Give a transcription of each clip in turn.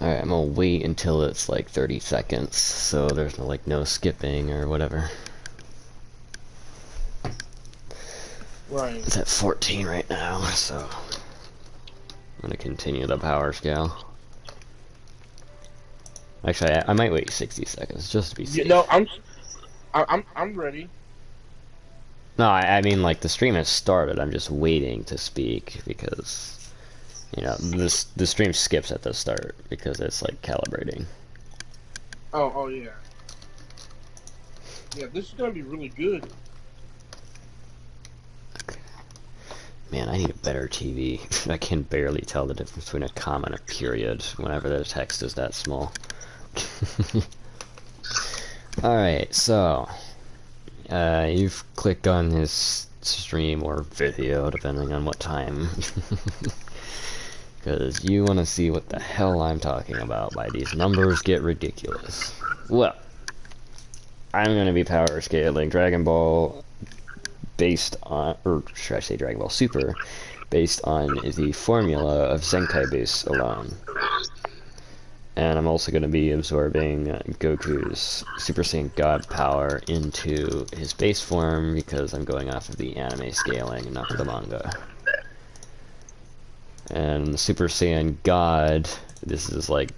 Alright, I'm gonna wait until it's like 30 seconds, so there's no, like, no skipping or whatever. Right. It's at 14 right now, so I'm gonna continue the power scale. Actually, I might wait 60 seconds just to be You safe. know, I'm ready. No, I mean, like, the stream has started. I'm just waiting to speak because, you know, the stream skips at the start because it's, like, calibrating. Oh yeah. Yeah, this is gonna be really good. Man, I need a better TV. I can barely tell the difference between a comma and a period whenever the text is that small. Alright, so you've clicked on his stream or video, depending on what time. Because you want to see what the hell I'm talking about by these numbers get ridiculous. Well, I'm going to be power scaling Dragon Ball based on, or should I say Dragon Ball Super, based on the formula of Zenkai base alone. And I'm also going to be absorbing Goku's Super Saiyan God power into his base form because I'm going off of the anime scaling, not the manga. And the Super Saiyan God, this is like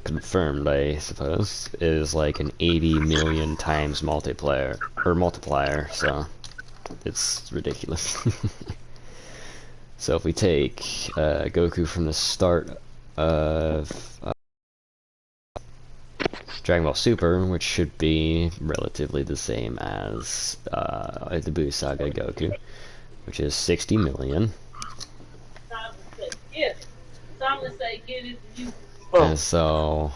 confirmed, I suppose, is like an 80 million times multiplier, so it's ridiculous. So if we take Goku from the start of Dragon Ball Super, which should be relatively the same as the Buu Saga Goku, which is 60 million. And so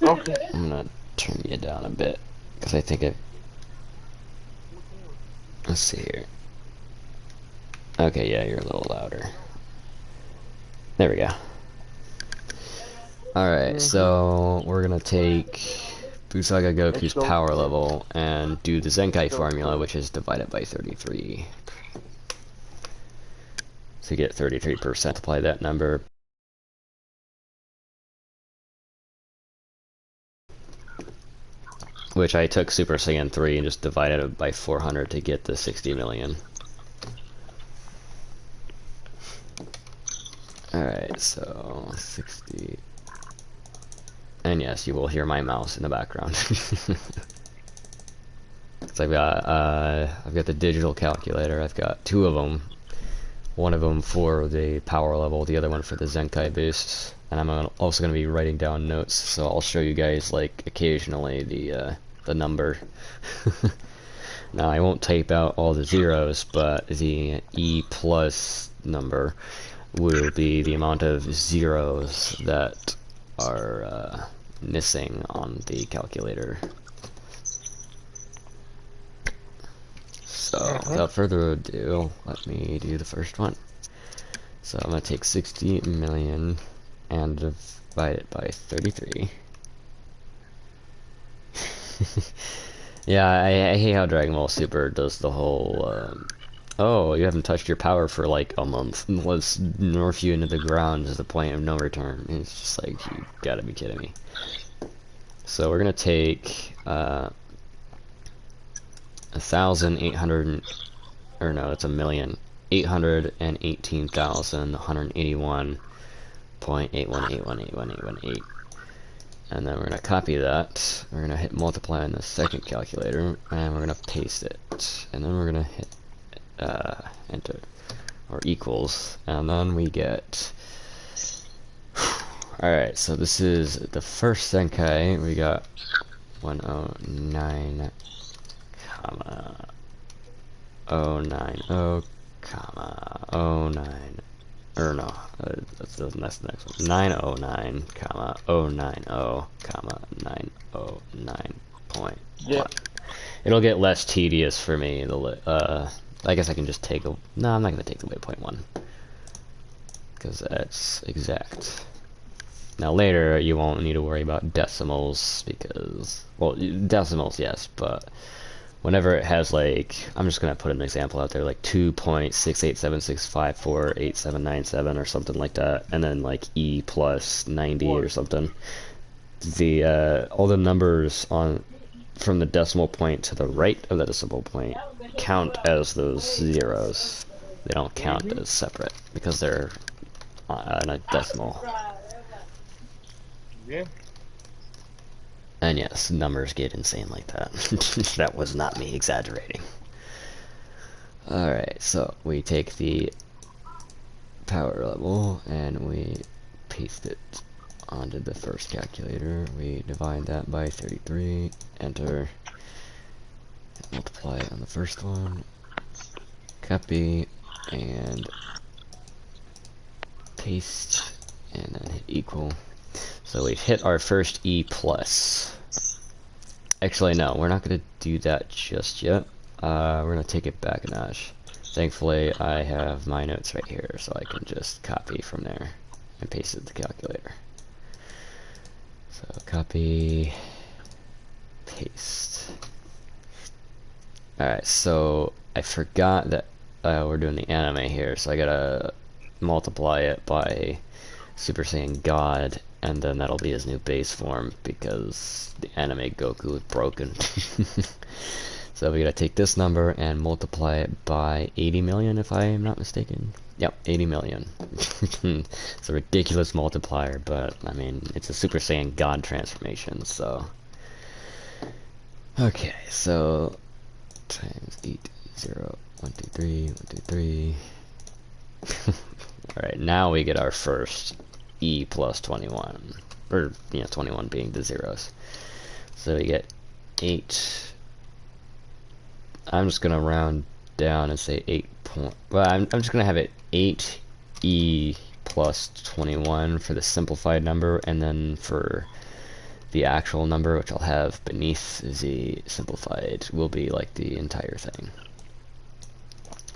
Okay. I'm gonna turn you down a bit because I think it. Let's see here. Okay, yeah, you're a little louder. There we go. Alright, so we're gonna take Busaga Goku's power level and do the Zenkai formula, which is divided by 33. To get 33%, multiply that number. Which I took Super Saiyan 3 and just divided it by 400 to get the 60 million. Alright, so 60. And yes, you will hear my mouse in the background. So I've got the digital calculator. I've got two of them. One of them for the power level, the other one for the Zenkai boost. And I'm also going to be writing down notes, so I'll show you guys, like, occasionally the number. Now, I won't type out all the zeros, but the E plus number will be the amount of zeros that are missing on the calculator. So, without further ado, let me do the first one. So I'm going to take 60 million and divide it by 33. Yeah, I hate how Dragon Ball Super does the whole, oh, you haven't touched your power for like a month. Let's nerf you into the ground to the point of no return. It's just like, you gotta be kidding me. So we're going to take 1,800, or no, it's 1,818,181.8181818. And then we're going to copy that. We're going to hit multiply on the second calculator, and we're going to paste it. And then we're going to hit enter, or equals, and then we get. Alright, so this is the first Zenkai. We got 109, comma 090, comma 09, or no, that's the next one. 909, comma 090, comma 909.1. Yeah. It'll get less tedious for me. I guess I can just take a. No, I'm not gonna take away 0.1 because that's exact. Now later you won't need to worry about decimals because, well, decimals yes, but whenever it has like, I'm just gonna put an example out there, like 2.6876548797 or something like that, and then like E plus 90 or something. The all the numbers on from the decimal point to the right of the decimal point count as those zeros. They don't count as separate because they're on a decimal. Yeah. And yes, numbers get insane like that. That was not me exaggerating. Alright, so we take the power level and we paste it onto the first calculator. We divide that by 33, enter, multiply on the first one, copy, and paste, and then hit equal. So we've hit our first E plus. Actually, no, we're not going to do that just yet. We're going to take it back a notch. Thankfully, I have my notes right here, so I can just copy from there and paste it to the calculator. So copy, paste. Alright, so I forgot that we're doing the anime here, so I gotta multiply it by Super Saiyan God, and then that'll be his new base form because the anime Goku is broken. So we gotta take this number and multiply it by 80 million, if I am not mistaken. Yep, 80 million. It's a ridiculous multiplier, but I mean, it's a Super Saiyan God transformation, so. Okay, so times 8, 0, 1, 2, 3, 1, 2, 3. Alright, now we get our first E plus 21. Or, 21 being the zeros. So we get 8. I'm just gonna round down and say 8 point. Well, I'm just gonna have it 8E plus 21 for the simplified number, and then for the actual number, which I'll have beneath the simplified, will be like the entire thing.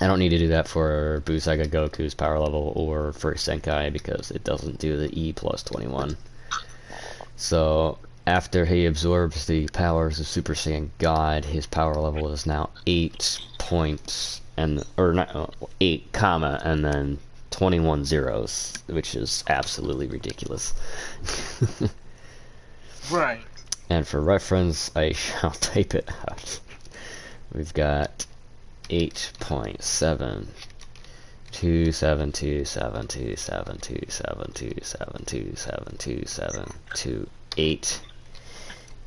I don't need to do that for Busaiga Goku's power level or for Senkai because it doesn't do the E plus 21. So after he absorbs the powers of Super Saiyan God, his power level is now 8 points and or not 8 comma and then 21 zeros, which is absolutely ridiculous. Right. And for reference, I shall type it out. We've got 8.7 27272727272727272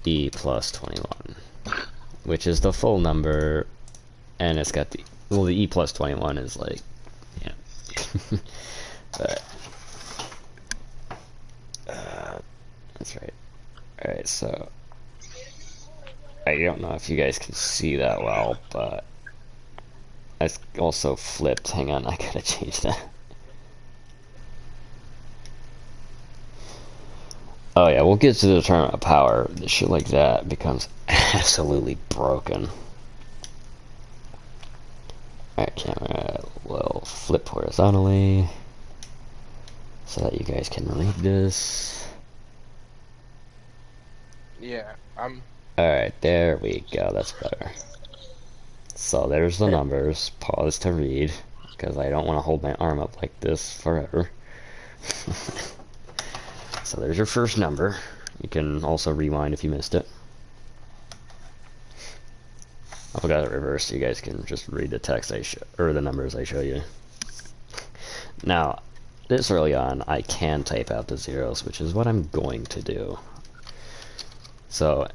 E plus 21, which is the full number, and it's got the, well, the E plus 21 is like, yeah, but, that's right. Alright, so, I don't know if you guys can see that well, but I also flipped, hang on, I gotta change that. Oh yeah, we'll get to the determinant of power. Shit like that becomes absolutely broken. Alright, camera will flip horizontally so that you guys can read this. Yeah, I'm. Alright, there we go, that's better. So there's the numbers. Pause to read, because I don't want to hold my arm up like this forever. So there's your first number. You can also rewind if you missed it. I forgot it reversed, so you guys can just read the text or the numbers I show you. Now, this early on, I can type out the zeros, which is what I'm going to do. So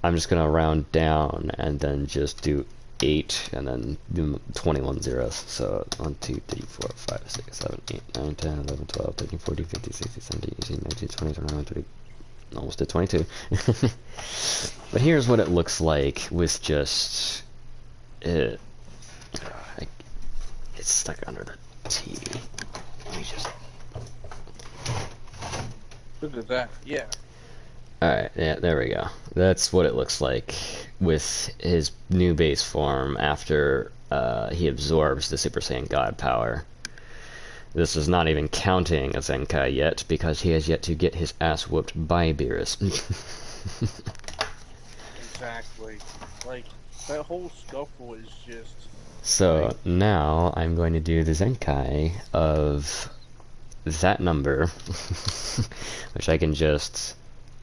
I'm just gonna round down and then just do 8 and then do 21 zeros. So 1, 2, 3, 4, 5, 6, 7, 8, 9, 10, 11, 12, 13, 14, 15, 16, 17, 18, 19, 20, 21, 22, almost did 22. But here's what it looks like with just it. It's stuck under the T. Let me just. Look at that. Yeah. Alright, yeah, there we go. That's what it looks like with his new base form after he absorbs the Super Saiyan God power. This is not even counting a Zenkai yet, because he has yet to get his ass whooped by Beerus. Exactly. Like, That whole scuffle is just So like, now I'm going to do the Zenkai of that number, which I can just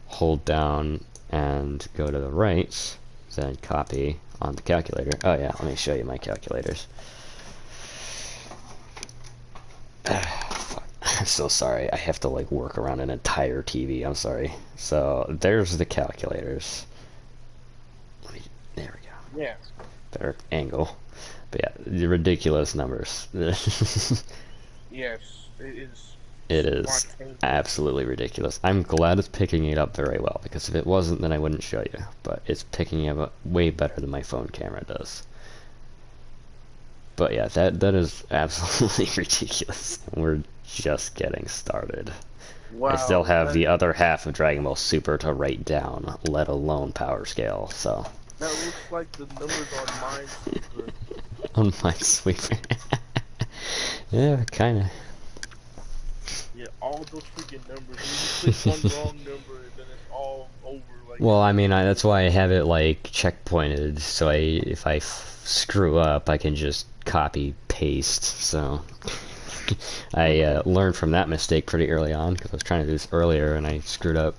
hold down and go to the right, then copy on the calculator. Oh yeah, let me show you my calculators. Fuck. I'm so sorry. I have to like work around an entire TV. I'm sorry. So there's the calculators. There we go. yeah, Better angle. But yeah, the ridiculous numbers. yes, it is It is spontaneous. absolutely ridiculous. I'm glad it's picking it up very well, because if it wasn't, then I wouldn't show you. But it's picking it up way better than my phone camera does. But yeah, that is absolutely ridiculous. We're just getting started. I still Wow, have the other half of Dragon Ball Super to write down, let alone power scale, so. that looks like the numbers on Minesweeper. On my sweeper. Yeah, kinda. Yeah, all those freaking numbers. When you click one wrong number, and then it's all over. Like, Well, I mean, that's why I have it like checkpointed, so if I screw up, I can just copy paste. So I learned from that mistake pretty early on, because I was trying to do this earlier and I screwed up.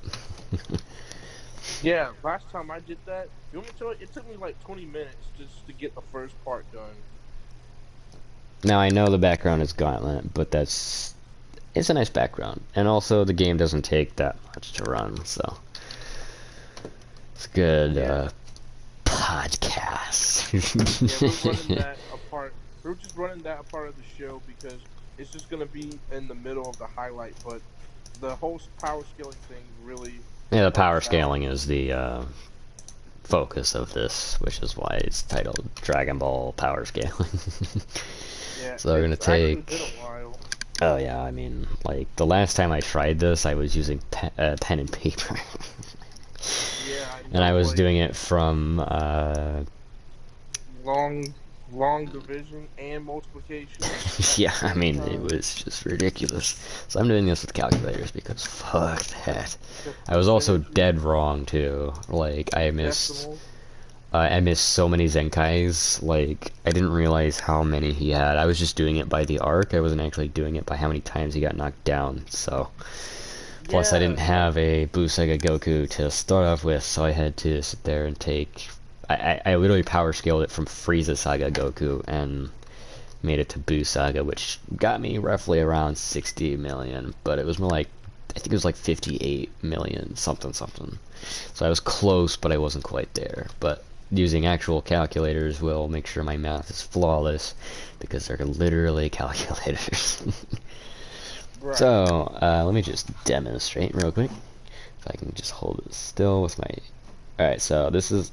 yeah, last time I did that, you want me to tell you, it took me like 20 minutes just to get the first part done. Now I know the background is Gauntlet, but it's a nice background, and also the game doesn't take that much to run, so it's good. Yeah. Podcast. Yeah, we're running that apart. We're just running that part of the show because it's just gonna be in the middle of the highlight. But the whole power scaling thing really. Yeah, the power works out. scaling is the focus of this, which is why it's titled Dragon Ball Power Scaling. Yeah, So we're gonna it's actually take. been a while. Oh yeah, I mean, like the last time I tried this, I was using pen and paper, Yeah, I know. and I was like, doing it from long division and multiplication. yeah, I mean, it was just ridiculous. So I'm doing this with calculators because fuck that. I was also dead wrong too. Like I missed so many Zenkais. Like I didn't realize how many he had. I was just doing it by the arc. I wasn't actually doing it by how many times he got knocked down. So plus I didn't have a Busega Goku to start off with, so I had to sit there and take. I literally power scaled it from Frieza Saga Goku and made it to Buu Saga, which got me roughly around 60 million, but it was more like, I think it was like 58 million something something. So I was close, but I wasn't quite there. But using actual calculators will make sure my math is flawless, because they're literally calculators. Right. So let me just demonstrate real quick. If I can just hold it still with my. Alright, so this is.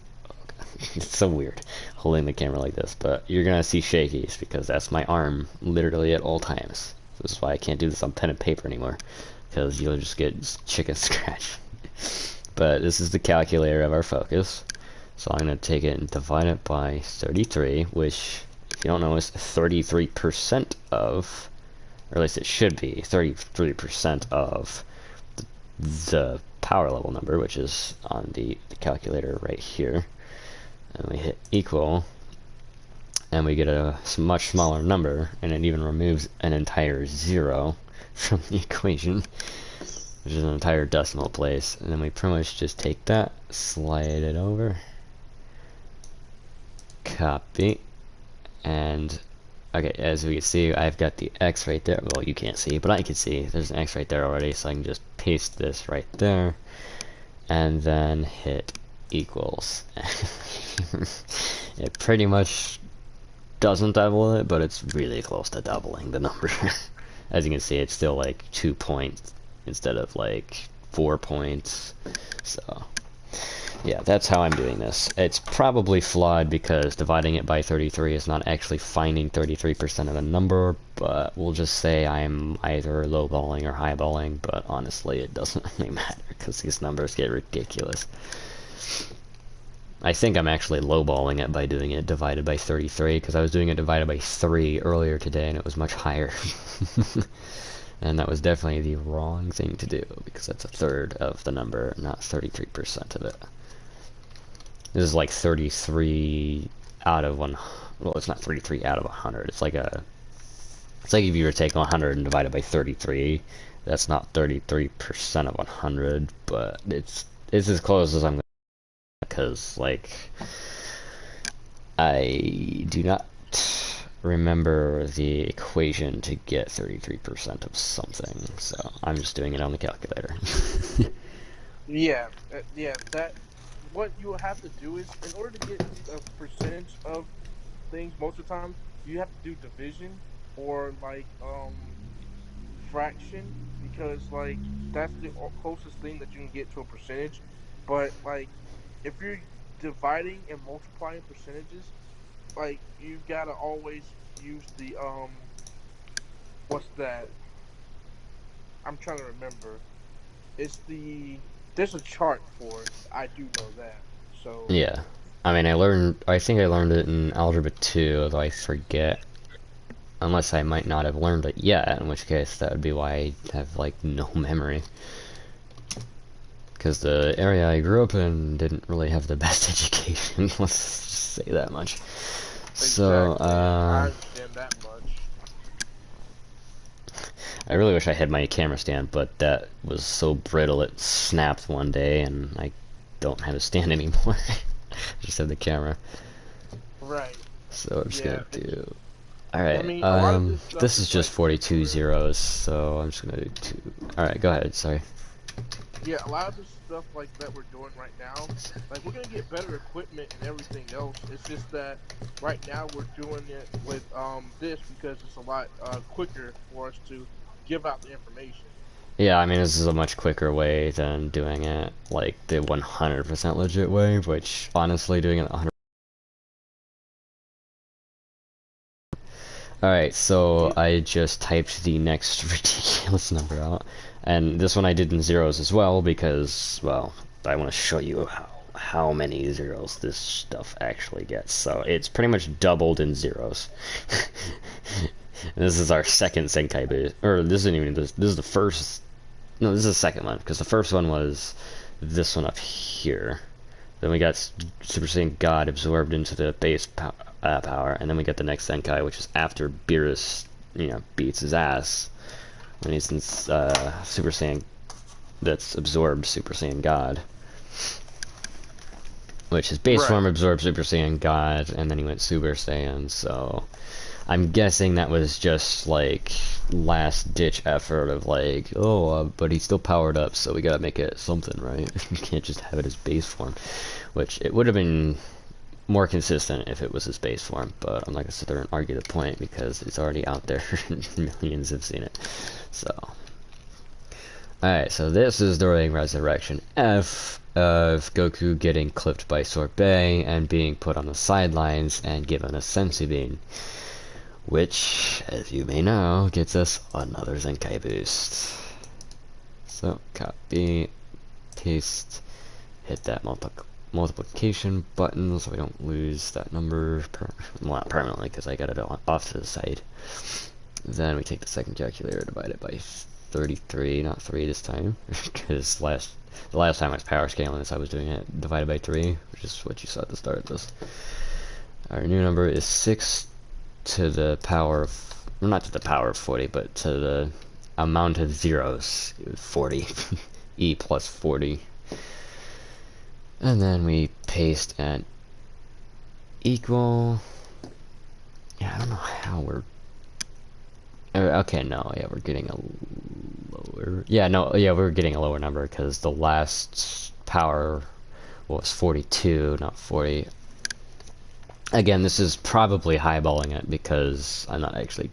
It's so weird holding the camera like this, but you're gonna see shakies because that's my arm literally at all times. This is why I can't do this on pen and paper anymore, because you'll just get chicken scratch. But this is the calculator of our focus, so I'm gonna take it and divide it by 33, which, if you don't know, is 33% of, or at least it should be 33% of the power level number, which is on the calculator right here. And we hit equal, and we get a much smaller number, and it even removes an entire 0 from the equation, which is an entire decimal place. And then we pretty much just take that, slide it over, copy, and okay, as we can see, I've got the X right there. Well, you can't see, but I can see. There's an X right there already, so I can just paste this right there, and then hit equals. It pretty much doesn't double it, but it's really close to doubling the number. As you can see, it's still like 2 points instead of like 4 points. So yeah, that's how I'm doing this. It's probably flawed because dividing it by 33 is not actually finding 33% of the number, but we'll just say I'm either lowballing or highballing, but honestly it doesn't really matter because these numbers get ridiculous. I think I'm actually lowballing it by doing it divided by 33, because I was doing it divided by 3 earlier today and it was much higher. And that was definitely the wrong thing to do, because that's a third of the number, not 33% of it. This is like 33 out of one. Well, it's not 33 out of 100. It's like if you were to take 100 and divide it by 33. That's not 33% of 100, but it's as close as I'm gonna, because like I do not remember the equation to get 33% of something, so I'm just doing it on the calculator. Yeah, yeah. That what you will have to do is, in order to get a percentage of things, most of the time you have to do division or like fraction, because like that's the closest thing that you can get to a percentage. But like if you're dividing and multiplying percentages, like you gotta always use the what's that? I'm trying to remember. It's the there's a chart for it. I do know that. So Yeah. I mean, I think I learned it in Algebra 2, although I forget. Unless I might not have learned it yet, in which case that would be why I have, like, no memory. Because the area I grew up in didn't really have the best education, let's just say that much. So, exactly, I understand that much. I really wish I had my camera stand, but that was so brittle it snapped one day, and I don't have a stand anymore. I just have the camera. Right. So I'm just Yeah. gonna do... I Alright, mean, a lot of this stuff this is is just like 42 quicker. zeros, so I'm just gonna do 2. Alright, go ahead, sorry. Yeah, a lot of this stuff like that we're doing right now, like we're gonna get better equipment and everything else. It's just that right now we're doing it with this because it's a lot quicker for us to give out the information. Yeah, I mean, this is a much quicker way than doing it, like, the 100% legit way, which, honestly, doing it 100%. Alright, so Yep. I just typed the next ridiculous number out, and this one I did in zeros as well, because, well, I want to show you how many zeros this stuff actually gets. So it's pretty much doubled in zeros. This is our second Senkai boost, or this isn't even this is the first. No, this is the second one, because the first one was this one up here. Then we got Super Saiyan God absorbed into the base power, and then we got the next Senkai, which is after Beerus, beats his ass when he's in Super Saiyan. That's absorbed Super Saiyan God, which his base Right. form absorbed Super Saiyan God, and then he went Super Saiyan. So I'm guessing that was just like last ditch effort of like, oh, but he's still powered up, so we gotta make it something, right? You can't just have it as base form, which it would have been more consistent if it was his base form, but I'm not gonna sit there and argue the point because it's already out there and millions have seen it. So, alright, so this is during Resurrection F of Goku getting clipped by Sorbet and being put on the sidelines and given a Senzu Bean, which, as you may know, gets us another Zenkai boost. So, copy, paste, hit that multiplication button so we don't lose that number, well, not permanently, because I got it off to the side. Then we take the second calculator, divide it by 33, not 3 this time, because the last time I was power scaling this, I was doing it divided by 3, which is what you saw at the start of this. Our new number is 6 to the power of, well, not to the power of 40, but to the amount of zeros, 40. E plus 40. And then we paste and equal. Yeah, I don't know how we're. Okay, no, yeah, we're getting a lower. Yeah, no, yeah, we're getting a lower number because the last power was 42, not 40. Again, this is probably highballing it because I'm not actually.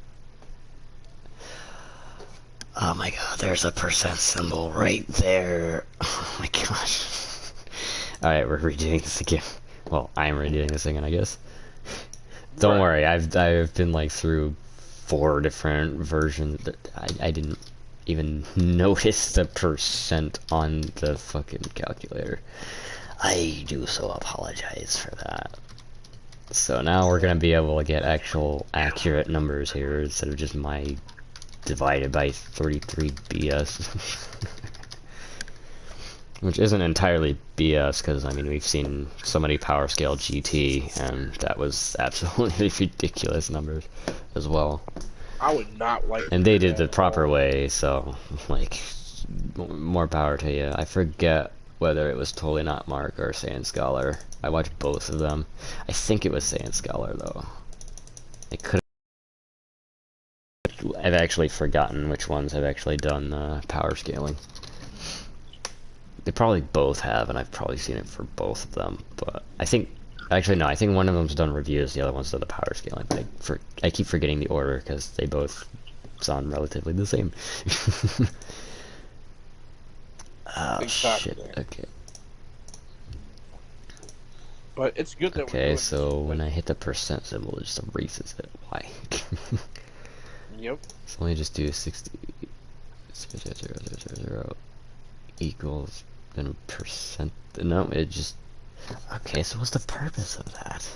Oh my god, there's a percent symbol right there. Oh my gosh. Alright, we're redoing this again. Well, I'm redoing this again, I guess. Don't Right. worry, I've been like through 4 different versions. I didn't even notice the percent on the fucking calculator. I do so apologize for that. So now we're gonna be able to get actual accurate numbers here instead of just my divided by 33 BS. Which isn't entirely BS, because, I mean, we've seen somebody power scale GT, and that was absolutely ridiculous numbers as well. I would not like to And do they did that the at proper all. way, so, like, more power to you. I forget whether it was Totally Not Mark or Saiyan Scholar. I watched both of them. I think it was Saiyan Scholar, though. It could I've actually forgotten which ones have actually done power scaling. They probably both have, and I've probably seen it for both of them. But I think, actually no, I think one of them's done reviews, the other one's done the power scaling. But I keep forgetting the order because they both sound relatively the same. Oh shit. Exactly. Okay. But it's good that we're Okay, doing so this. when I hit the percent symbol, it just erases it. Why? Yep. So let me just do 60 0 equals then percent. No, it just. Okay, so what's the purpose of that?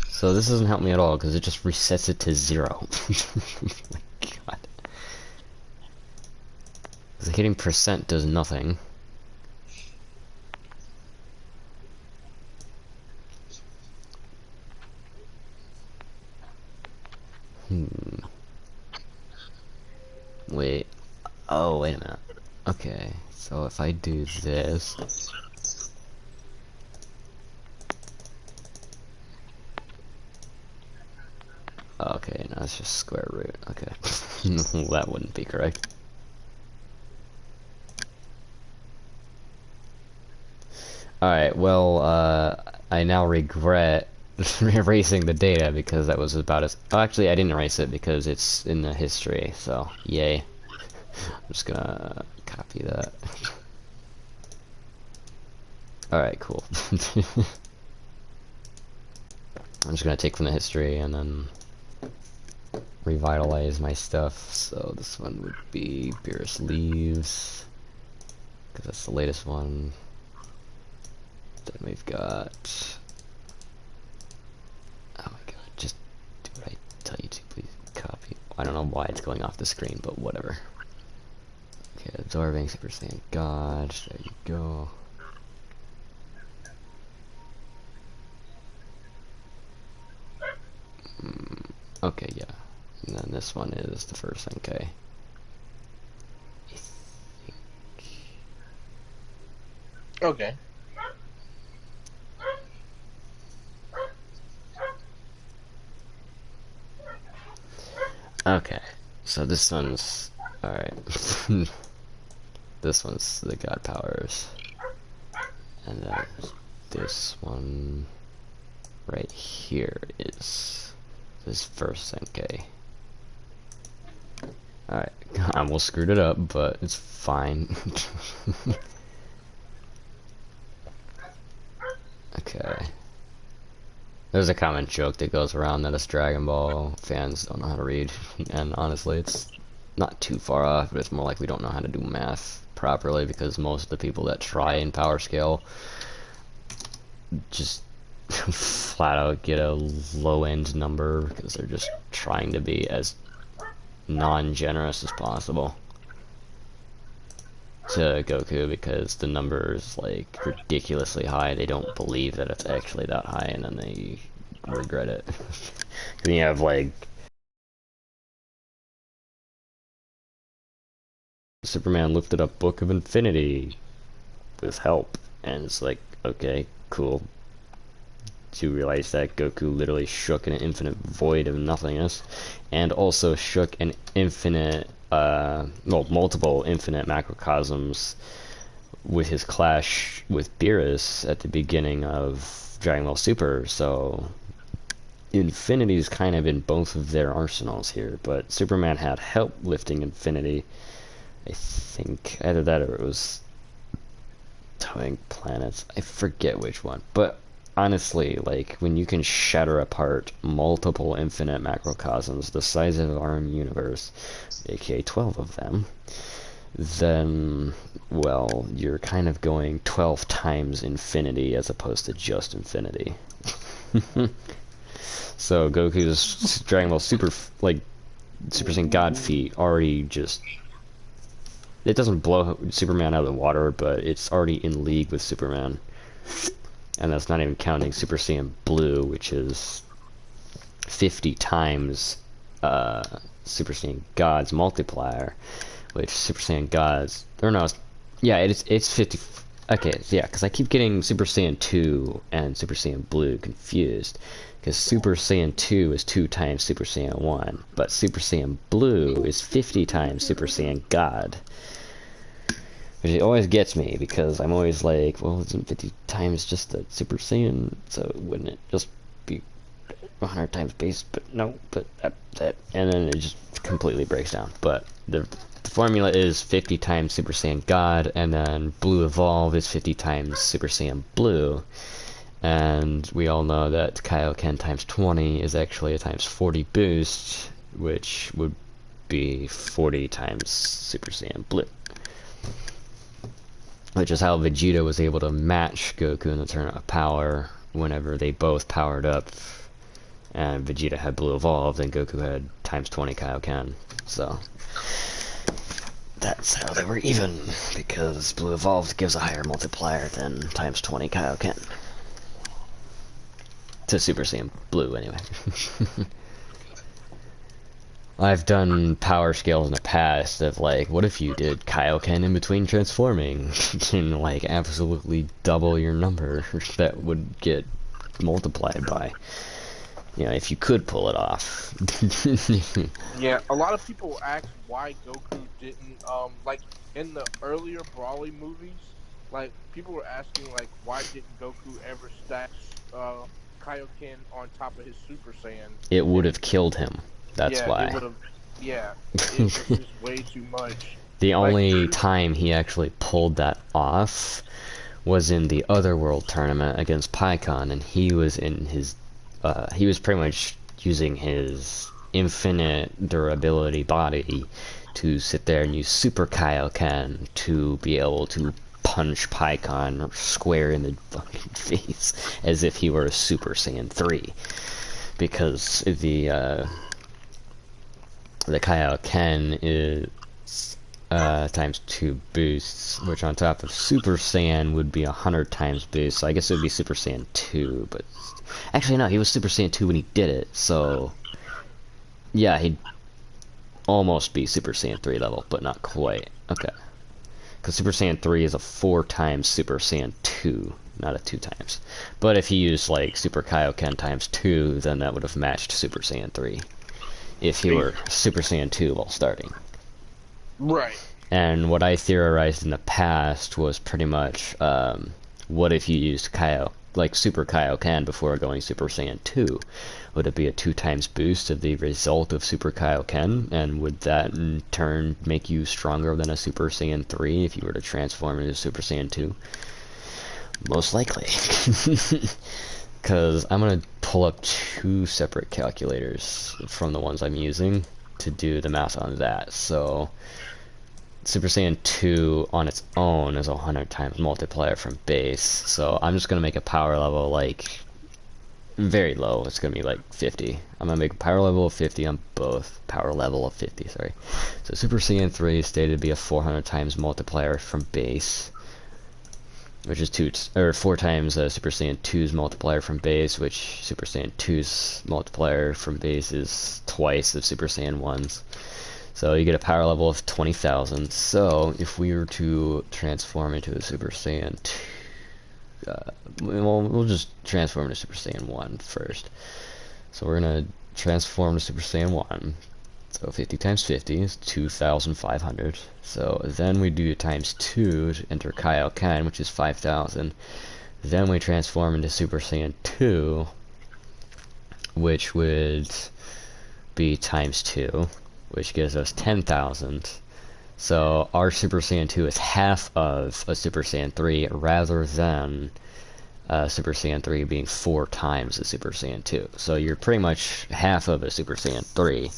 So this doesn't help me at all because it just resets it to 0. Oh my god. Because hitting percent does nothing. Wait. Oh, wait a minute. Okay, so if I do this. Okay, no, it's just square root. Okay. That wouldn't be correct. Alright, well, I now regret erasing the data because that was about as... Oh, actually, I didn't erase it because it's in the history, so yay. I'm just gonna copy that. Alright, cool. I'm just gonna take from the history and then revitalize my stuff. So this one would be Beerus Leaves, because that's the latest one. Then we've got... Oh my god, just do what I tell you to, please. Copy. I don't know why it's going off the screen, but whatever. Okay, absorbing, Super Saiyan God, there you go. Okay, yeah. And then this one is the first Senkai. Okay. Okay, so this one's... Alright. This one's the God Powers. And then this one right here is this first Senkai. Alright, I almost screwed it up, but it's fine. Okay. There's a common joke that goes around that us Dragon Ball fans don't know how to read, and honestly it's not too far off, but it's more like we don't know how to do math properly because most of the people that try in power scale just flat out get a low end number because they're just trying to be as non-generous as possible to Goku because the number is like ridiculously high. They don't believe that it's actually that high, and then they regret it. Then you have like Superman lifted up Book of Infinity with help, and it's like, okay, cool. To realize that Goku literally shook an infinite void of nothingness, and also shook an infinite, well, multiple infinite macrocosms with his clash with Beerus at the beginning of Dragon Ball Super, so Infinity is kind of in both of their arsenals here, but Superman had help lifting Infinity. I think either that or it was towing planets. I forget which one, but honestly, like, when you can shatter apart multiple infinite macrocosms the size of our universe, aka 12 of them, then, well, you're kind of going 12 times infinity as opposed to just infinity. So Goku's Dragon Ball Super, like, Super Saiyan God feat already just... It doesn't blow Superman out of the water, but it's already in league with Superman. And that's not even counting Super Saiyan Blue, which is 50 times Super Saiyan God's multiplier, which Super Saiyan God's... Or no, yeah, it's 50... Okay, yeah, because I keep getting Super Saiyan 2 and Super Saiyan Blue confused. Because Super Saiyan 2 is 2 times Super Saiyan 1, but Super Saiyan Blue is 50 times Super Saiyan God. Which it always gets me, because I'm always like, well, isn't 50 times just the Super Saiyan, so wouldn't it just be 100 times base? But no, but that, and then it just completely breaks down. But the formula is 50 times Super Saiyan God, and then Blue Evolve is 50 times Super Saiyan Blue. And we all know that Kaioken times 20 is actually a times 40 boost, which would be 40 times Super Saiyan Blue. Which is how Vegeta was able to match Goku in the Tournament of Power whenever they both powered up. And Vegeta had Blue Evolved, and Goku had times 20 Kaioken. So that's how they were even, because Blue Evolved gives a higher multiplier than times 20 Kaioken. To Super Saiyan Blue, anyway. I've done power scales in the past of, like, what if you did Kaioken in between transforming? And, like, absolutely double your number that would get multiplied by. You know, if you could pull it off. Yeah, a lot of people ask why Goku didn't, like, in the earlier Broly movies, like, people were asking, like, why didn't Goku ever stack, Kaioken on top of his Super Saiyan? It would have killed him. That's why. It would have, it was just way too much. The only time he actually pulled that off was in the Otherworld tournament against Pikkon, and he was in his, he was pretty much using his infinite durability body to sit there and use Super Kaioken to be able to punch Pikkon square in the fucking face as if he were a Super Saiyan 3. Because the Kaioken is times 2 boosts, which on top of Super Saiyan would be 100 times boost, so I guess it would be Super Saiyan 2, but... Actually, no, he was Super Saiyan 2 when he did it, so... Yeah, he'd almost be Super Saiyan 3 level, but not quite. Okay. Because Super Saiyan 3 is a 4 times Super Saiyan 2, not a 2 times. But if he used, like, Super Kaioken times 2, then that would have matched Super Saiyan 3. If he were Super Saiyan 2 while starting. Right. And what I theorized in the past was pretty much, what if you used Super Kaioken before going Super Saiyan 2? Would it be a 2 times boost of the result of Super Kaioken? And would that in turn make you stronger than a Super Saiyan 3 if you were to transform into Super Saiyan 2? Most likely. Because I'm going to pull up 2 separate calculators from the ones I'm using to do the math on that. So Super Saiyan 2 on its own is a 100 times multiplier from base. So I'm just going to make a power level, like, very low. It's going to be like 50. I'm going to make a power level of 50 on both. Power level of 50, sorry. So Super Saiyan 3 is stated to be a 400 times multiplier from base, which is 4 times Super Saiyan 2's multiplier from base, which Super Saiyan 2's multiplier from base is twice of Super Saiyan 1's. So you get a power level of 20,000. So if we were to transform into a Super Saiyan 2, we'll just transform into Super Saiyan 1 first. So we're going to transform to Super Saiyan 1. So 50 times 50 is 2,500. So then we do times 2 to enter Kaioken, which is 5,000. Then we transform into Super Saiyan 2, which would be times 2, which gives us 10,000. So our Super Saiyan 2 is half of a Super Saiyan 3, rather than Super Saiyan 3 being 4 times a Super Saiyan 2. So you're pretty much half of a Super Saiyan 3.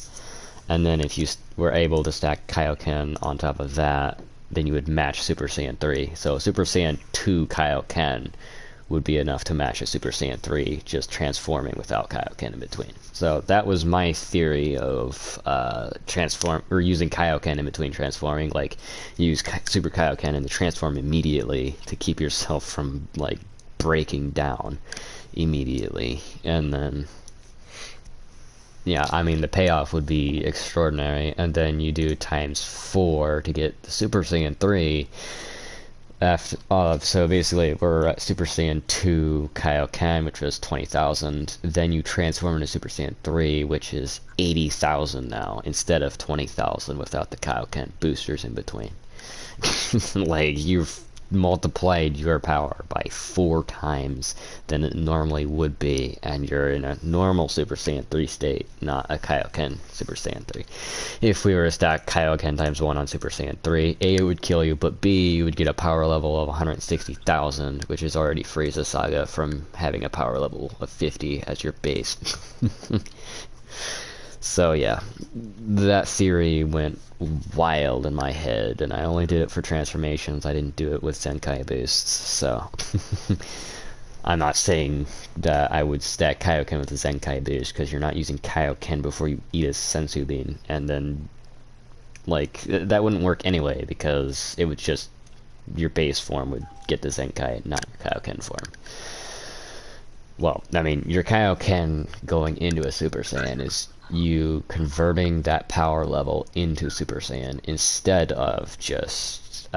And then if you were able to stack Kaioken on top of that, then you would match Super Saiyan 3. So Super Saiyan 2 Kaioken would be enough to match a Super Saiyan 3, just transforming without Kaioken in between. So that was my theory of using Kaioken in between transforming. Like, use Super Kaioken and the transform immediately to keep yourself from, like, breaking down immediately. And then, yeah, I mean, the payoff would be extraordinary. And then you do ×4 to get the Super Saiyan 3. So basically, we're at Super Saiyan 2 Kaioken, which was 20,000. Then you transform into Super Saiyan 3, which is 80,000 now, instead of 20,000 without the Kaioken boosters in between. Like, you've multiplied your power by 4 times than it normally would be, and you're in a normal Super Saiyan 3 state, not a Kaioken Super Saiyan 3. If we were to stack Kaioken ×1 on Super Saiyan 3, A, it would kill you, but B, you would get a power level of 160,000, which is already Frieza Saga from having a power level of 50 as your base. So yeah, that theory went wild in my head, and I only did it for transformations. I didn't do it with Zenkai boosts, so I'm not saying that I would stack Kaioken with a Zenkai boost, because you're not using Kaioken before you eat a Senzu Bean, and then, like, that wouldn't work anyway, because it would just, your base form would get the Zenkai, not your Kaioken form. Well, I mean, your Kaioken going into a Super Saiyan is you converting that power level into Super Saiyan instead of just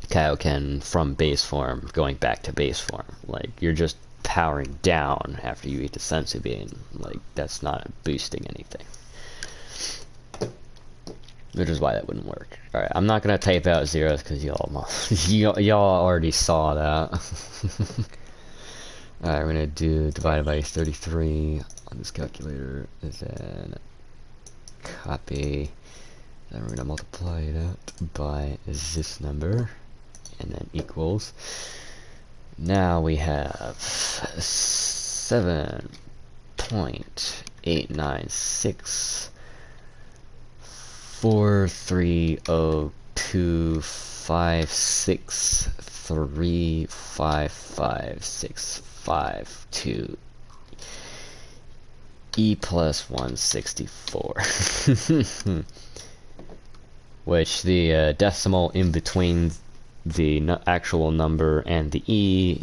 Kaioken from base form going back to base form. Like, you're just powering down after you eat the Senzu Bean. Like, that's not boosting anything. Which is why that wouldn't work. Alright, I'm not gonna type out zeros because y'all already saw that. Alright, we're gonna do divided by 33 on this calculator, and then copy, then we're gonna multiply that by this number, and then equals. Now we have 7.89643555652 E plus 164. Which the decimal in between the actual number and the E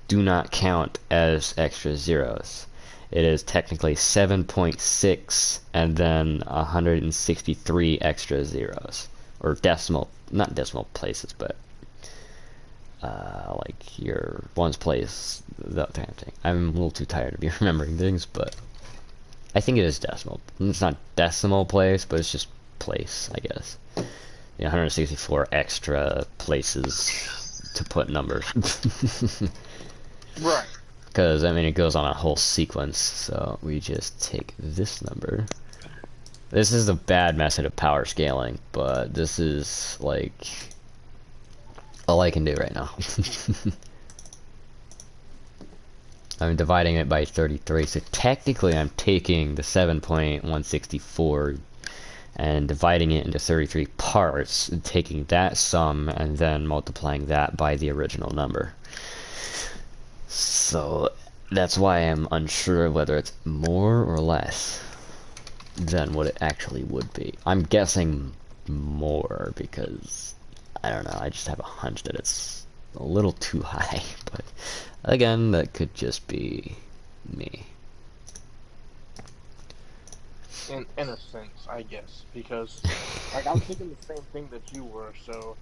do not count as extra zeros. It is technically 7.6 and then 163 extra zeros. Or decimal, not decimal places, but like your ones place, that kind of thing. I'm a little too tired to be remembering things, but I think it is decimal. It's not decimal place, but it's just place, I guess. Yeah, 164 extra places to put numbers. Right. Because, I mean, it goes on a whole sequence, so we just take this number. This is a bad method of power scaling, but this is, like, all I can do right now. I'm dividing it by 33, so technically I'm taking the 7.164 and dividing it into 33 parts, and taking that sum and then multiplying that by the original number. So that's why I'm unsure whether it's more or less than what it actually would be. I'm guessing more because, I don't know, I just have a hunch that it's a little too high, but again, that could just be me. In a sense, I guess, because like I'm thinking the same thing that you were, so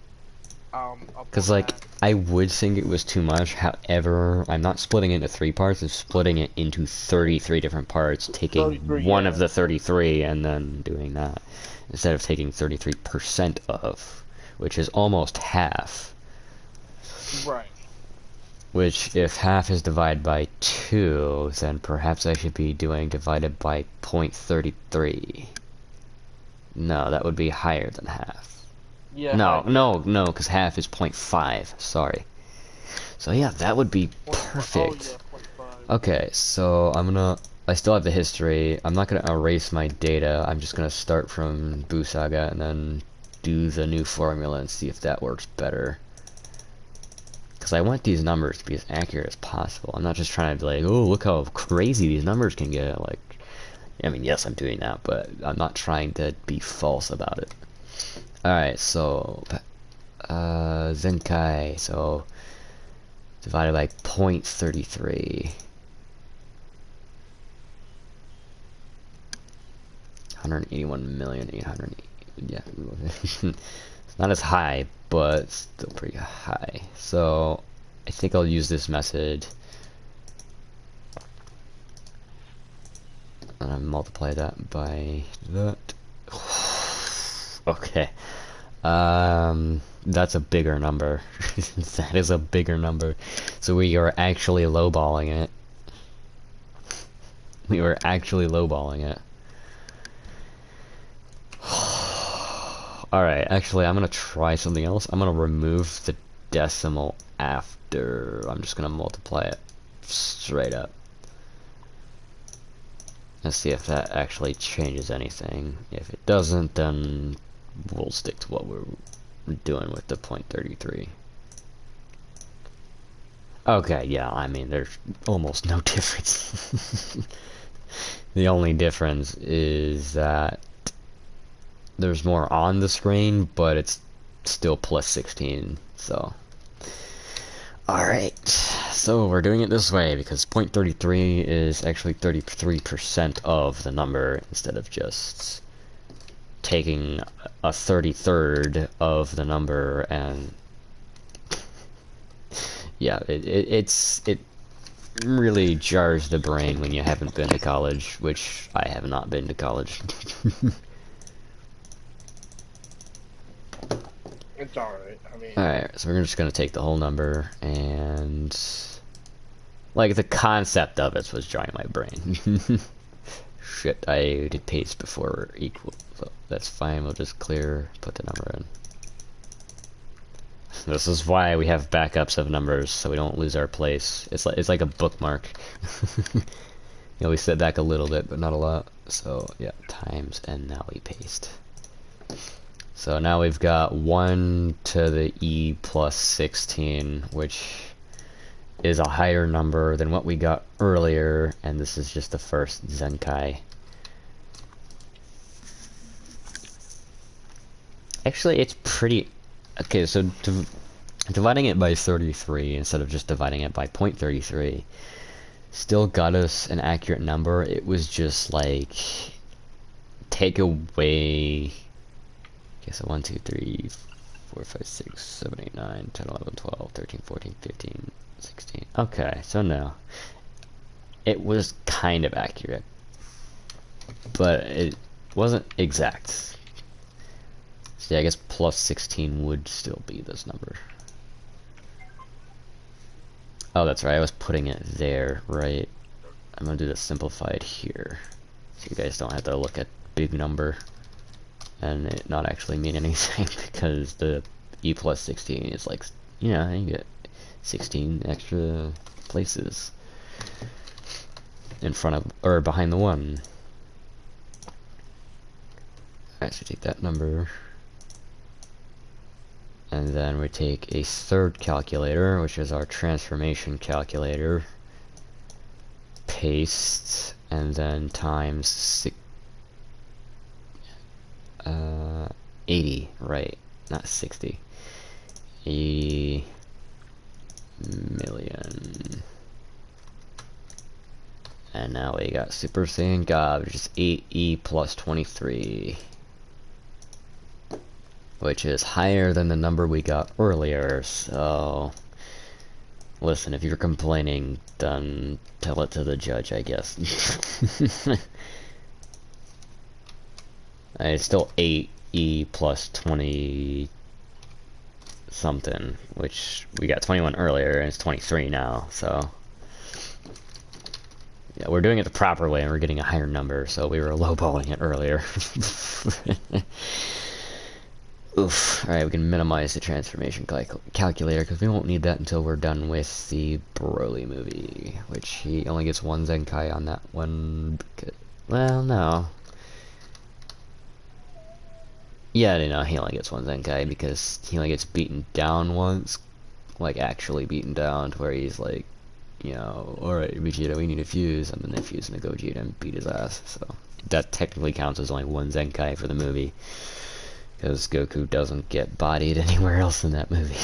because like I would think it was too much. However, I'm not splitting it into 3 parts. I'm splitting it into 33 different parts, taking one of the 33 and then doing that instead of taking 33% of, which is almost half. Right. Which, if half is divided by 2, then perhaps I should be doing divided by 0.33. No, that would be higher than half. Yeah. No, because half is 0.5. Sorry. So yeah, that would be perfect. Oh, yeah, 0.5. Okay, so I still have the history. I'm not gonna erase my data. I'm just gonna start from Buu Saga and then do the new formula and see if that works better. Because because I want these numbers to be as accurate as possible. I'm not just trying to be like, oh, look how crazy these numbers can get. Like, I mean, yes, I'm doing that, but I'm not trying to be false about it. Alright, so Zenkai, so divided by 0.33. 181,800,000. Yeah, it's not as high, but still pretty high. So I think I'll use this method and multiply that by that. Okay. That's a bigger number. That is a bigger number. So we are actually lowballing it. We were actually lowballing it. Alright, actually I'm gonna try something else. I'm gonna remove the decimal after. I'm just gonna multiply it straight up. Let's see if that actually changes anything. If it doesn't, then we'll stick to what we're doing with the 0.33. Okay, yeah, I mean, there's almost no difference. The only difference is that there's more on the screen, but it's still plus 16, so. Alright, so we're doing it this way because 0.33 is actually 33% of the number instead of just taking a 33rd of the number. And yeah, it really jars the brain when you haven't been to college, which I have not been to college. It's alright. I mean, alright, so we're just gonna take the whole number, and like the concept of it was jarring my brain. Shit, I did paste before equal, so that's fine. We'll just put the number in. This is why we have backups of numbers, so we don't lose our place. It's like a bookmark. You know, we set back a little bit, but not a lot. So yeah, times, and now we paste. So now we've got 1 to the e plus 16, which is a higher number than what we got earlier, and this is just the first Zenkai. Actually, it's pretty... Okay, so dividing it by 33 instead of just dividing it by 0.33 still got us an accurate number. It was just like... take away... Okay, so 1, 2, 3, 4, 5, 6, 7, 8, 9, 10, 11, 12, 13, 14, 15, 16. Okay, so no. It was kind of accurate. But it wasn't exact. So yeah, I guess plus 16 would still be this number. Oh, that's right, I was putting it there, right? I'm gonna do the simplified here. So you guys don't have to look at big number and it not actually mean anything, because the e plus 16 is like, you know, you get 16 extra places in front of, or behind the 1. Alright, so take that number, and then we take a third calculator, which is our transformation calculator, paste, and then times 80, right, not 60. 80 million. And now we got Super Saiyan God, which is 8e plus 23, which is higher than the number we got earlier. So listen, if you're complaining, then tell it to the judge, I guess. It's still 8e plus 20 something, which we got 21 earlier, and it's 23 now, so yeah, we're doing it the proper way, and we're getting a higher number, so we were lowballing it earlier. Oof. Alright, we can minimize the transformation calculator, because we won't need that until we're done with the Broly movie, which he only gets 1 Zenkai on that one, because, well, no. Yeah, no, he only gets 1 Zenkai because he only gets beaten down once like actually beaten down to where he's like, you know, alright Vegeta, we need to fuse, and then they fuse into Gogeta and beat his ass. So that technically counts as only one Zenkai for the movie, because Goku doesn't get bodied anywhere else in that movie.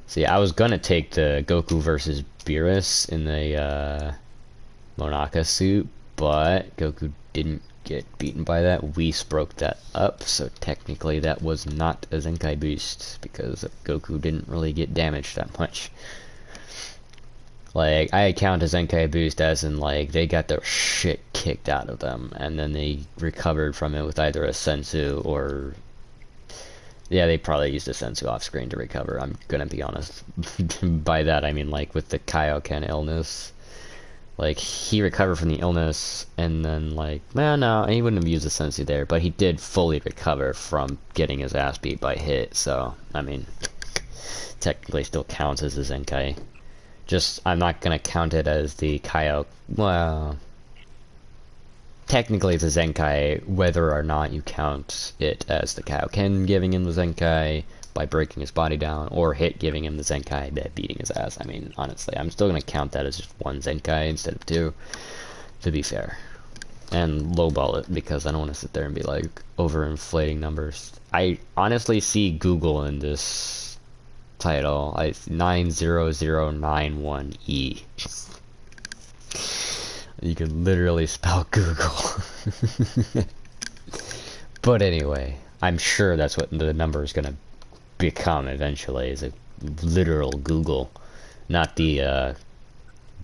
See, I was gonna take the Goku versus Beerus in the Monaka suit, but Goku didn't get beaten by that. Whis broke that up, so technically that was not a Zenkai boost, because Goku didn't really get damaged that much. Like, I count a Zenkai boost as in, like, they got their shit kicked out of them, and then they recovered from it with either a Sensu or... Yeah, they probably used a Sensu off-screen to recover, I'm gonna be honest. By that, I mean, like, with the Kaioken illness. Like, he recovered from the illness, and then, like, well, no, he wouldn't have used a Sensu there, but he did fully recover from getting his ass beat by Hit, so, I mean, technically still counts as a Zenkai. Just, I'm not gonna count it as the Kaio, well, technically it's a Zenkai, whether or not you count it as the Kaioken giving him the Zenkai by breaking his body down, or Hit giving him the Zenkai by beating his ass. I mean, honestly, I'm still gonna count that as just one Zenkai instead of two, to be fair. And lowball it, because I don't want to sit there and be like, overinflating numbers. I honestly see Google in this title. 90091E. You can literally spell Google. But anyway, I'm sure that's what the number is gonna become eventually, is a literal Google. Not the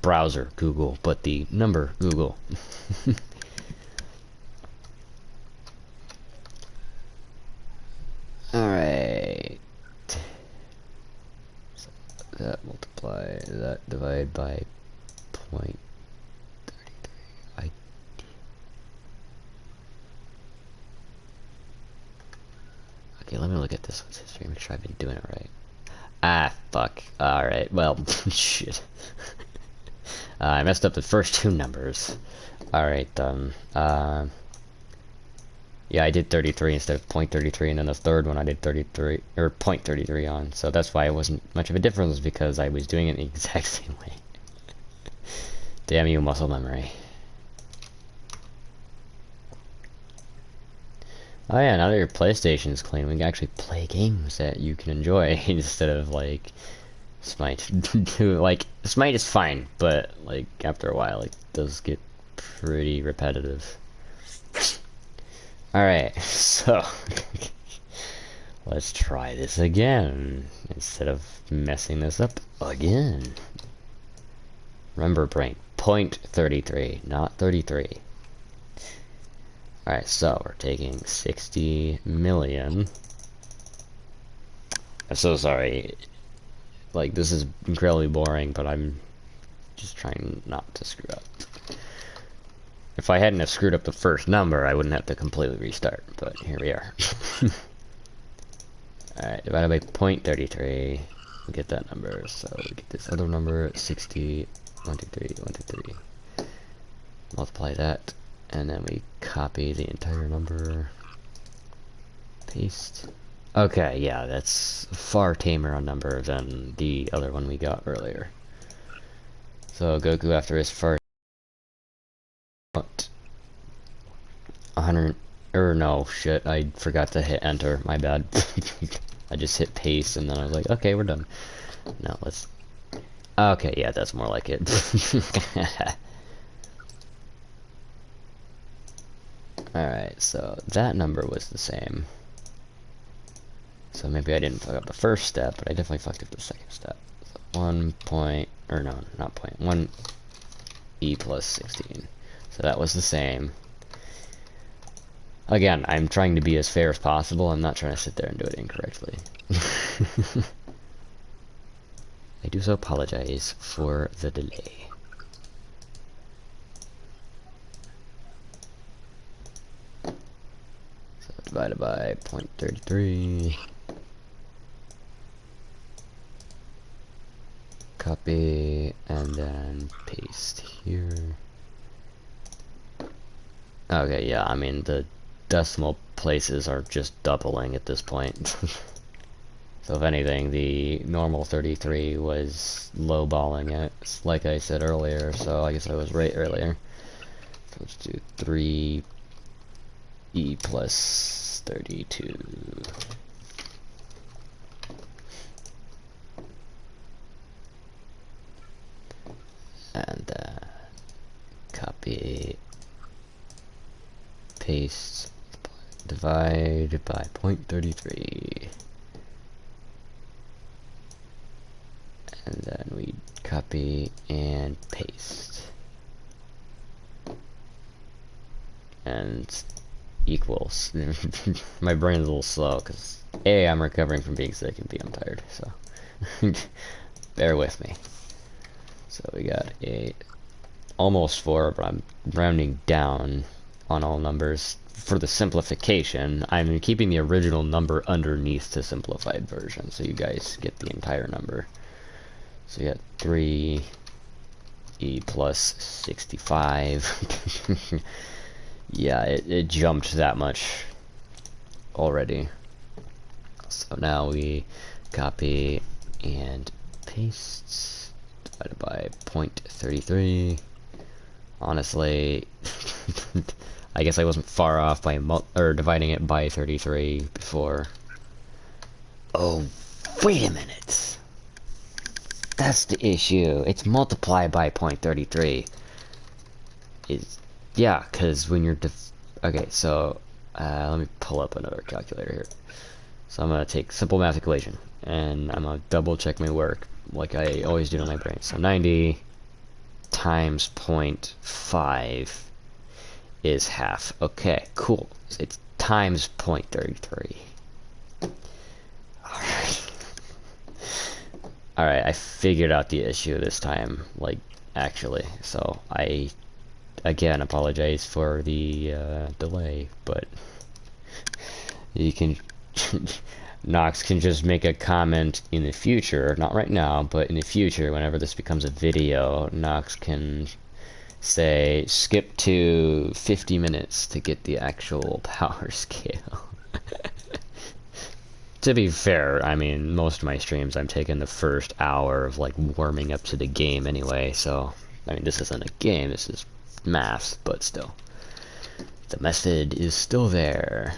browser Google, but the number Google. Alright. That multiply, that divide by 0.33. Okay, let me look at this one's history, make sure I've been doing it right. Ah, fuck. Alright, well, shit. I messed up the first two numbers. Alright, yeah, I did 33 instead of 0.33, and then the third one I did 33, or 0.33 on, so that's why it wasn't much of a difference, because I was doing it the exact same way. Damn you, muscle memory. Oh yeah, now that your PlayStation's clean, we can actually play games that you can enjoy, instead of, like, Smite. Like, Smite is fine, but, like, after a while, it does get pretty repetitive. Alright, so let's try this again instead of messing this up again. Remember, brain, 0.33, not 33. Alright, so we're taking 60 million. I'm so sorry. Like, this is incredibly boring, but I'm just trying not to screw up. If I hadn't have screwed up the first number, I wouldn't have to completely restart, but here we are. Alright, divided by 0.33, we get that number, so we get this other number, 60, 123. Multiply that, and then we copy the entire number, paste. Okay, yeah, that's far tamer a number than the other one we got earlier. So Goku, after his first 100, or no, shit, I forgot to hit enter, my bad. I just hit paste and then I was like, okay, we're done. Now let's, okay, yeah, that's more like it. Alright, so that number was the same. So maybe I didn't fuck up the first step, but I definitely fucked up the second step. So 1 point, or no, not point, 1 E plus 16. So that was the same. Again, I'm trying to be as fair as possible. I'm not trying to sit there and do it incorrectly. I do so apologize for the delay. So divided by 0.33. Copy and then paste here. Okay, yeah, I mean the decimal places are just doubling at this point. So if anything, the normal 33 was lowballing it, like I said earlier, so I guess I was right earlier. So let's do 3e plus 32. And copy, paste, divide by 0.33. And then we copy and paste. And equals. My brain's a little slow because A, I'm recovering from being sick, and B, I'm tired, so bear with me. So we got almost 4, but I'm rounding down on all numbers. For the simplification, I'm keeping the original number underneath the simplified version, so you guys get the entire number. So you got 3e plus 65. Yeah, it jumped that much already. So now we copy and paste, divided by 0.33. Honestly, I guess I wasn't far off by dividing it by 33 before. Oh, wait a minute. That's the issue. It's multiplied by 0.33. Yeah, because when you're okay, so let me pull up another calculator here. So I'm gonna take simple math equation, and I'm gonna double check my work like I always do in my brain. So 90 times 0.5 is half. Okay, cool. It's times 0.33. Alright, I figured out the issue this time, like, actually. So I again apologize for the delay, but you can Nox can just make a comment in the future, not right now, but in the future, whenever this becomes a video, Nox can say skip to 50 minutes to get the actual power scale. To be fair, I mean, most of my streams I'm taking the first hour of like warming up to the game anyway, so I mean, this isn't a game, this is math, but still. The method is still there.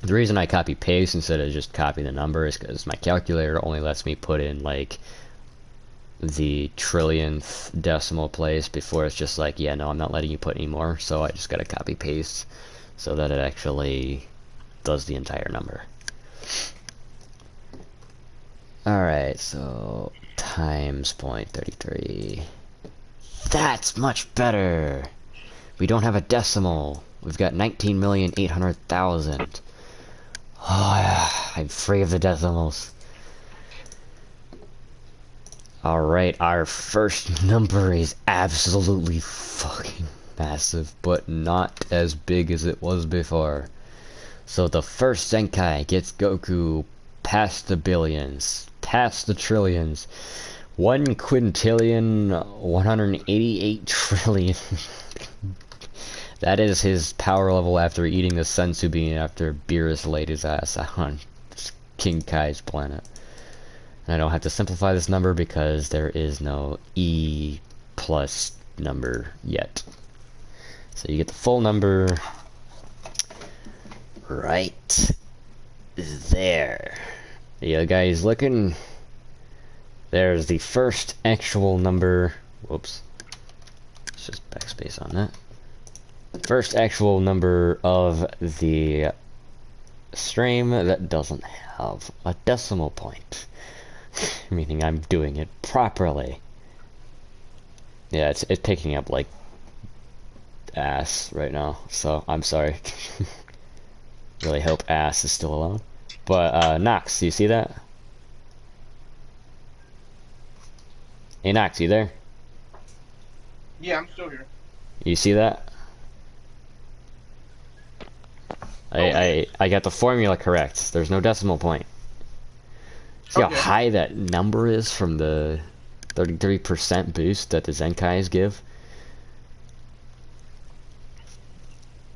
The reason I copy paste instead of just copy the number is because my calculator only lets me put in like the trillionth decimal place before it's just like, yeah, no, I'm not letting you put any more, so I just gotta copy paste so that it actually does the entire number. Alright, so times 0.33. That's much better! We don't have a decimal. We've got 19,800,000. Oh, yeah, I'm free of the decimals. Alright, our first number is absolutely fucking massive, but not as big as it was before. So the first Zenkai gets Goku past the billions, past the trillions. 1 quintillion, 188 trillion. That is his power level after eating the Senzu Bean after Beerus laid his ass out on King Kai's planet. And I don't have to simplify this number because there is no E plus number yet. So you get the full number right there. You guys looking? There's the first actual number. Whoops. Let's just backspace on that. First actual number of the stream that doesn't have a decimal point. Meaning I'm doing it properly. Yeah, it's picking up like ass right now, so I'm sorry. Really hope ass is still alone. But Nox, do you see that? Hey Nox, you there? Yeah, I'm still here. You see that? I got the formula correct. There's no decimal point. See how high that number is from the 33% boost that the Zenkais give?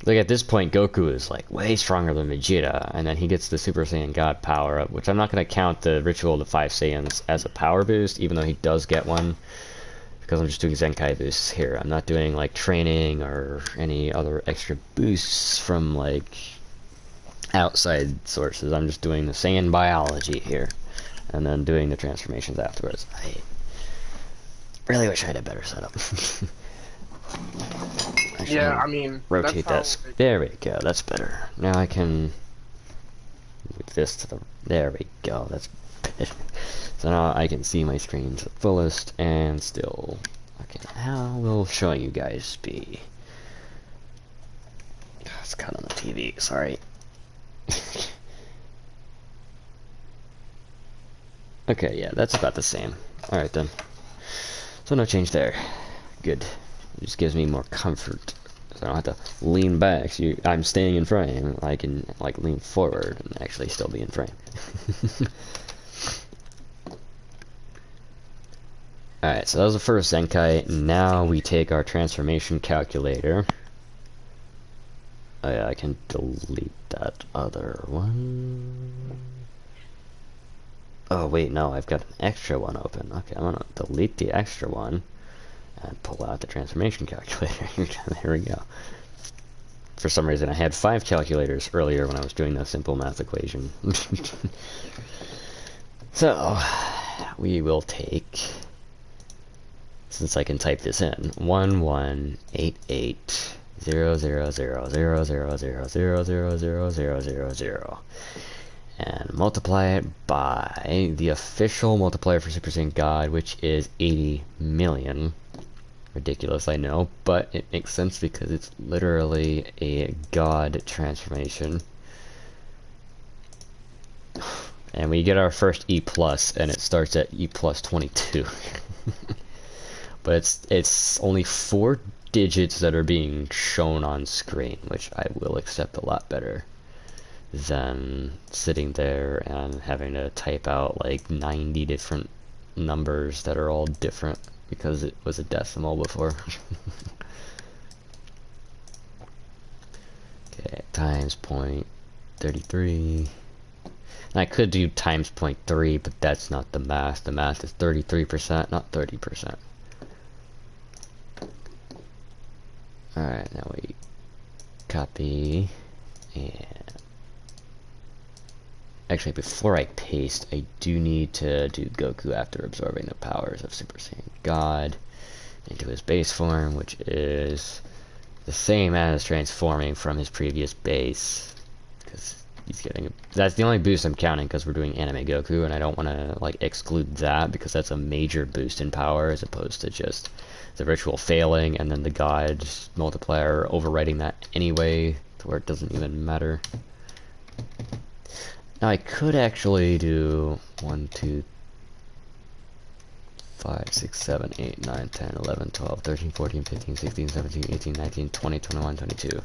Like at this point, Goku is like way stronger than Vegeta, and then he gets the Super Saiyan God power up, which I'm not going to count the Ritual of the Five Saiyans as a power boost, even though he does get one, because I'm just doing Zenkai boosts here. I'm not doing like training or any other extra boosts from like outside sources. I'm just doing the Saiyan biology here, and then doing the transformations afterwards. I really wish I had a better setup. Actually, Yeah, I mean, rotate that. that's how There we go. That's better. Now I can move this to the. There we go. That's better. So now I can see my screen to the fullest and still. Okay, how will showing you guys be? It's cut on the TV. Sorry. Okay, yeah, that's about the same. All right then. So no change there. Good. It just gives me more comfort. So I don't have to lean back. So I'm staying in frame. I can like lean forward and actually still be in frame. Alright, so that was the first Zenkai. Now we take our transformation calculator. Oh yeah, I can delete that other one. Oh wait, no, I've got an extra one open. Okay, I'm gonna delete the extra one and pull out the transformation calculator. There we go. For some reason, I had 5 calculators earlier when I was doing the simple math equation. So, we will take, since I can type this in, 1188000000000000, and multiply it by the official multiplier for Super Saiyan God, which is 80 million. Ridiculous, I know, but it makes sense because it's literally a God transformation. And we get our first E+, and it starts at E plus 22. But it's only 4 digits that are being shown on screen, which I will accept a lot better than sitting there and having to type out like 90 different numbers that are all different because it was a decimal before. Okay, times 0.33. And I could do times 0.3, but that's not the math. The math is 33%, not 30%. Alright, now we copy, and actually before I paste, I do need to do Goku after absorbing the powers of Super Saiyan God into his base form, which is the same as transforming from his previous base, because he's getting that's the only boost I'm counting because we're doing anime Goku, and I don't want to like exclude that because that's a major boost in power as opposed to just the ritual failing and then the God multiplier overriding that anyway to where it doesn't even matter. Now I could actually do 1, 2, 5, 6, 7, 8, 9, 10, 11, 12, 13, 14, 15, 16, 17, 18, 19, 20, 21, 22.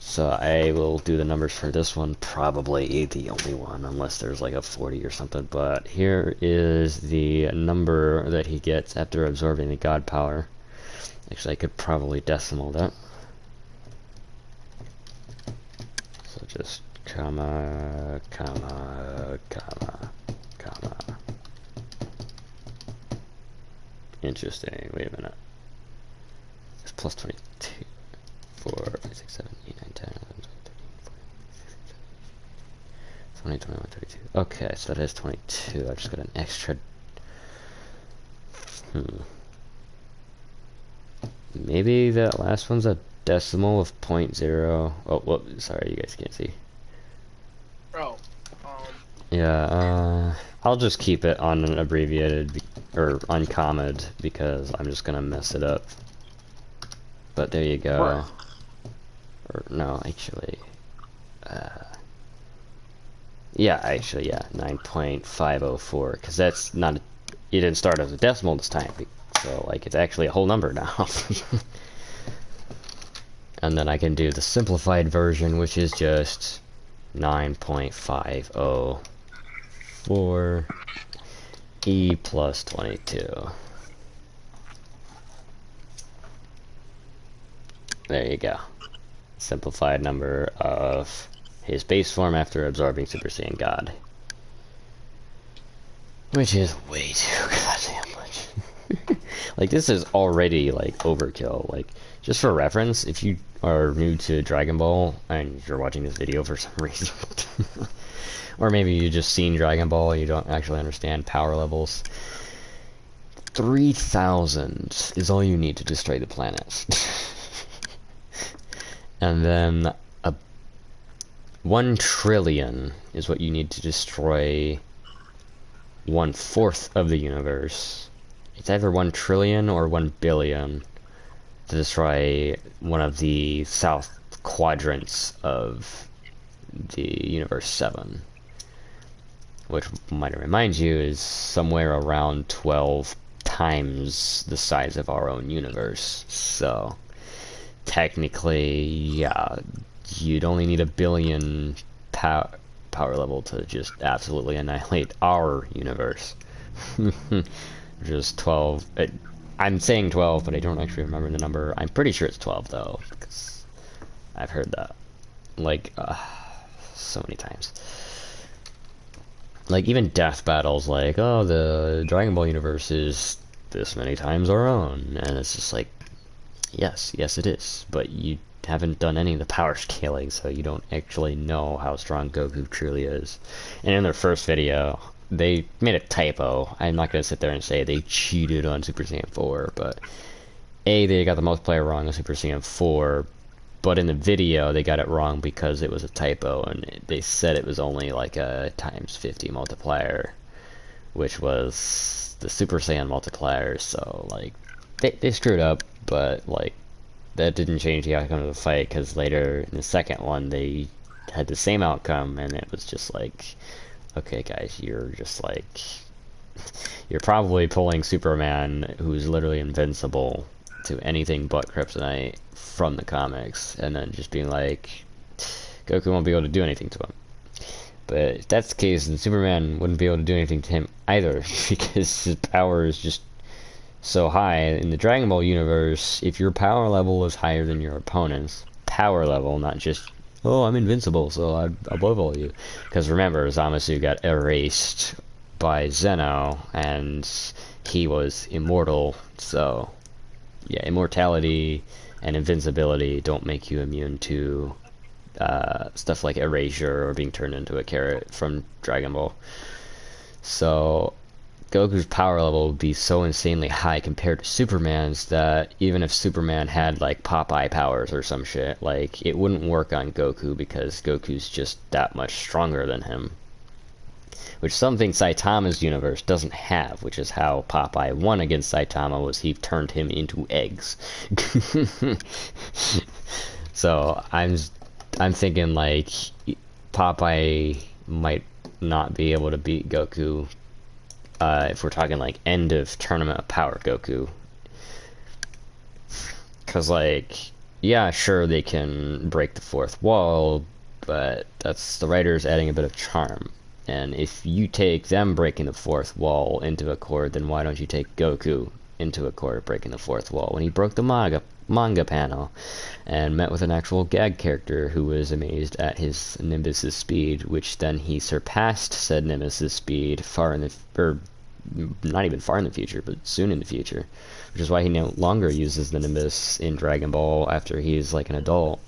So I will do the numbers for this one, probably the only one, unless there's like a 40 or something. But here is the number that he gets after absorbing the God power. Actually, I could probably decimal that. So just comma, comma, comma, comma. Interesting. Wait a minute. It's plus 22. 4, 5, 6, 7, 8, 9, 10, 11, 12, 13, 14, 15, 16, 17, 18, 20, 21, 22. Okay, so that is 22. I just got an extra. Maybe that last one's a decimal of 0.0. Oh, well, sorry, you guys can't see. Oh, Yeah, I'll just keep it on an abbreviated or uncommed because I'm just gonna mess it up. But there you go. Right. Or no, actually, yeah, actually, yeah, 9.504, because that's not, it didn't start as a decimal this time, so, like, it's actually a whole number now. And then I can do the simplified version, which is just 9.504 E plus 22. There you go. simplified number of his base form after absorbing Super Saiyan God. Which is way too goddamn much. Like, this is already, like, overkill. Like, just for reference, if you are new to Dragon Ball and you're watching this video for some reason, or maybe you just seen Dragon Ball and you don't actually understand power levels, 3,000 is all you need to destroy the planet. And then 1 trillion is what you need to destroy 1/4 of the universe. It's either 1 trillion or 1 billion to destroy one of the south quadrants of the universe 7. Which might remind you is somewhere around 12 times the size of our own universe. So technically, yeah, you'd only need 1 billion power level to just absolutely annihilate our universe. Just 12. I'm saying 12, but I don't actually remember the number. I'm pretty sure it's 12 though, because I've heard that like so many times. Like, even death battles, like, oh, the Dragon Ball universe is this many times our own, and it's just like, yes it is, but you haven't done any of the power scaling, so you don't actually know how strong Goku truly is. And in their first video, they made a typo. I'm not going to sit there and say they cheated on Super Saiyan 4, but A, they got the multiplier wrong on Super Saiyan 4, but in the video they got it wrong because it was a typo, and they said it was only like a times 50 multiplier, which was the Super Saiyan multiplier. So like they screwed up, but like that didn't change the outcome of the fight, because later in the second one they had the same outcome, and it was just like, okay guys, you're just like, you're probably pulling Superman, who's literally invincible to anything but kryptonite, from the comics, and then just being like, Goku won't be able to do anything to him. But if that's the case, then Superman wouldn't be able to do anything to him either, because his power is just so high. In the Dragon Ball universe, if your power level is higher than your opponent's power level, not just, oh, I'm invincible, so I'm above all you. Because remember, Zamasu got erased by Zeno, and he was immortal, so yeah, immortality and invincibility don't make you immune to stuff like erasure or being turned into a carrot from Dragon Ball. So Goku's power level would be so insanely high compared to Superman's that even if Superman had like Popeye powers or some shit, like, it wouldn't work on Goku, because Goku's just that much stronger than him. Which something Saitama's universe doesn't have, which is how Popeye won against Saitama, was he turned him into eggs. So I'm thinking like Popeye might not be able to beat Goku if we're talking like end of tournament of power Goku. Cause like, yeah, sure, they can break the fourth wall, but that's the writers adding a bit of charm. And if you take them breaking the fourth wall into accord, then why don't you take Goku into accord of breaking the fourth wall? When he broke the manga panel and met with an actual gag character who was amazed at his Nimbus's speed, which then he surpassed said Nimbus's speed far in the, or not even far in the future, but soon in the future, which is why he no longer uses the Nimbus in Dragon Ball after he's like an adult.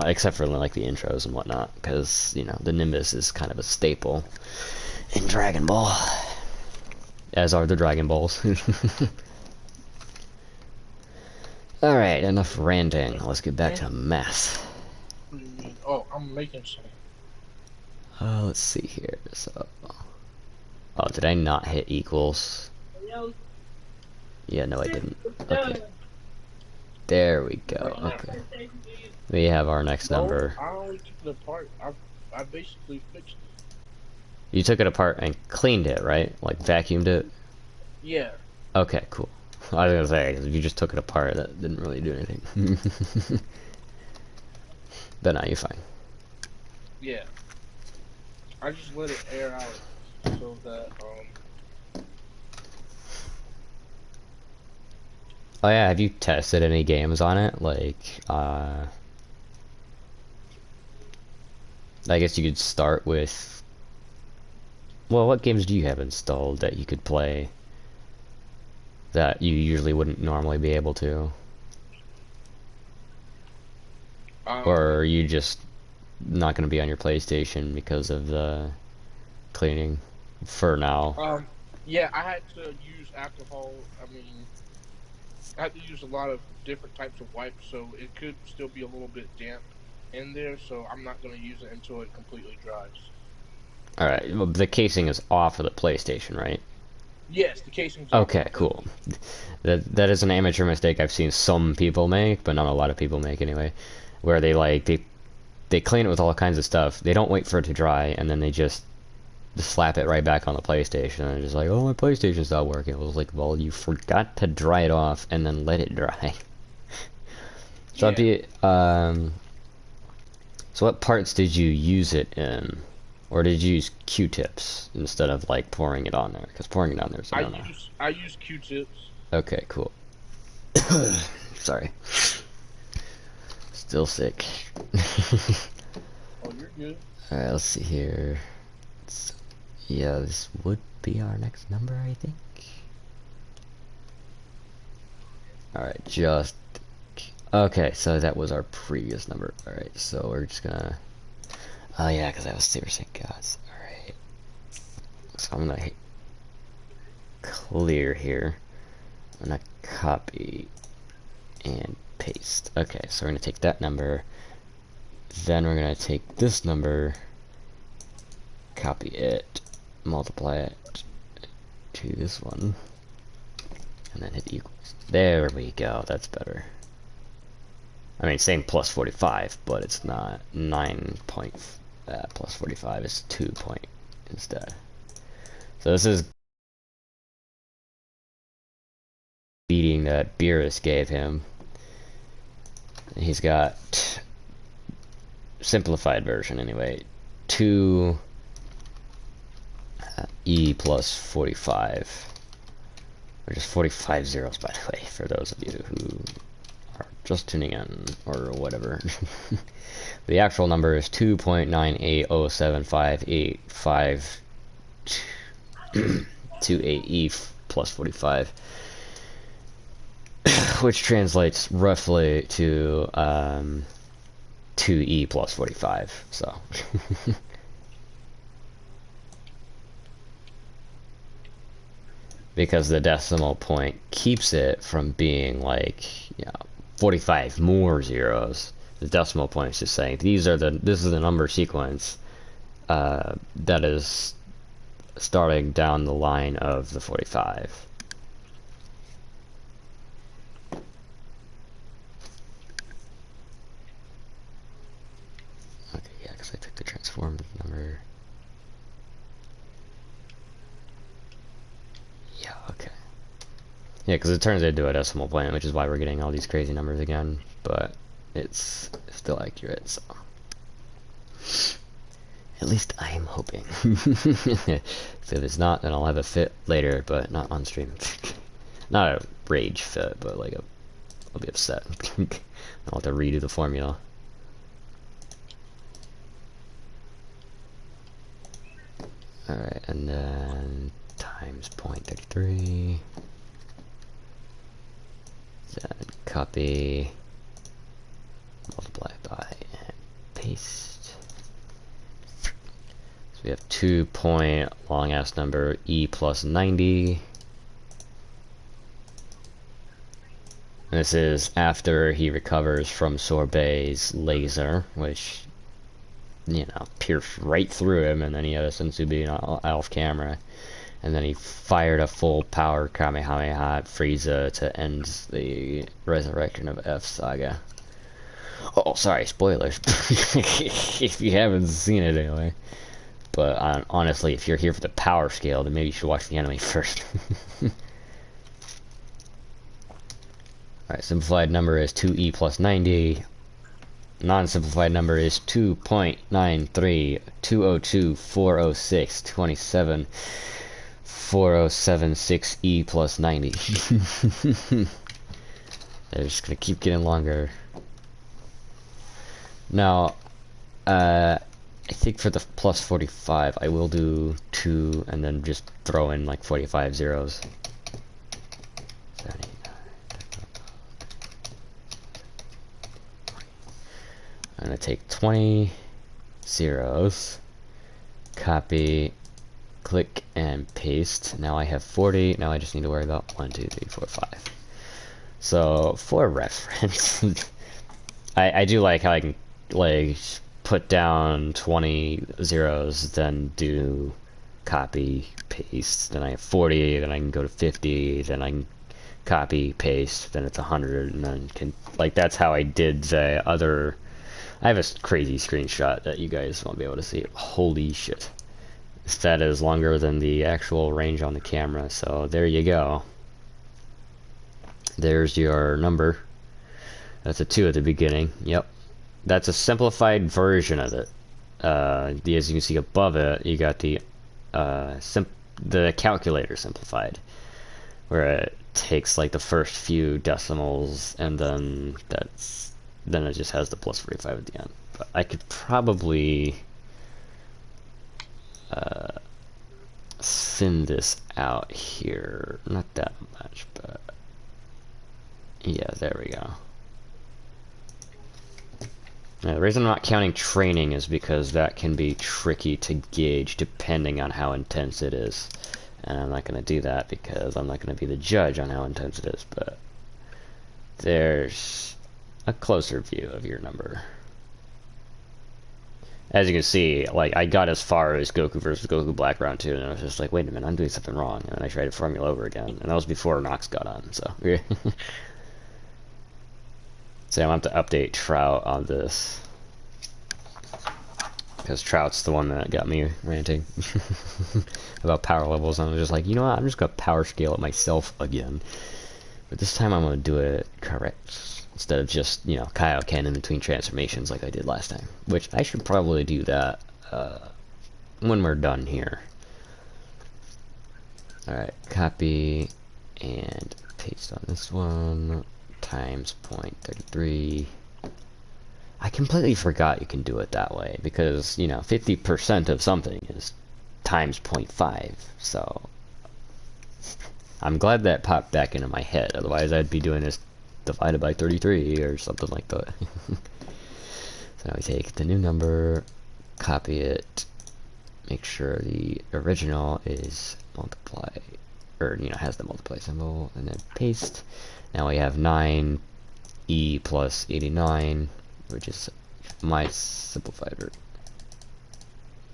Except for like the intros and whatnot, because, you know, the Nimbus is kind of a staple in Dragon Ball, as are the Dragon Balls. Alright, enough ranting, let's get back to math. Oh, I'm making some. Let's see here, so, oh, did I not hit equals? Yeah, no I didn't. Okay, there we go. Okay, we have our next number. I only took it apart. I basically fixed it. You took it apart and cleaned it, right? Like vacuumed it? Yeah. Okay, cool. I was gonna say, 'cause if you just took it apart, that didn't really do anything. But no, you're fine. Yeah. I just let it air out so that Oh yeah, have you tested any games on it? Like, I guess you could start with. Well, what games do you have installed that you could play that you usually wouldn't normally be able to? Or are you just not going to be on your PlayStation because of the cleaning for now? Yeah, I had to use alcohol. I mean, I had to use a lot of different types of wipes, so it could still be a little bit damp in there. So I'm not going to use it until it completely dries. Alright, well, the casing is off of the PlayStation, right? Yes, the casing's off of Okay, the cool. PlayStation. That is an amateur mistake I've seen some people make, but not a lot of people make anyway. Where they clean it with all kinds of stuff. They don't wait for it to dry, and then they just slap it right back on the PlayStation, and it's like, oh, my PlayStation's not working. It was like, well, you forgot to dry it off and then let it dry. So Yeah. that'd be, so what parts did you use it in? Or did you use Q-tips instead of like pouring it on there? Because pouring it on there is, I don't know. I use Q-tips. Okay, cool. Sorry. Still sick. Oh, you're good. Alright, let's see here. Yeah, this would be our next number, I think. Alright, just... Okay, so that was our previous number. Alright, so we're just gonna... Oh yeah, because that was Saber St. Gods. Alright. So I'm gonna hit clear here. I'm gonna copy and paste. Okay, so we're gonna take that number. Then we're gonna take this number, copy it, multiply it to this one, and then hit equals. There we go, that's better. I mean, same plus 45, but it's not 9 point, plus 45 is 2 point instead. So this is beating that Beerus gave him. And he's got simplified version anyway, 2 E plus 45, or just 45 zeros, by the way, for those of you who are just tuning in or whatever. The actual number is 2.980758528E plus 45, which translates roughly to 2E plus 45, so. Because the decimal point keeps it from being like, 45 more zeros. The decimal point is just saying this is the number sequence that is starting down the line of the 45. Okay, yeah, because I took the transformed number. Yeah, okay. Yeah, because it turns into a decimal point, which is why we're getting all these crazy numbers again, but it's still accurate, so. At least I am hoping. So if it's not, then I'll have a fit later, but not on stream. Not a rage fit, but like I'll be upset. I'll have to redo the formula. Alright, and then times 0.33. Then copy, multiply by, and paste. So we have 2 point long ass number E plus 90. And this is after he recovers from Sorbet's laser, which, pierced right through him, and then he had a Senzu being off camera. And then he fired a full power Kamehameha at Frieza to end the resurrection of F Saga. Oh, sorry, spoilers. If you haven't seen it anyway. But honestly, if you're here for the power scale, then maybe you should watch the anime first. Alright, simplified number is 2E plus 90. Non-simplified number is 2.9320240627. 4076E plus 90. They're just gonna keep getting longer. Now, I think for the plus 45, I will do 2 and then just throw in like 45 zeros. 79. I'm going to take 20 zeros, copy, click, and paste. Now I have 40. Now I just need to worry about 1, 2, 3, 4, 5. So, for reference, I do like how I can, like, put down 20 zeros, then do copy, paste, then I have 40, then I can go to 50, then I can copy, paste, then it's 100, and then can, like, that's how I did the other. I have a crazy screenshot that you guys won't be able to see. Holy shit. That is longer than the actual range on the camera, so there you go. There's your number. That's a 2 at the beginning. Yep. That's a simplified version of it. As you can see above it, you got the calculator simplified, where it takes like the first few decimals and then it just has the plus 45 at the end. But I could probably thin this out here. Not that much, but yeah, there we go. Now, the reason I'm not counting training is because that can be tricky to gauge depending on how intense it is. And I'm not going to do that because I'm not going to be the judge on how intense it is, but there's a closer view of your number. As you can see, like, I got as far as Goku versus Goku Black Round 2, and I was just like, wait a minute, I'm doing something wrong. And then I tried to formula over again, and that was before Nox got on, so. So I'm going to have to update Trout on this. Because Trout's the one that got me ranting about power levels, and I was just like, you know what, I'm just going to power scale it myself again. But this time I'm going to do it correct. Instead of just, you know, Kaioken in between transformations like I did last time. Which I should probably do that when we're done here. Alright, copy and paste on this one. Times 0.33. I completely forgot you can do it that way because, you know, 50% of something is times 0.5. So I'm glad that popped back into my head. Otherwise, I'd be doing this divided by 33 or something like that. So now we take the new number, copy it, make sure the original is multiply, or, you know, has the multiply symbol, and then paste. Now we have 9e plus 89, which is my simplified version.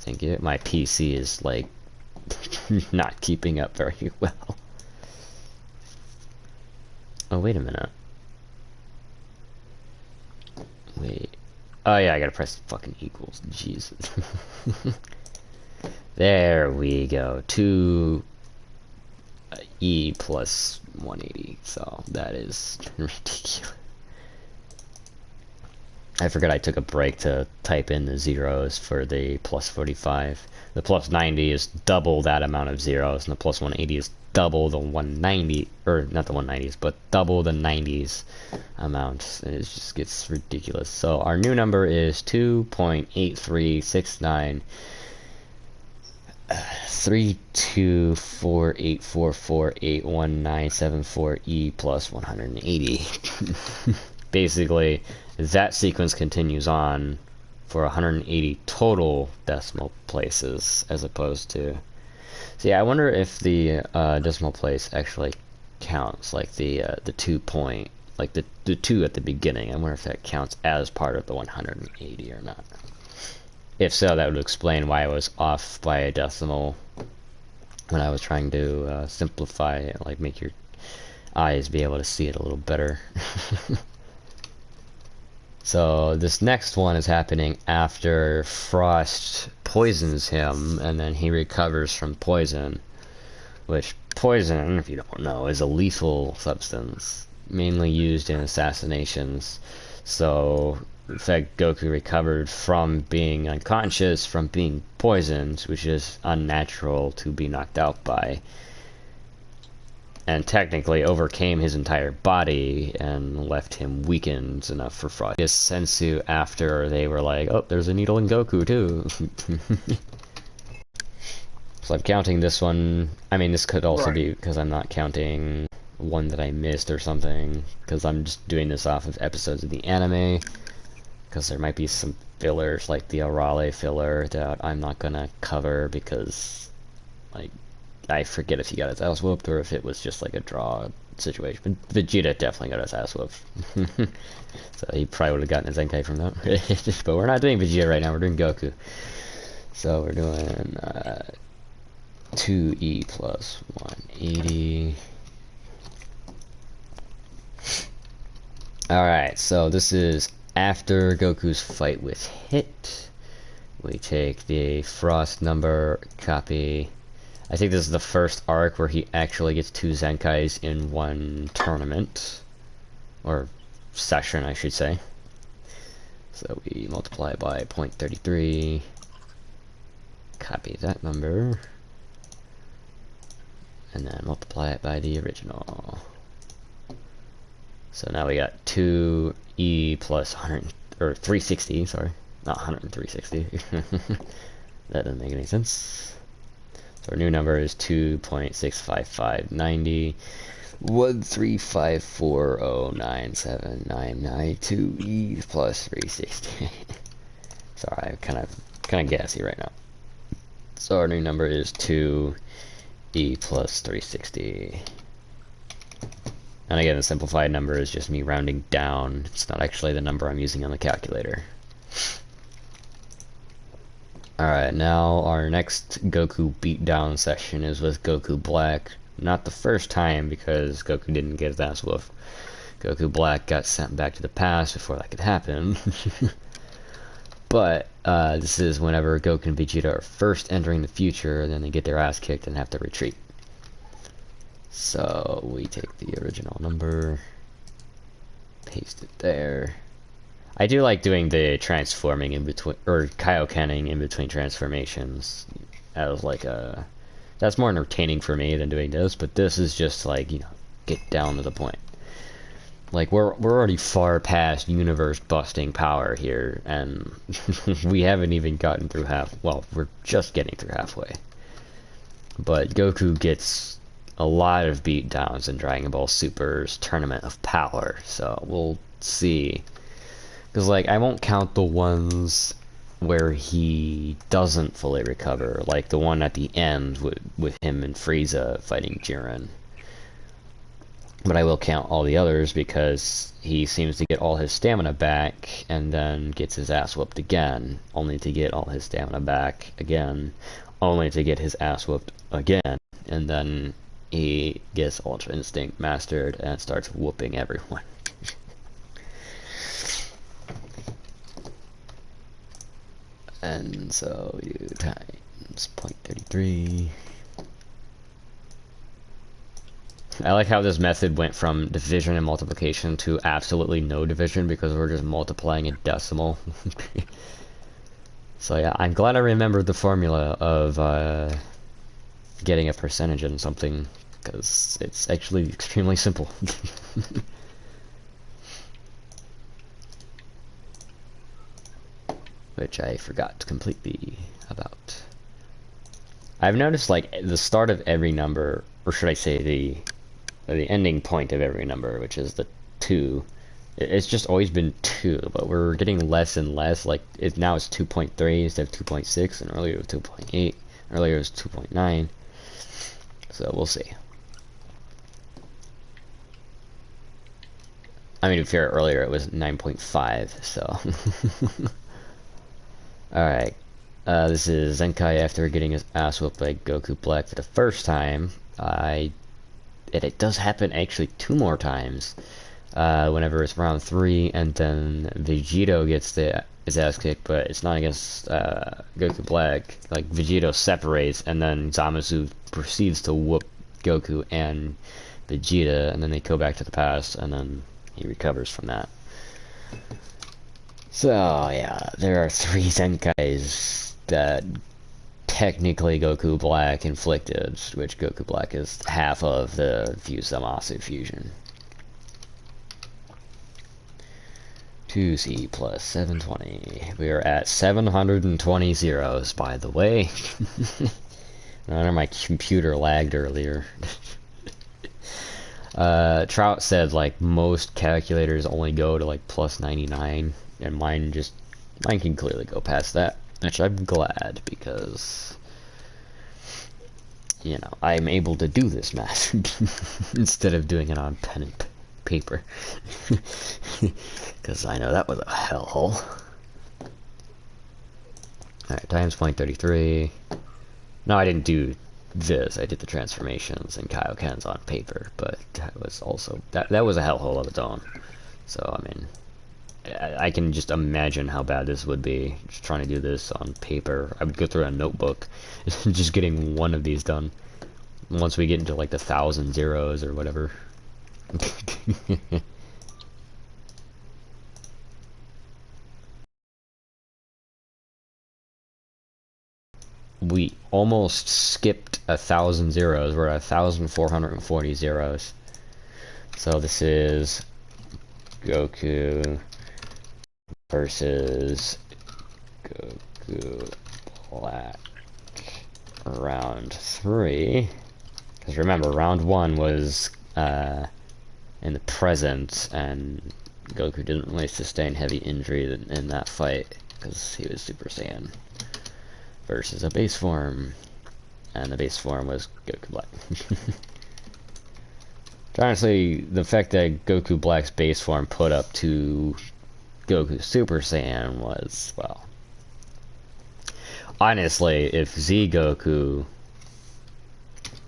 Thank you. My PC is, like, not keeping up very well. Oh, wait a minute. Wait. Oh, yeah, I gotta press fucking equals. Jesus. There we go. 2e plus 180. So, that is ridiculous. I forgot I took a break to type in the zeros for the plus 45. The plus 90 is double that amount of zeros, and the plus 180 is double the 190, or not the 190s, but double the 90s amount. It just gets ridiculous. So our new number is 2.8369 32484481974e plus 180. Basically, that sequence continues on for 180 total decimal places, as opposed to... See, I wonder if the decimal place actually counts, like the 2 point, like the 2 at the beginning. I wonder if that counts as part of the 180 or not. If so, that would explain why I was off by a decimal when I was trying to simplify it, like make your eyes be able to see it a little better. So this next one is happening after Frost poisons him, and then he recovers from poison. Which, poison, if you don't know, is a lethal substance, mainly used in assassinations. So, in fact, Goku recovered from being unconscious, from being poisoned, which is unnatural to be knocked out by. and technically overcame his entire body and left him weakened enough for Frost. His Sensu after they were like, oh, there's a needle in Goku too. So I'm counting this one. I mean, this could also be because I'm not counting one that I missed or something, because I'm just doing this off of episodes of the anime, because there might be some fillers like the Arale filler that I'm not gonna cover because, like, I forget if he got his ass whooped or if it was just like a draw situation. But Vegeta definitely got his ass whooped. So he probably would have gotten a Zenkai from that. But we're not doing Vegeta right now, we're doing Goku. So we're doing 2E plus 180. Alright, so this is after Goku's fight with Hit. We take the Frost number, copy. I think this is the first arc where he actually gets 2 Zenkais in one tournament. Or session, I should say. So we multiply by 0.33. Copy that number. And then multiply it by the original. So now we got 2E plus 100, or 360, sorry. Not 10360. That doesn't make any sense. So our new number is 2.65590. 135409799 plus 360. Sorry, I'm kind of gassy right now. So our new number is 2E plus 360. And again, the simplified number is just me rounding down. It's not actually the number I'm using on the calculator. Alright, now our next Goku beatdown session is with Goku Black. Not the first time, because Goku didn't get his ass whooped. Goku Black got sent back to the past before that could happen. But this is whenever Goku and Vegeta are first entering the future, and then they get their ass kicked and have to retreat. So we take the original number, paste it there. I do like doing the transforming in between, or Kaiokening in between transformations, as like a, that's more entertaining for me than doing this, but this is just like, you know, get down to the point. Like, we're already far past universe busting power here, and we haven't even gotten through well, we're just getting through halfway. But Goku gets a lot of beatdowns in Dragon Ball Super's Tournament of Power, so we'll see. Because, like, I won't count the ones where he doesn't fully recover, like the one at the end with him and Frieza fighting Jiren. But I will count all the others because he seems to get all his stamina back and then gets his ass whooped again, only to get all his stamina back again, only to get his ass whooped again, and then he gets Ultra Instinct mastered and starts whooping everyone. And so we do times 0.33. I like how this method went from division and multiplication to absolutely no division because we're just multiplying a decimal. So yeah, I'm glad I remembered the formula of getting a percentage in something, because it's actually extremely simple. Which I forgot completely about. I've noticed, like, the start of every number, or should I say the ending point of every number, which is the 2, it's just always been 2, but we're getting less and less. Like, now it's 2.3 instead of 2.6, and earlier it was 2.8, earlier it was 2.9, so we'll see. I mean, to be fair, earlier it was 9.5, so. Alright, this is Zenkai after getting his ass whooped by Goku Black for the first time. It does happen actually 2 more times, whenever it's round 3, and then Vegito gets his ass kicked, but it's not against Goku Black. Like, Vegito separates, and then Zamasu proceeds to whoop Goku and Vegeta, and then they go back to the past, and then he recovers from that. So, yeah, there are 3 Zenkais that technically Goku Black inflicted, which Goku Black is half of the Fused Zamasu fusion. 2Z plus 720. We are at 720 zeros, by the way. No wonder my computer lagged earlier. Trout said like most calculators only go to like plus 99, and mine can clearly go past that, which I'm glad, because you know I'm able to do this math instead of doing it on pen and paper, because I know that was a hellhole. Alright, times 0.33. No, I didn't do this. I did the transformations and Kaioken's on paper, but that was also that was a hellhole of its own. So I mean, I can just imagine how bad this would be. Just trying to do this on paper, I would go through a notebook, just getting one of these done. Once we get into like the 1,000 zeros or whatever. We almost skipped 1,000 zeros. We're at 1,440 zeros. So this is Goku versus Goku Black round 3. Because remember, round 1 was in the present, and Goku didn't really sustain heavy injury in that fight because he was Super Saiyan versus a base form, and the base form was Goku Black. Honestly, the fact that Goku Black's base form put up to Goku Super Saiyan was, well, honestly, if Z Goku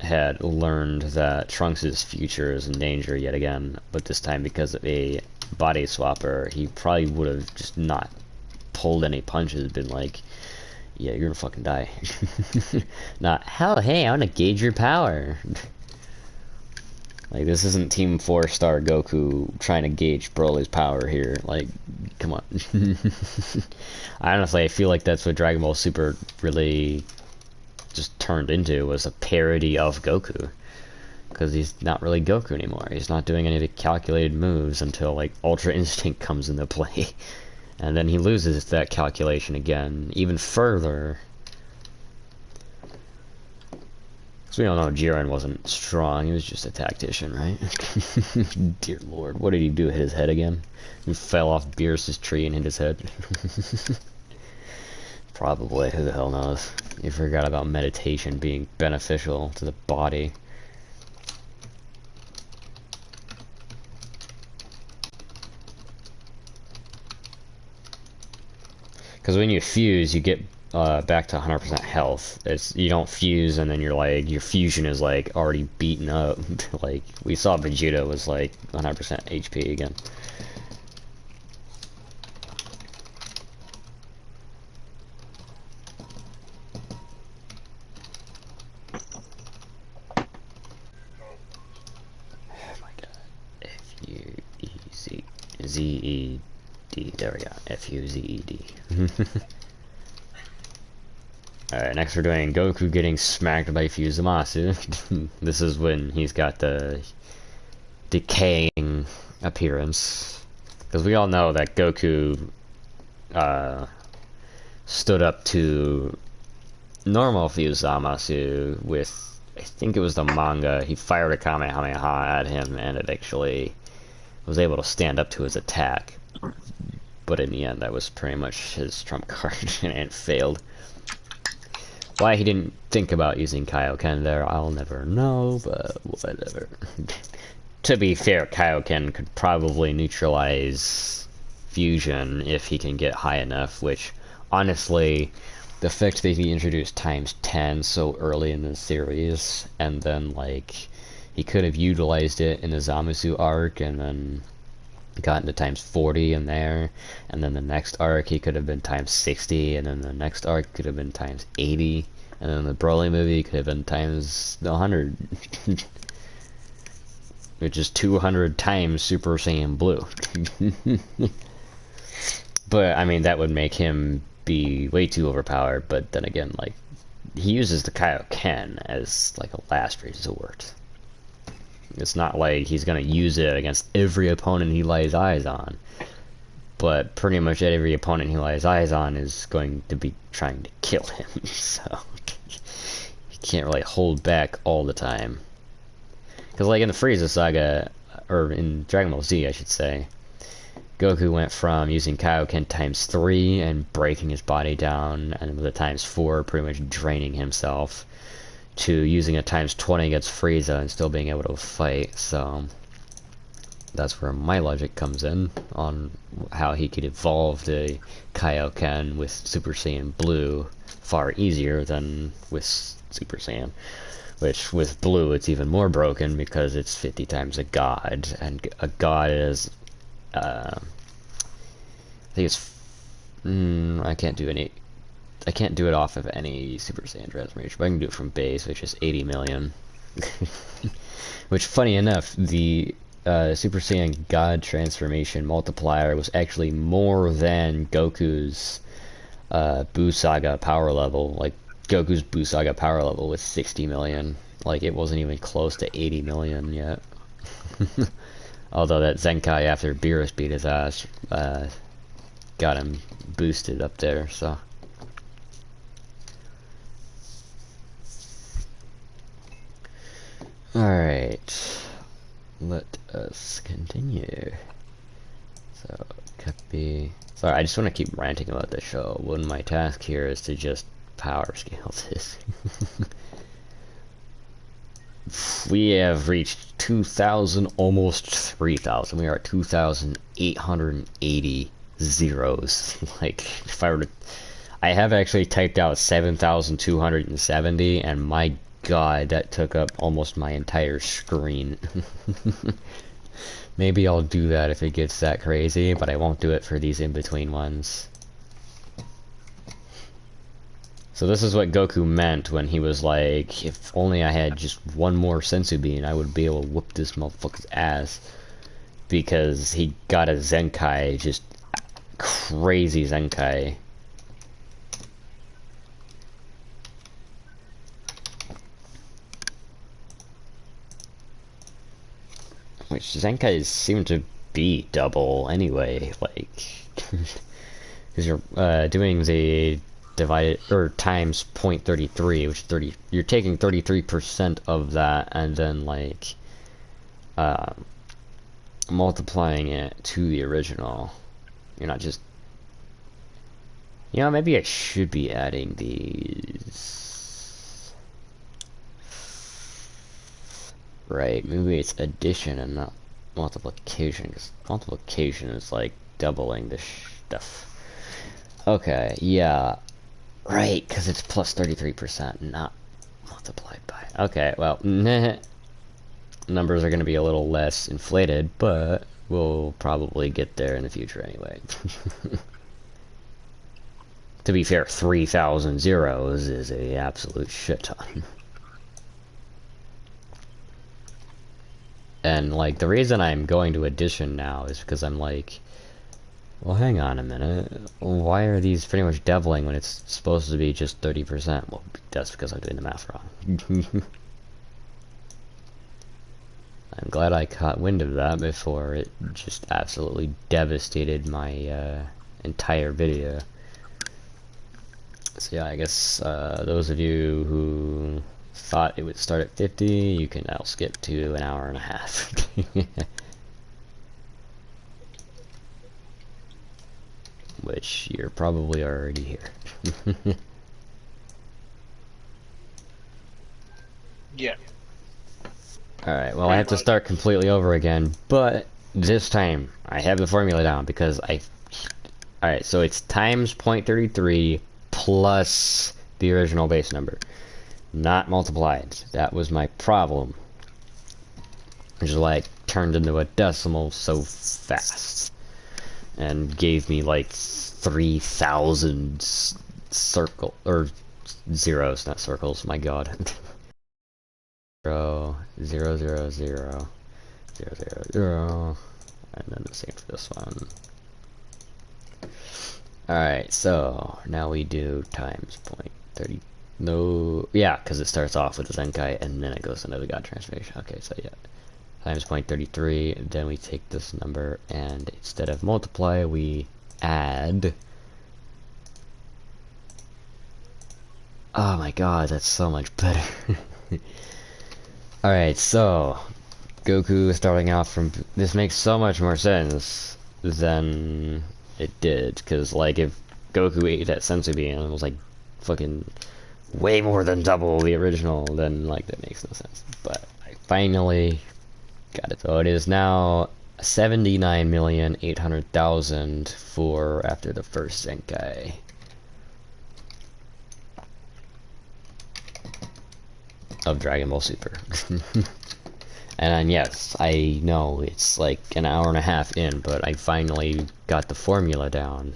had learned that Trunks' future is in danger yet again, but this time because of a body swapper, he probably would have just not pulled any punches, been like, yeah, you're gonna fucking die. Not, hell, hey, I wanna gauge your power. Like, this isn't Team 4-Star Goku trying to gauge Broly's power here. Like, come on. Honestly, I feel like that's what Dragon Ball Super really just turned into, was a parody of Goku. Because he's not really Goku anymore. He's not doing any of the calculated moves until, like, Ultra Instinct comes into play. And then he loses that calculation again, even further. Because we all know Jiren wasn't strong, he was just a tactician, right? Dear Lord, what did he do, hit his head again? He fell off Beerus' tree and hit his head. Probably, who the hell knows? You forgot about meditation being beneficial to the body. Because when you fuse, you get back to 100% health. You don't fuse and then you're like, your fusion is like already beaten up. Like, we saw Vegeta was like 100% HP again. Oh my god. F-U-E-Z-E-D. There we go. F-U-Z-E-D. Alright, next we're doing Goku getting smacked by Fused Zamasu. This is when he's got the decaying appearance. Because we all know that Goku stood up to normal Fused Zamasu with, I think it was the manga, he fired a Kamehameha at him and it actually was able to stand up to his attack. But in the end, that was pretty much his trump card, and it failed. Why he didn't think about using Kaioken there, I'll never know, but whatever. To be fair, Kaioken could probably neutralize Fusion if he can get high enough, which, honestly, the fact that he introduced times 10 so early in the series, and then, like, he could have utilized it in the Zamasu arc, and then gotten to times 40 in there, and then the next arc he could have been times 60, and then the next arc could have been times 80, and then the Broly movie could have been times 100. Which is 200 times Super Saiyan Blue. But, I mean, that would make him be way too overpowered, but then again, like, he uses the Kaioken as like a last resort. It's not like he's gonna use it against every opponent he lays eyes on. But pretty much every opponent he lays eyes on is going to be trying to kill him, so he can't really hold back all the time. Because like in the Frieza Saga, or in Dragon Ball Z I should say, Goku went from using Kaioken times 3 and breaking his body down, and with a times 4 pretty much draining himself, to using a times 20 against Frieza and still being able to fight, so that's where my logic comes in on how he could evolve the Kaioken with Super Saiyan Blue far easier than with Super Saiyan. Which, with Blue, it's even more broken because it's 50 times a god, and a god is, I think it's, I can't do it off of any Super Saiyan transformation, but I can do it from base, which is 80 million. Which, funny enough, the Super Saiyan God transformation multiplier was actually more than Goku's Buu Saga power level. Like, Goku's Buu Saga power level was 60 million. Like, it wasn't even close to 80 million yet. Although that Zenkai after Beerus beat his ass got him boosted up there, so. Alright. Let us continue. So, copy. Sorry, I just want to keep ranting about the show when my task here is to just power scale this. We have reached 2,000, almost 3,000. We are at 2,880 zeros. Like, if I were to... I have actually typed out 7,270, and my god, that took up almost my entire screen. Maybe I'll do that if it gets that crazy, but I won't do it for these in-between ones. So this is what Goku meant when he was like, if only I had just one more Senzu Bean, I would be able to whoop this motherfucker's ass. Because he got a Zenkai, just crazy Zenkai. Which Zenkais seem to be double anyway, like, because you're doing the divided or times 0.33, which is 30. You're taking 33% of that and then like multiplying it to the original. You're not just, you know, maybe I should be adding these. Right, maybe it's addition and not multiplication, because multiplication is like doubling the stuff. Okay, yeah. Right, because it's plus 33%, not multiplied by. Okay, well, numbers are going to be a little less inflated, but we'll probably get there in the future anyway. To be fair, 3,000 zeros is a absolute shit ton. And, like, the reason I'm going to addition now is because I'm like, well, hang on a minute. Why are these pretty much doubling when it's supposed to be just 30%? Well, that's because I'm doing the math wrong. I'm glad I caught wind of that before it just absolutely devastated my entire video. So yeah, I guess those of you who thought it would start at 50, you can now skip to an hour and a half. Which you're probably already here. Yeah. Alright, well, I have to start completely over again, but this time I have the formula down because alright, so it's times 0.33 plus the original base number, not multiplied. That was my problem. Which is why it turned into a decimal so fast. And gave me like 3,000 circle or zeros, not circles. My God. 0, 0, 0, 0, 0, 0, 0, and then the same for this one. All right, so now we do times 0.33. No, yeah, because it starts off with the Zenkai and then it goes into the God transformation. Okay, so yeah, times 0.33. Then we take this number and instead of multiply, we add. Oh my god, that's so much better. Alright, so Goku starting out from this makes so much more sense than it did, because like if Goku ate that senzu bean and it was like fucking way more than double the original, then like that makes no sense. But I finally got it. So it is now 79,800,000 for after the first Zenkai. Of Dragon Ball Super. And yes, I know it's like an hour and a half in, but I finally got the formula down.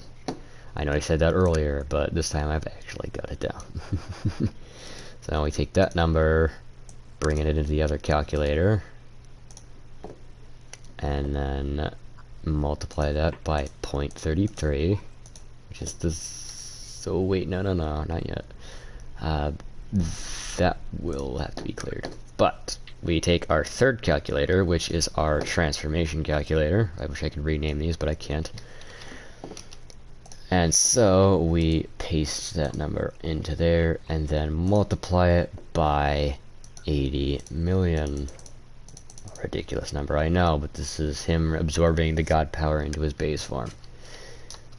I know I said that earlier, but this time I've actually got it down. So now we take that number, bring it into the other calculator, and then multiply that by 0.33, which is this. So wait, no, not yet. That will have to be cleared. But we take our third calculator, which is our transformation calculator. I wish I could rename these, but I can't. And so we paste that number into there and then multiply it by 80 million. Ridiculous number, I know, but this is him absorbing the God power into his base form.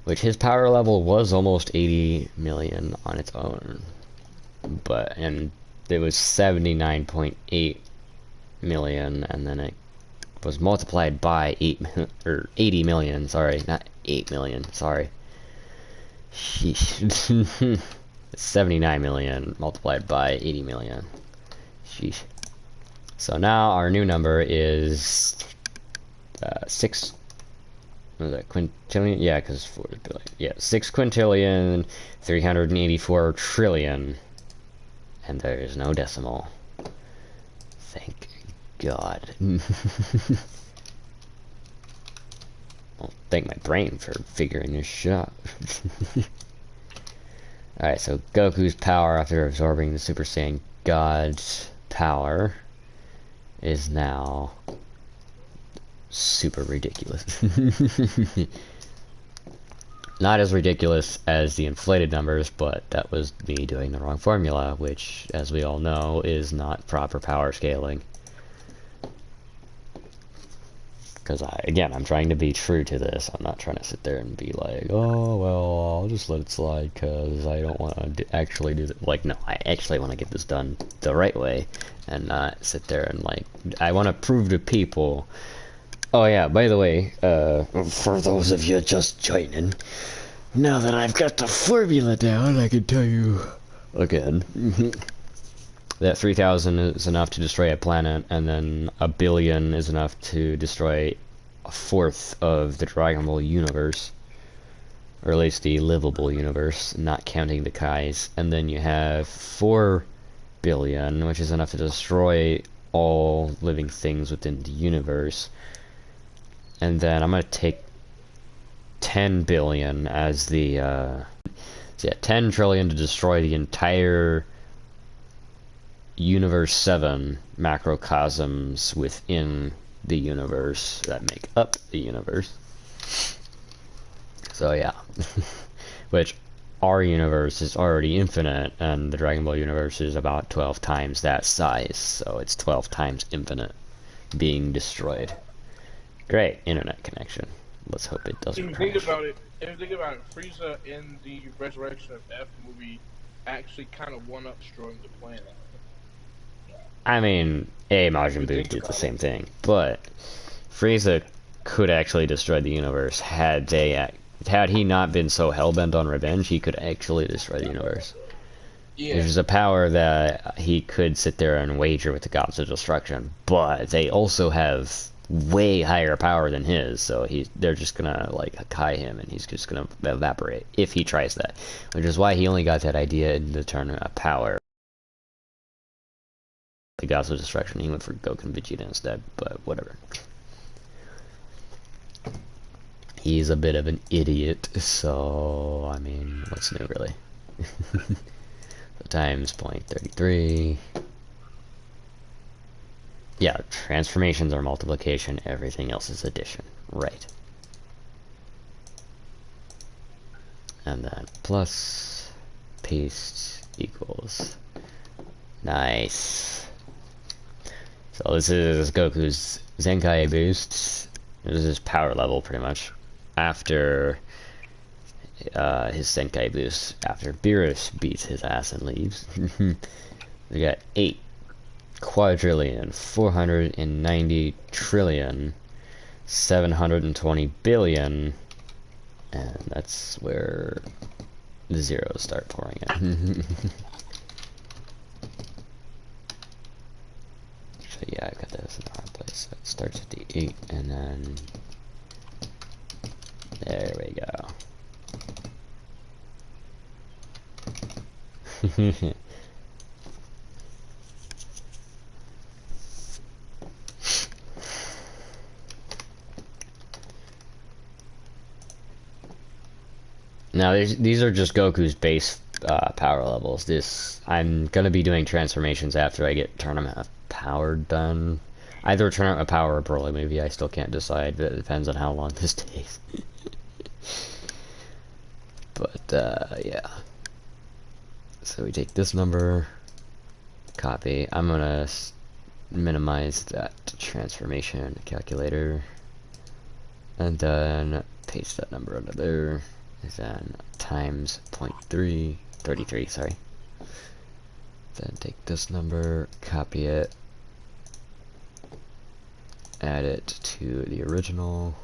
Which his power level was almost 80 million on its own. And it was 79.8 million, and then it was multiplied by 80 million, sorry, not 8 million, sorry. Sheesh. 79 million multiplied by 80 million. Sheesh. So now our new number is 6. What is that? Quintillion? Yeah, because 4 billion. Yeah, 6 quintillion, 384 trillion. And there is no decimal. Thank God. Well, thank my brain for figuring this shit out. Alright, so Goku's power after absorbing the Super Saiyan God's power is now super ridiculous. Not as ridiculous as the inflated numbers, but that was me doing the wrong formula, which, as we all know, is not proper power scaling. Because, again, I'm trying to be true to this. I'm not trying to sit there and be like, oh, well, I'll just let it slide because I don't want to actually do that. Like, no, I actually want to get this done the right way and not sit there and, like, I want to prove to people. Oh yeah, by the way, for those of you just joining, now that I've got the formula down, I can tell you again that 3,000 is enough to destroy a planet, and then 1 billion is enough to destroy 1/4 of the Dragon Ball universe, or at least the livable universe, not counting the Kais. And then you have 4 billion, which is enough to destroy all living things within the universe. And then I'm going to take 10 billion as the, so yeah, 10 trillion to destroy the entire Universe 7 macrocosms within the universe that make up the universe. So yeah. Which, our universe is already infinite, and the Dragon Ball universe is about 12 times that size, so it's 12 times infinite being destroyed. Great internet connection. Let's hope it doesn't If crash. you think about it, Frieza in the Resurrection of F movie actually kind of one-up destroying the planet. I mean, Majin Buu did the same thing, but Frieza could actually destroy the universe had he not been so hellbent on revenge. He could actually destroy the universe. Yeah. There's a power that he could sit there and wager with the gods of destruction, but they also have way higher power than his, so they're just gonna like Kai him, and he's just gonna evaporate if he tries that, which is why he only got that idea in the Tournament of Power. The gods of destruction, he went for Goku and Vegeta instead, but whatever. He's a bit of an idiot, so I mean, what's new really? times 0.33. Yeah, transformations are multiplication, everything else is addition. Right. And then plus paste equals. Nice. So this is Goku's Zenkai boost. This is his power level pretty much. After his Zenkai boost, after Beerus beats his ass and leaves. We got 8 quadrillion, 490 trillion, 720 billion, and that's where the zeros start pouring in. So yeah, I've got those in the wrong place. So it starts at the 8, and then there we go. Now these are just Goku's base power levels. I'm gonna be doing transformations after I get Tournament of Power done. Either Tournament of Power or Broly movie. I still can't decide. But it depends on how long this takes. But yeah. So we take this number, copy. I'm gonna minimize that transformation calculator, and then paste that number under there. And then times 0.33, sorry. Then take this number, copy it, add it to the original,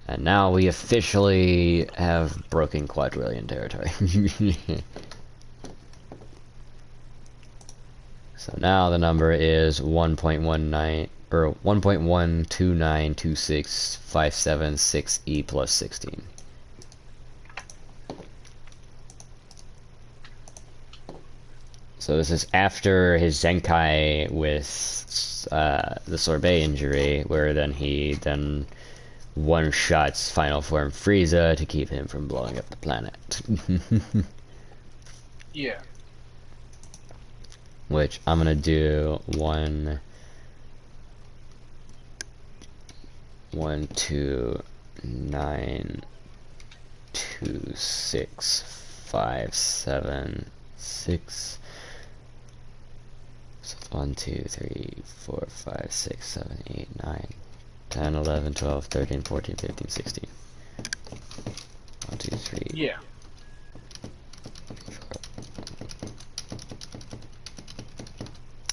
and now we officially have broken quadrillion territory. So now the number is 1.19 or 1.1292657 plus 16. So this is after his Zenkai with the Sorbet injury, where then he one-shots Final Form Frieza to keep him from blowing up the planet. Yeah. Which I'm gonna do 1, 2, 9, 2, 6, 5, 7, 6. So 1, 2, 3, 4, 5, 6, 7, 8, 9, 10, 11, 12, 13, 14, 15, 16. 1, 2, 3. Yeah.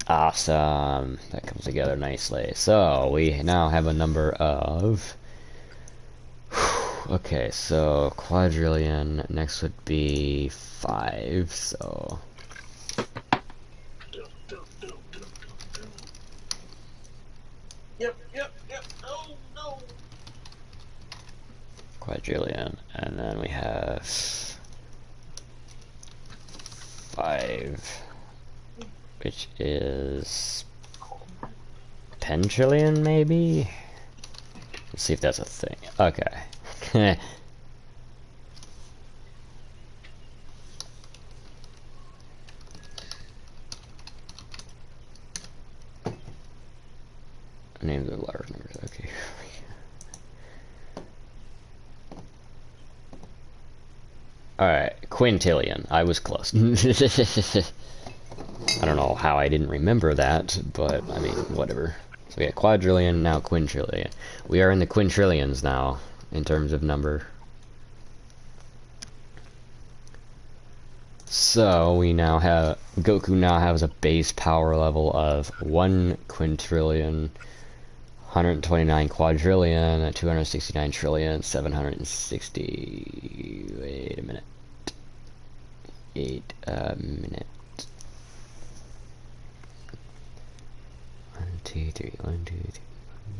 Awesome. That comes together nicely. So we now have a number of. Okay, so quadrillion. Next would be 5. So. Yep. Oh no. Quadrillion, and then we have 5, which is pentrillion, maybe? Let's see if that's a thing. Okay. Names of large numbers, okay. Alright, quintillion. I was close. I don't know how I didn't remember that, but I mean, whatever. So we got quadrillion, now quintillion. We are in the quintillions now, in terms of number. So we now have, Goku now has a base power level of 1 quintillion, 129 quadrillion, 269 trillion, 760, wait a minute, 8 minute. 1, 2, 3, 1, 2, 3, 1,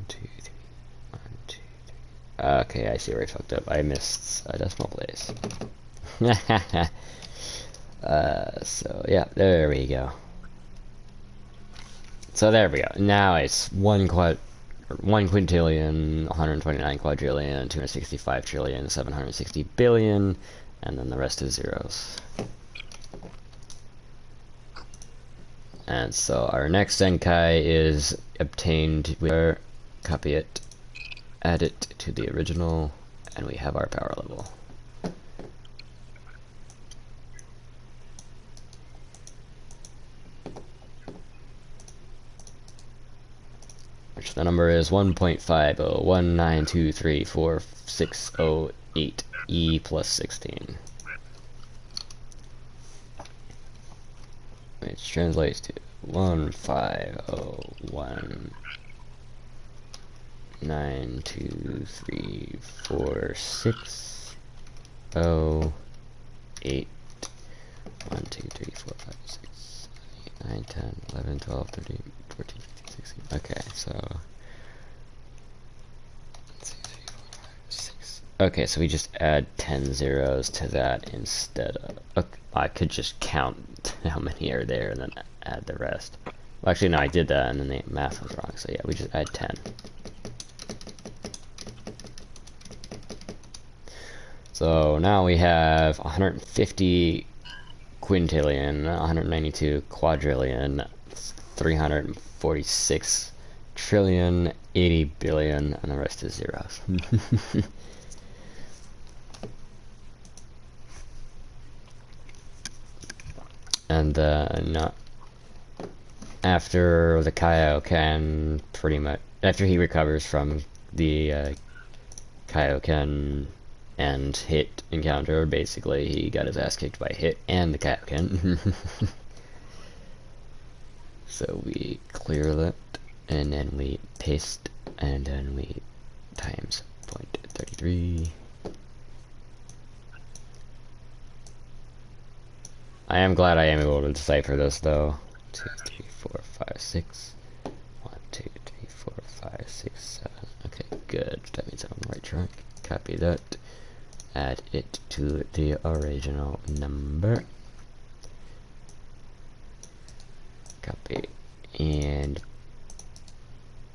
2, 3, 1, 2, 3. Okay, I see where I fucked up. I missed a decimal place. So yeah, there we go. So there we go. Now it's 1 quintillion, 129 quadrillion, 265 trillion, 760 billion, and then the rest is zeros. And so our next Zenkai is obtained. We copy it, add it to the original, and we have our power level. Which the number is 1.5019234608 plus 16. Which translates to 15019234608 1, 2, 3, 4, 5, 6, 7, 8, 9, 10, 11, 12, 13, 14, 15, 16. Okay, so 1, 2, 3, 4, 5, 6. Okay, so we just add 10 zeros to that instead of. Okay, I could just count how many are there and then add the rest. Well, actually, no, I did that and then the math was wrong. So yeah, we just add 10. So now we have 150 quintillion, 192 quadrillion, 346 trillion, 80 billion, and the rest is zeros. And not after the Kaioken, pretty much after he recovers from the Kaioken and Hit encounter, basically he got his ass kicked by Hit and the Kaioken. So we clear that, and then we paste, and then we times 0.33. I am glad I am able to decipher this though. 2, 3, 4, 5, 6. 1, 2, 3, 4, 5, 6, 7. Okay, good. That means I'm on the right track. Copy that. Add it to the original number. Copy and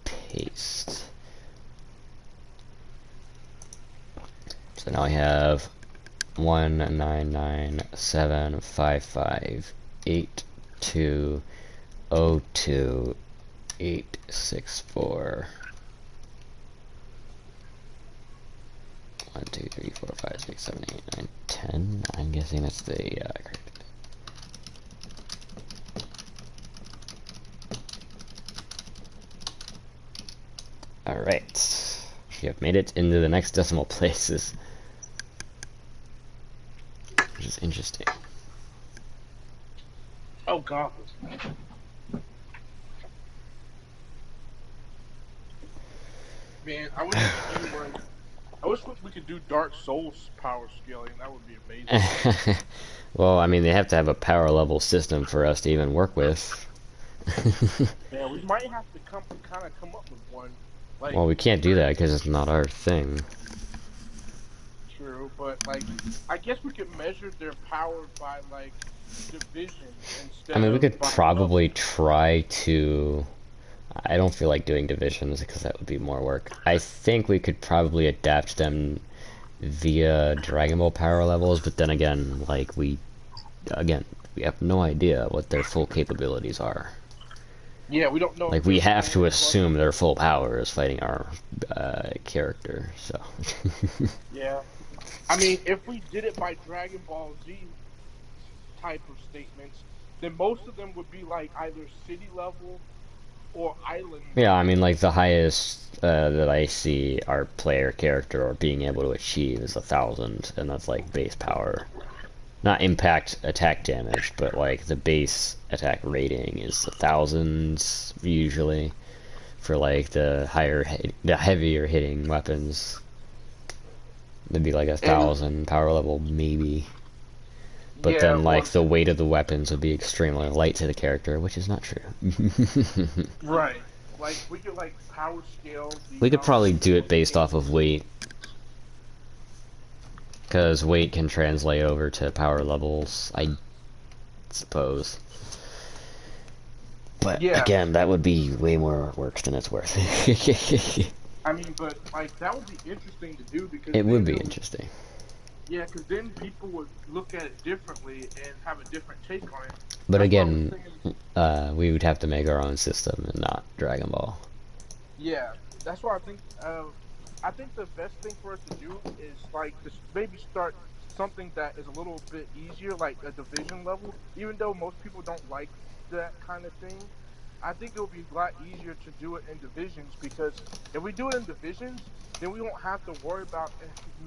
paste. So now I have 1997558202864. 1, 2, 3, 4, 5, 6, 7, 8, 9, 10. I'm guessing that's the correct. Alright. We have made it into the next decimal places. Which is interesting. Oh god. Man, I wish we could do Dark Souls power scaling. That would be amazing. Well, I mean, they have to have a power level system for us to even work with. Yeah, we might have to come up with one. Like, Well, we can't do that because it's not our thing. True, but like, I guess we could measure their power by like division instead. I mean, we could by probably level. try to. I don't feel like doing divisions because that would be more work. I think we could probably adapt them via Dragon Ball power levels, but then again, like we have no idea what their full capabilities are. Yeah, we don't know. Like, we have to assume their full power is fighting our character, so. Yeah, I mean, if we did it by Dragon Ball Z type of statements, then most of them would be like either city level or island. Yeah, I mean, like, the highest that I see our player character or being able to achieve is 1,000, and that's like base power. Not impact attack damage, but like the base attack rating is 1,000 usually for like the heavier hitting weapons. It'd be like 1,000 power level maybe. But Yeah, then like the weight of the weapons would be extremely light to the character, which is not true. right. Like we could like power scale. We could probably do it based off of weight. Because weight can translate over to power levels, I suppose. But Yeah. again, that would be way more work than it's worth. I mean, but like that would be interesting to do because It would be interesting. Yeah, because then people would look at it differently and have a different take on it. But That's why I was again, saying, we would have to make our own system and not Dragon Ball. yeah, that's why I think. I think the best thing for us to do is like just maybe start something that is a little bit easier, like a division level. Even though most people don't like that kind of thing, I think it would be a lot easier to do it in divisions because if we do it in divisions, then we won't have to worry about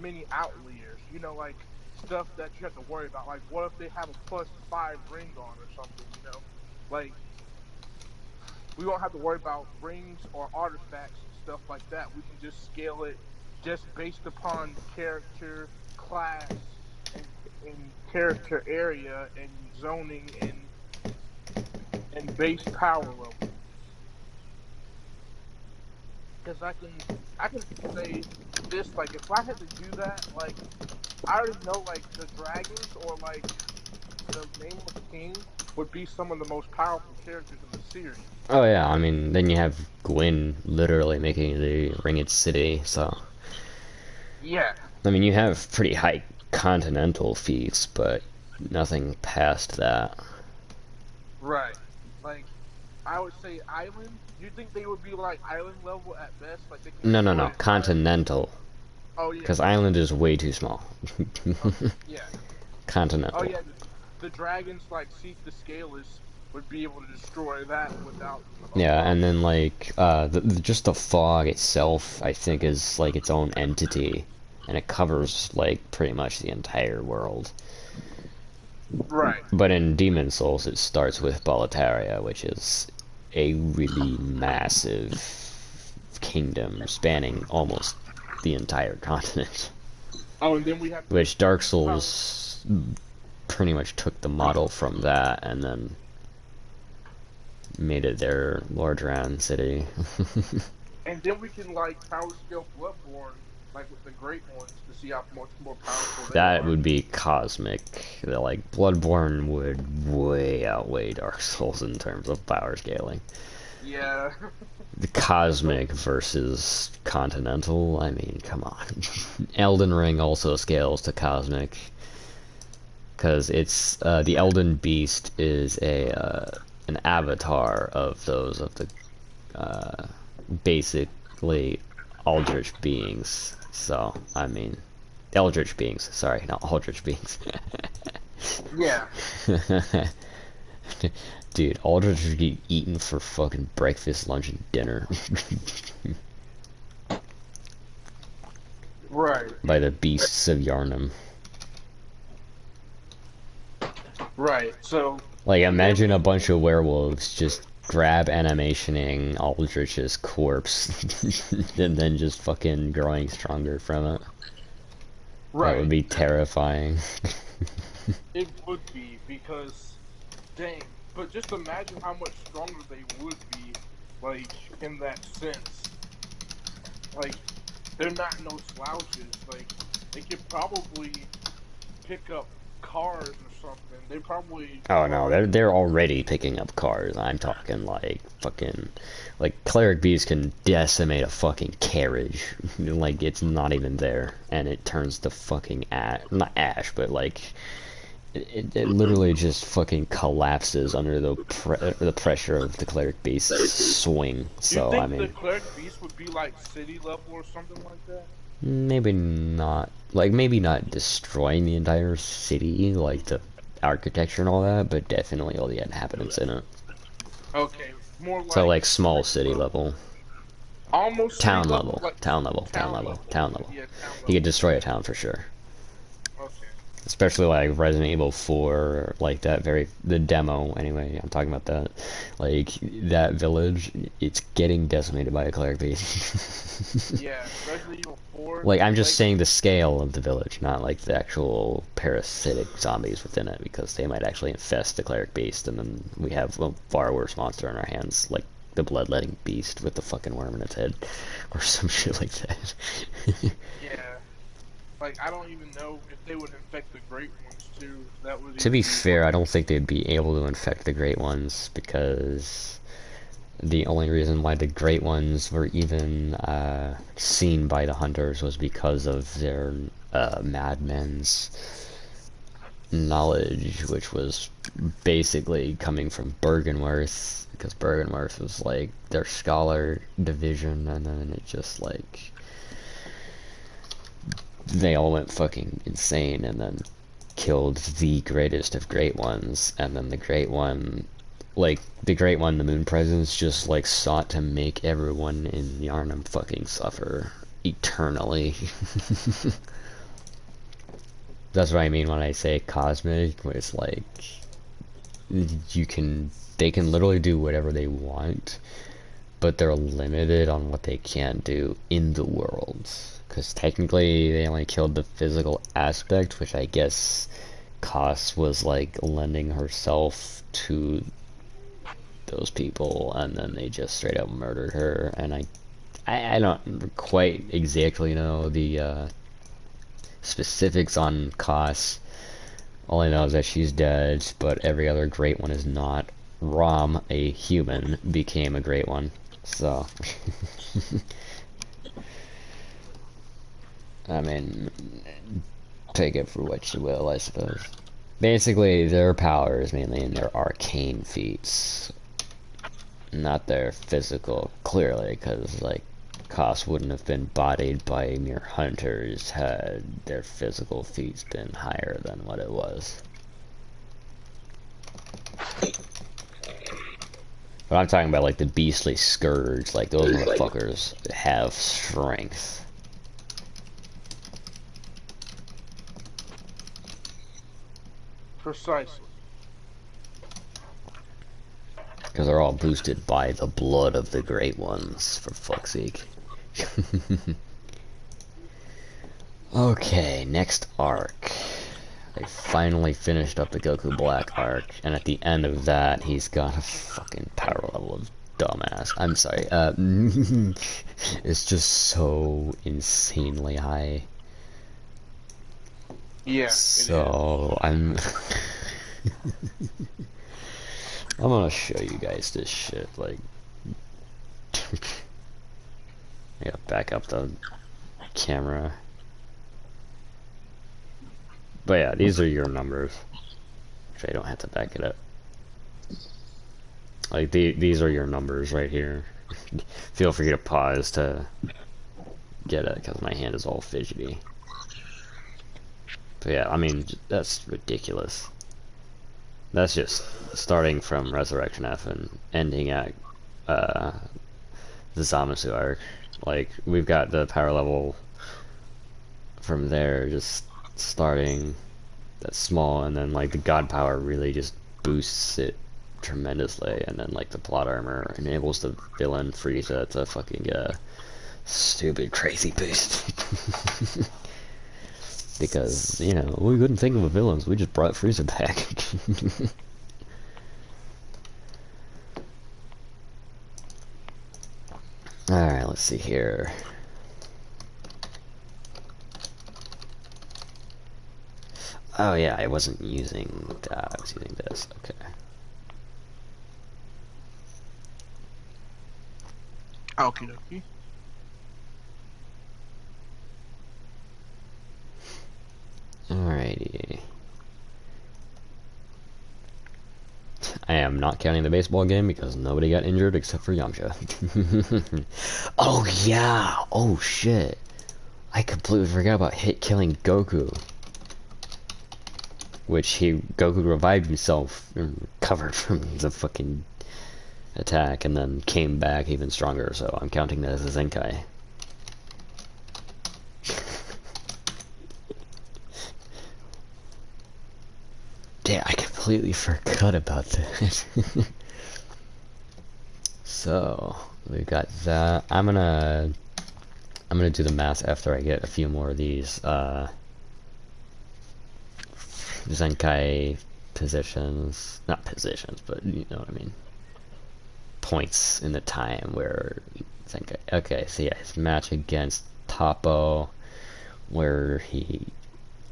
many outliers. You know, like stuff that you have to worry about. Like, what if they have a +5 ring on or something? You know, like we won't have to worry about rings or artifacts and stuff like that. We can just scale it just based upon character, class, and character area and zoning and base power level. Because I can say this, like if I had to do that, like I already know like the dragons or like the nameless king would be some of the most powerful characters in the series. Oh yeah, I mean, then you have Gwyn literally making the Ringed City, so... Yeah. I mean, you have pretty high continental feats, but nothing past that. Right. Like I would say island. Do you think they would be like island level at best? Like they can No, no, destroy no, an island? continental. Oh yeah. Because Island is way too small. Okay. Yeah. Oh Continental. yeah. The dragons like Seek the Scaleless would be able to destroy that without a Yeah, and problem. then like just the fog itself, I think, is like its own entity, and it covers like pretty much the entire world. Right. But in Demon Souls, it starts with Boletaria, which is a really massive kingdom spanning almost the entire continent. Oh, and then we have Which Dark power. Souls pretty much took the model from that and then made it their Lordran city. And then we can like power scale Bloodborne like with the great ones to see how much more powerful they That are. would be cosmic. Like, Bloodborne would way outweigh Dark Souls in terms of power scaling. Yeah. The But cosmic versus continental, I mean, come on. Elden Ring also scales to cosmic, because it's, the Elden Beast is an avatar of those of the, basically Aldrich beings. So, I mean, Eldritch beings, sorry, not Aldrich beings. yeah. Dude, Aldrich would get eaten for fucking breakfast, lunch, and dinner Right. by the beasts of Yarnum. Right. So Like, and then imagine we a bunch of werewolves just grab animationing Aldrich's corpse and then just fucking growing stronger from it. That would right. be terrifying. It would be because dang. But just imagine how much stronger they would be, like in that sense. Like they're not no slouches. Like they could probably pick up cars or something. They probably Oh or no, like they're already picking up cars. I'm talking like fucking like Cleric Beast can decimate a fucking carriage. Like it's not even there and it turns to fucking ash, not ash, but like it literally just fucking collapses under the pressure of the Cleric Beast's swing. do you So I think the mean, cleric beast would be like city level or something like that? maybe not, like maybe not destroying the entire city like the architecture and all that, but definitely all the inhabitants in it. Okay, more So like like small city city level. level, Almost city town level, level, like town level, town town level, level. town Okay, level. yeah, town He could level. destroy a town for sure. Okay. Especially like Resident Evil 4, like that the demo anyway, I'm talking about that. Like, that village, it's getting decimated by a cleric beast. Yeah, Resident Evil 4, Like, I'm just like saying the scale of the village, not like the actual parasitic zombies within it, because they might actually infest the cleric beast, and then we have a far worse monster in our hands, like the bloodletting beast with the fucking worm in its head, or some shit like that. yeah, like I don't even know if they would infect the great ones too. That would To even be be fair, I worse. don't think they'd be able to infect the Great Ones, because the only reason why the Great Ones were even seen by the hunters was because of their madmen's knowledge, which was basically coming from Bergenworth, because Bergenworth was like their scholar division, and then it just like they all went fucking insane and then killed the greatest of Great Ones, and then the Great One, like the Great One, the Moon Presence, just like sought to make everyone in Yharnam fucking suffer eternally. That's what I mean when I say cosmic, where it's like they can literally do whatever they want, but they're limited on what they can do in the world. Because technically they only killed the physical aspect, which I guess Kos was like lending herself to those people, and then they just straight up murdered her. And I don't quite exactly know the specifics on Kos. All I know is that she's dead, but every other Great One is not. Rom, a human, became a Great One. So I mean, take it for what you will, I suppose. Basically, their power is mainly in their arcane feats, not their physical, clearly, because, like, Kos wouldn't have been bodied by mere hunters had their physical feats been higher than what it was. But I'm talking about, like, the beastly scourge, like, those motherfuckers have strength. Precisely. Because they're all boosted by the blood of the Great Ones, for fuck's sake. Okay, next arc. They finally finished up the Goku Black arc, and at the end of that, he's got a fucking power level of dumbass. I'm sorry, it's just so insanely high. Yeah, so I'm I'm gonna show you guys this shit, like I gotta back up the camera. But yeah, these are your numbers. Actually, I don't have to back it up. Like, these are your numbers right here. Feel free to pause to get it, because my hand is all fidgety. But yeah, I mean, that's ridiculous. That's just starting from Resurrection F and ending at the Zamasu arc. Like, we've got the power level from there, just starting that's small, and then like the god power really just boosts it tremendously, and then like the plot armor enables the villain Frieza to fucking get a stupid crazy boost. Because, you know, we couldn't think of a villain, so we just brought Frieza back. Alright, let's see here. Oh yeah, I wasn't using that, I was using this, okay. Okie dokie. Alrighty. I am not counting the baseball game because nobody got injured except for Yamcha. Oh yeah! Oh shit! I completely forgot about Hit killing Goku. Which Goku revived himself and recovered from the fucking attack and then came back even stronger, so I'm counting that as a Zenkai. Damn, I completely forgot about that. So, we've got that. I'm gonna do the math after I get a few more of these, Zenkai positions, not positions, but you know what I mean, points in the time where Zenkai, okay, so yeah, his match against Toppo, where he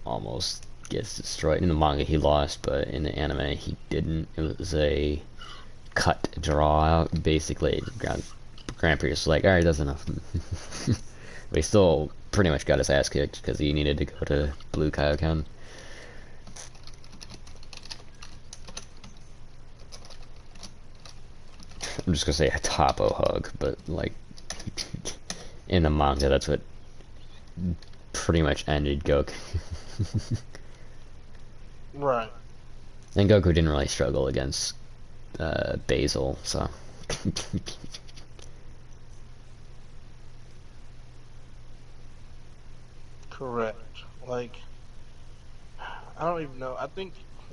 almost gets destroyed. In the manga he lost, but in the anime he didn't. It was a cut draw out. Basically, Grand Prix was like, alright, that's enough. But he still pretty much got his ass kicked because he needed to go to Blue Kaioken. I'm just gonna say a Topo hug, but like in the manga, that's what pretty much ended Goku. Right. And Goku didn't really struggle against Basil, so. Correct. Like, I don't even know. I think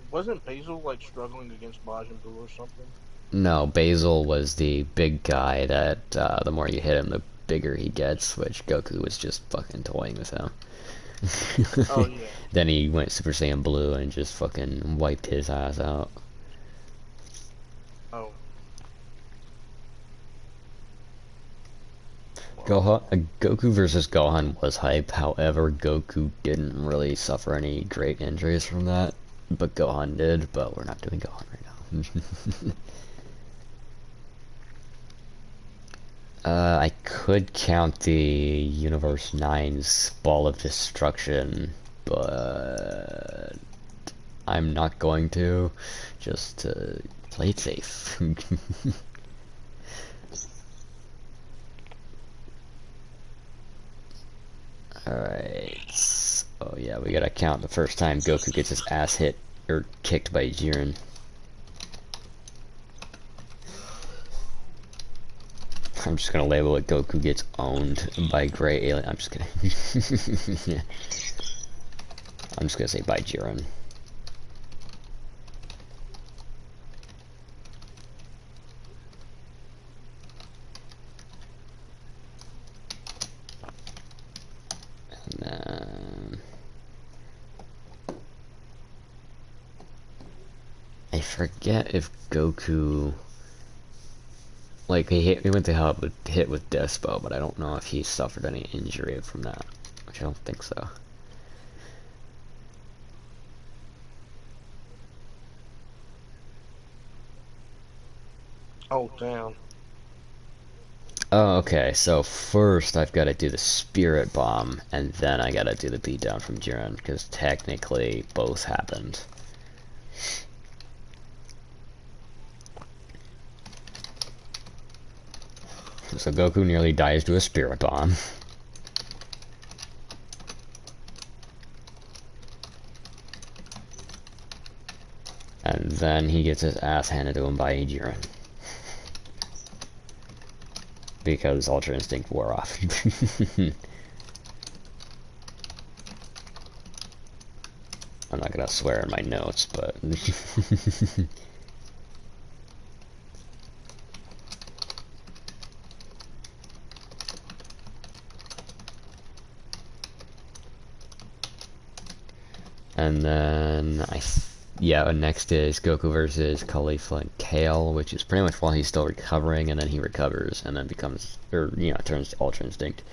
wasn't Basil like struggling against Majin Buu or something? No, Basil was the big guy that the more you hit him, the bigger he gets, which Goku was just fucking toying with him. Oh yeah. Then he went Super Saiyan Blue and just fucking wiped his ass out. Oh. Goku versus Gohan was hype, however, Goku didn't really suffer any great injuries from that. But Gohan did, but we're not doing Gohan right now. I could count the Universe 9's Ball of Destruction, but I'm not going to, just to play it safe. Alright. Oh yeah, we gotta count the first time Goku gets his ass hit, or kicked by Jiren. I'm just gonna label it Goku gets owned by Gray Alien. I'm just kidding. I'm just gonna say by Jiren. And then I forget if Goku, like, he went to hit with Despo, but I don't know if he suffered any injury from that, which I don't think so. Oh damn. Oh, okay, so first I've got to do the Spirit Bomb, and then I gotta do the beatdown from Jiren, because technically both happened. So Goku nearly dies to a Spirit Bomb. And then he gets his ass handed to him by Jiren. Because Ultra Instinct wore off. I'm not gonna swear in my notes, but... And then yeah, next is Goku versus Caulifla and Kale, which is pretty much while he's still recovering, and then he recovers, and then becomes, or, you know, turns to Ultra Instinct.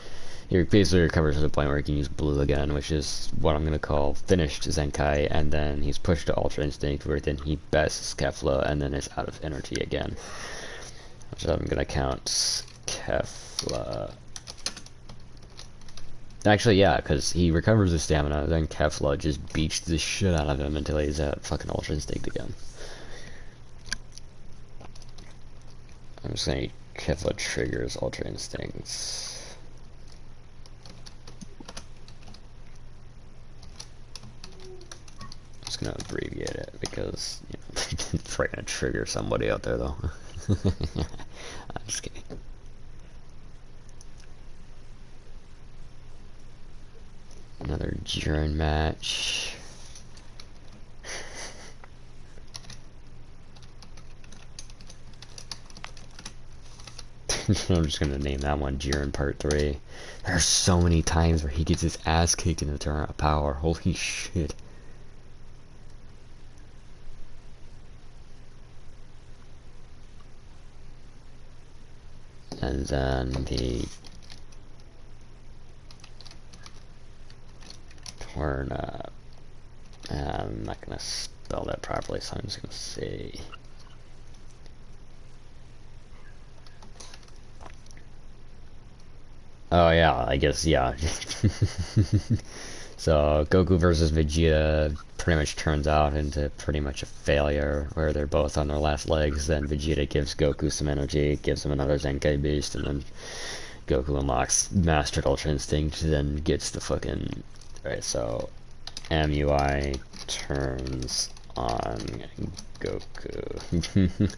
He basically recovers to the point where he can use Blue again, which is what I'm gonna call finished Zenkai, and then he's pushed to Ultra Instinct, where then he bests Kefla, and then is out of energy again. So I'm gonna count Kefla. Actually, yeah, because he recovers his stamina, then Kefla just beats the shit out of him until he's at fucking Ultra Instinct again. I'm just saying Kefla triggers Ultra Instincts. I'm just gonna abbreviate it because, you know, it's probably gonna trigger somebody out there though. I'm just kidding. Another Jiren match. I'm just gonna name that one Jiren Part 3. There's so many times where he gets his ass kicked in the Tournament of Power. Holy shit. And then the Torna. I'm not gonna spell that properly, so I'm just gonna say Oh yeah, I guess yeah. So Goku versus Vegeta pretty much turns out into pretty much a failure where they're both on their last legs. Then Vegeta gives Goku some energy, gives him another Zenkai boost, and then Goku unlocks Mastered Ultra Instinct, then gets the fucking... Alright, so MUI turns on Goku. And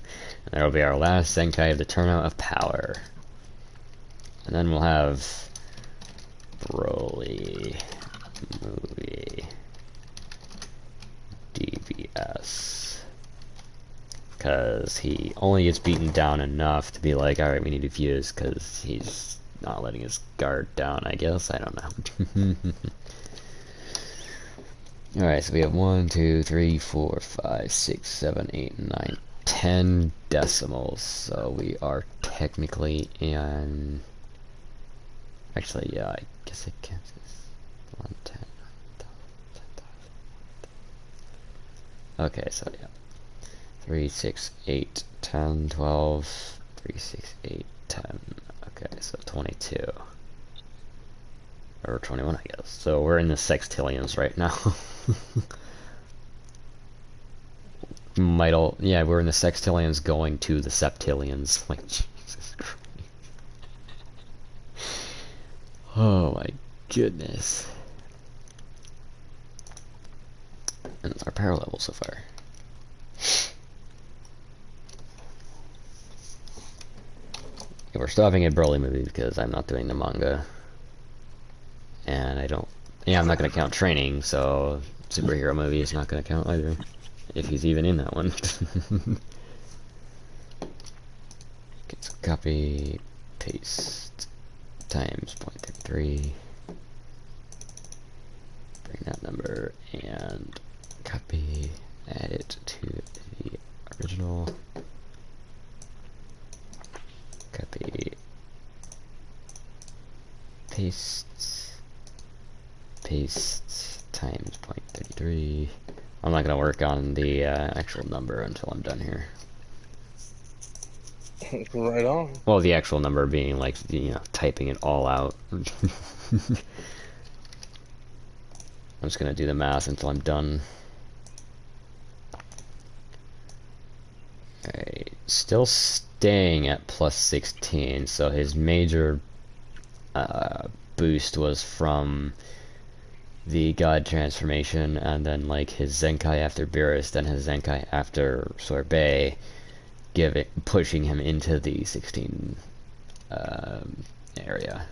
that'll be our last Zenkai of the Tournament of Power. And then we'll have Broly movie DBS. Because he only gets beaten down enough to be like, alright, we need to fuse, because he's not letting his guard down, I guess. I don't know. Alright, so we have 1, 2, 3, 4, 5, 6, 7, 8, 9, 10 decimals. So we are technically in... Actually, yeah, I guess I can't. 1, 10, 10,000. Okay, so yeah. 3, 6, 8, 10, 12, 3, 6, 8, 10. Okay, so 22. Or 21, I guess. So we're in the sextillions right now. Yeah, we're in the sextillions going to the septillions. Like, Jesus Christ. Oh my goodness. And our power level so far. Yeah, we're stopping at Broly movie because I'm not doing the manga. And I don't... Yeah, I'm not going to count training, so superhero movie is not going to count either. If he's even in that one. Okay, so copy, paste, times 0.33. Bring that number and copy, add it to the original. Copy, paste, times 0.33. I'm not going to work on the actual number until I'm done here. Right on. Well, the actual number being like, you know, typing it all out. I'm just going to do the math until I'm done. Alright, still staying at plus 16, so his major boost was from the God transformation, and then like his Zenkai after Beerus, then his Zenkai after Sorbet, pushing him into the 16 area.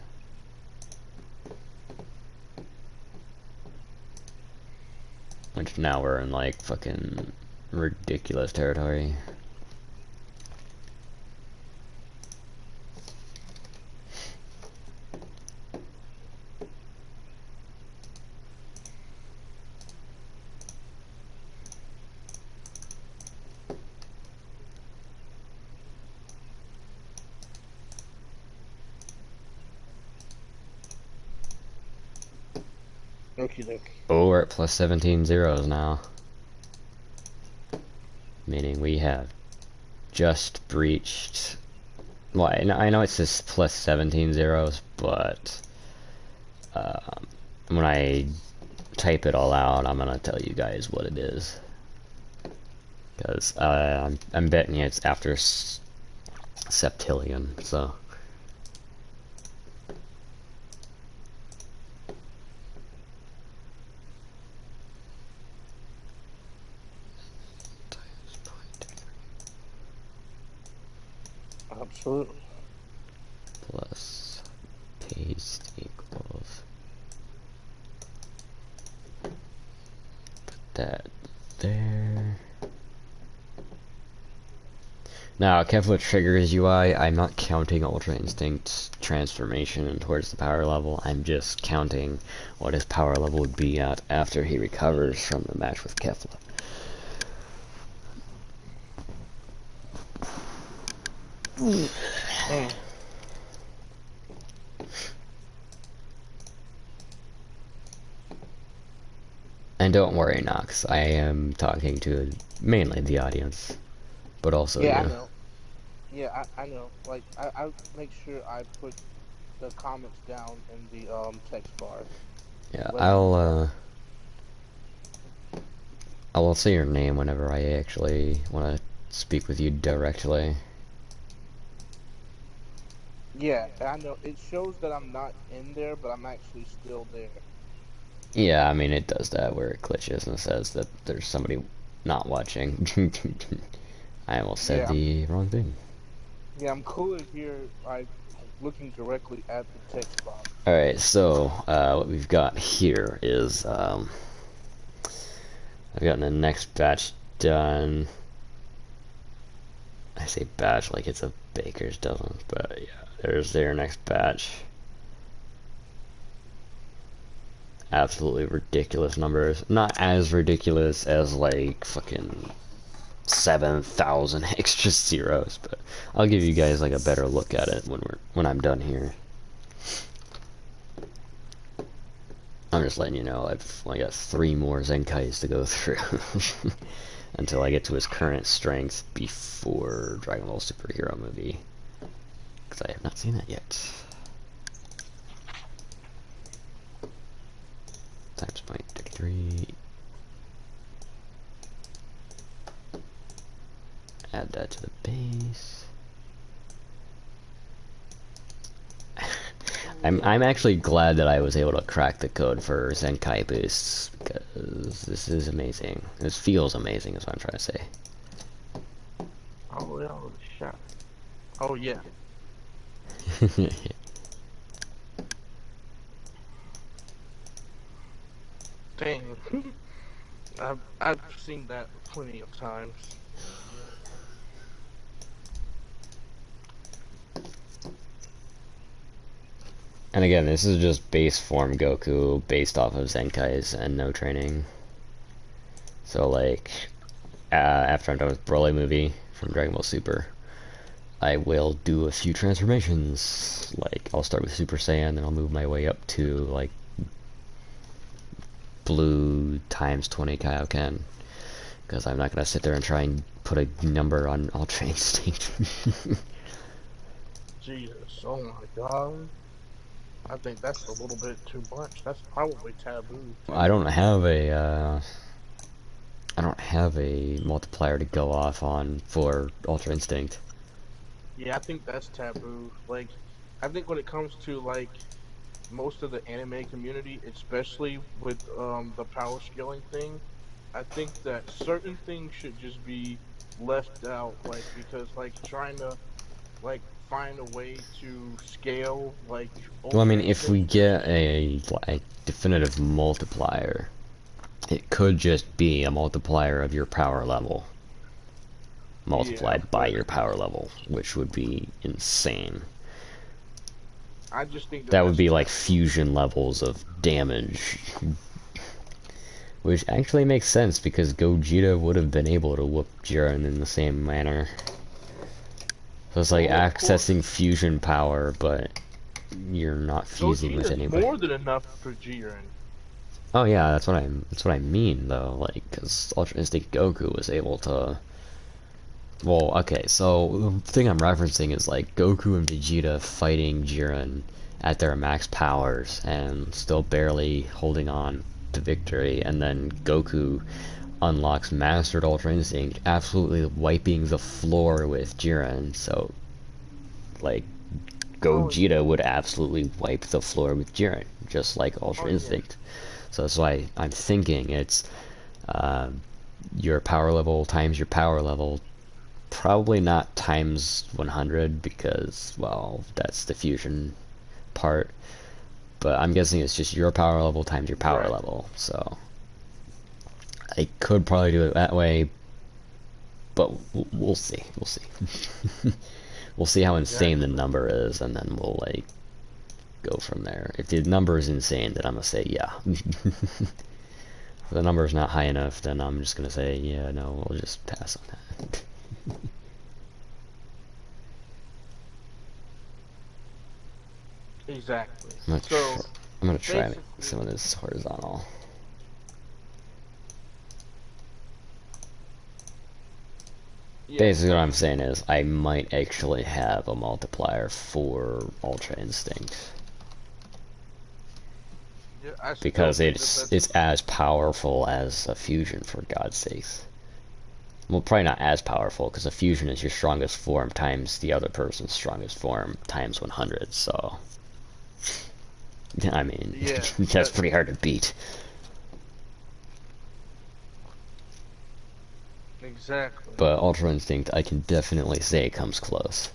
Which now we're in like fucking ridiculous territory. Okie dokie. Oh, we're at plus 17 zeros now. Meaning we have just breached... Well, I know it says plus 17 zeros, but when I type it all out, I'm gonna tell you guys what it is. Because I'm betting you it's after septillion, so... Absolutely. Plus paste equals... Put that there. Now, Kefla triggers UI, I'm not counting Ultra Instinct's transformation towards the power level, I'm just counting what his power level would be at after he recovers from the match with Kefla. And don't worry, Nox, I am talking to mainly the audience, but also Yeah, you. I know. Yeah, I know. Like, I make sure I put the comments down in the text bar. Yeah, Whether you I'll say your name whenever I actually want to speak with you directly. yeah, I know it shows that I'm not in there, but I'm actually still there. Yeah, I mean it does that where it glitches and says that there's somebody not watching. I almost said Yeah, the wrong thing. I'm cooler here, like looking directly at the text box. Alright, so what we've got here is I've gotten the next batch done. I say batch like it's a baker's dozen, but yeah, there's their next batch. Absolutely ridiculous numbers. Not as ridiculous as like fucking 7,000 extra zeros, but I'll give you guys like a better look at it when I'm done here. I'm just letting you know I've only got 3 more Zenkais to go through until I get to his current strength before Dragon Ball Superhero movie, because I have not seen that yet. Times 0.33. Add that to the base. I'm actually glad that I was able to crack the code for Zenkai boosts, because this is amazing. This feels amazing is what I'm trying to say. Oh, yeah, shot. Oh, yeah. Dang. I've seen that plenty of times. And again, this is just base form Goku based off of Zenkais and no training. So like, after I'm done with Broly movie from Dragon Ball Super, I will do a few transformations. Like, I'll start with Super Saiyan, then I'll move my way up to like Blue times 20 Kaioken. Because I'm not gonna sit there and try and put a number on Ultra Instinct. Jesus, oh my god. I think that's a little bit too much. That's probably taboo. Too. I don't have a multiplier to go off on for Ultra Instinct. Yeah, I think that's taboo. Like, I think when it comes to like most of the anime community, especially with the power scaling thing, I think that certain things should just be left out. Like because like trying to like find a way to scale like Well, I Ultra mean, if we Instinct. get a like definitive multiplier, it could just be a multiplier of your power level Yeah, multiplied by but your power level, which would be insane. I just think that That would that's be like taboo. fusion levels of damage. Which actually makes sense because Gogeta would have been able to whoop Jiren in the same manner. So it's like Well, of course, accessing fusion power, but you're not fusing with Gogeta's anybody. more than enough for Jiren. Oh yeah, that's what I mean though. Like, because Ultra Instinct Goku was able to. Well, okay, so the thing I'm referencing is like Goku and Vegeta fighting Jiren at their max powers and still barely holding on to victory, and then Goku unlocks Mastered Ultra Instinct, absolutely wiping the floor with Jiren. So, like, Oh yeah, Gogeta would absolutely wipe the floor with Jiren, just like oh Ultra yeah. Instinct. So that's why I'm thinking it's uh, your power level times your power level. Probably not times 100 because, well, that's the fusion part. But I'm guessing it's just your power level times your power Right. level. So I could probably do it that way, but we'll see. We'll see. We'll see how insane the Exactly. number is, and then we'll like go from there. If the number is insane, then I'm gonna say yeah. If the number is not high enough, then I'm just gonna say yeah, no, we'll just pass on that. Exactly. I'm gonna tr So I'm gonna try some basically, of this horizontal. yeah. Basically, what So I'm saying is I might actually have a multiplier for Ultra Instinct. Yeah, I still because think that it's as powerful as a fusion, for God's sakes. Well, probably not as powerful, because a fusion is your strongest form times the other person's strongest form times 100, so... I mean, yeah, that's pretty hard to beat. exactly. But Ultra Instinct, I can definitely say comes close.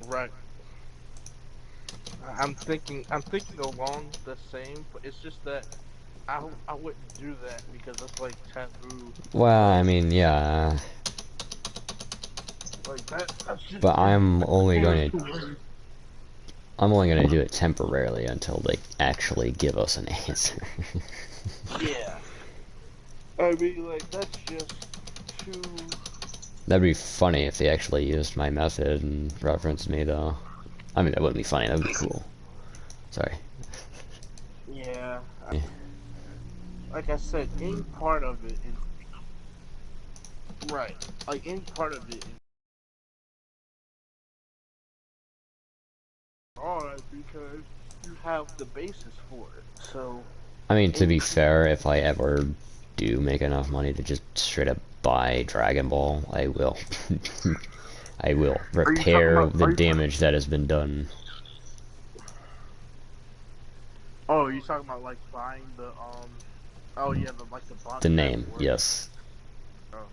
Right. I'm thinking along the same, but it's just that I wouldn't do that because that's like taboo. Well, I Like mean, yeah, that's just but I'm only too going to much. do it temporarily until they actually give us an answer. Yeah. I mean, like that's just too. That'd be funny if they actually used my method and referenced me, though. I mean, that wouldn't be funny. That would be cool. Sorry. Yeah. Like I said, any part of it is right. Like any part of it is hard because you have the basis for it. So I mean, to any be fair, if I ever do make enough money to just straight up buy Dragon Ball, I will. I will are you talking repair about? the damage that has been done. Oh, you talking about like buying the Oh yeah, the The box set name, for it. yes. Oh.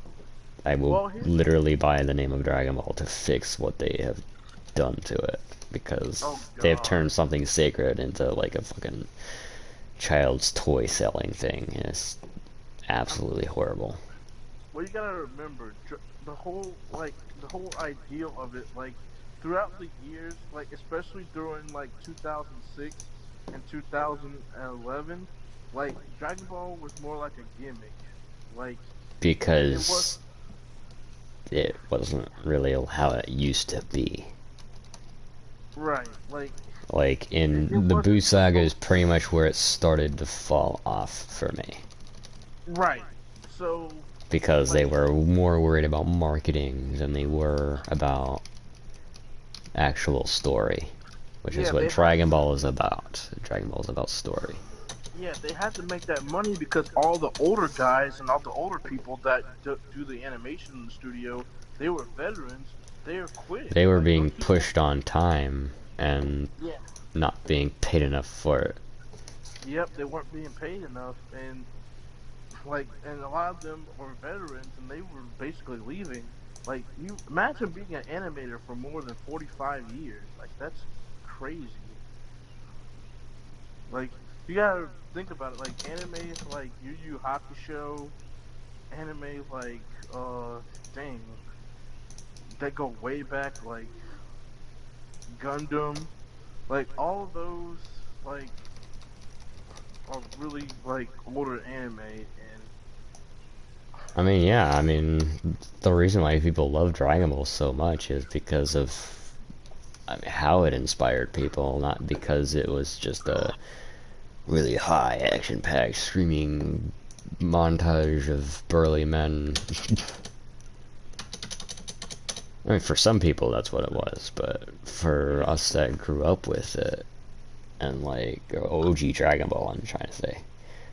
I will Well, here's literally buy the name of Dragon Ball to fix what they have done to it. oh Because they have god. turned something sacred into like a fucking child's toy selling thing. And it's I'm, absolutely horrible. well, you gotta remember the whole ideal of it, like throughout the years, like especially during like 2006 and 2011, like Dragon Ball was more like a gimmick. Like it was Because it wasn't really how it used to be. right. Like Like, it in the Boo wasn't Saga is supposed pretty much where it started to fall off for me. right. So Because they like were more worried about marketing than they were about actual story. Which is yeah, what they had Dragon Ball is about. Dragon Ball is about story. yeah, they had to make that money because all the older guys and all the older people that do the animation in the studio, they were veterans. They were quit. They were Like those being people. pushed on time and Yeah. not being paid enough for it. Yep, they weren't being paid enough, and and a lot of them were veterans, and they were basically leaving. Like, you imagine being an animator for more than 45 years. Like, that's crazy. Like, you gotta think about it. Like, animes like Yu Yu Hakusho, anime like dang, that go way back, like Gundam, like all of those like are really like older anime, and I mean, yeah, I mean, the reason why people love Dragon Ball so much is because of, I mean, how it inspired people, not because it was just a really high action-packed screaming montage of burly men. I mean, for some people that's what it was, but for us that grew up with it, and like OG Dragon Ball, I'm trying to say,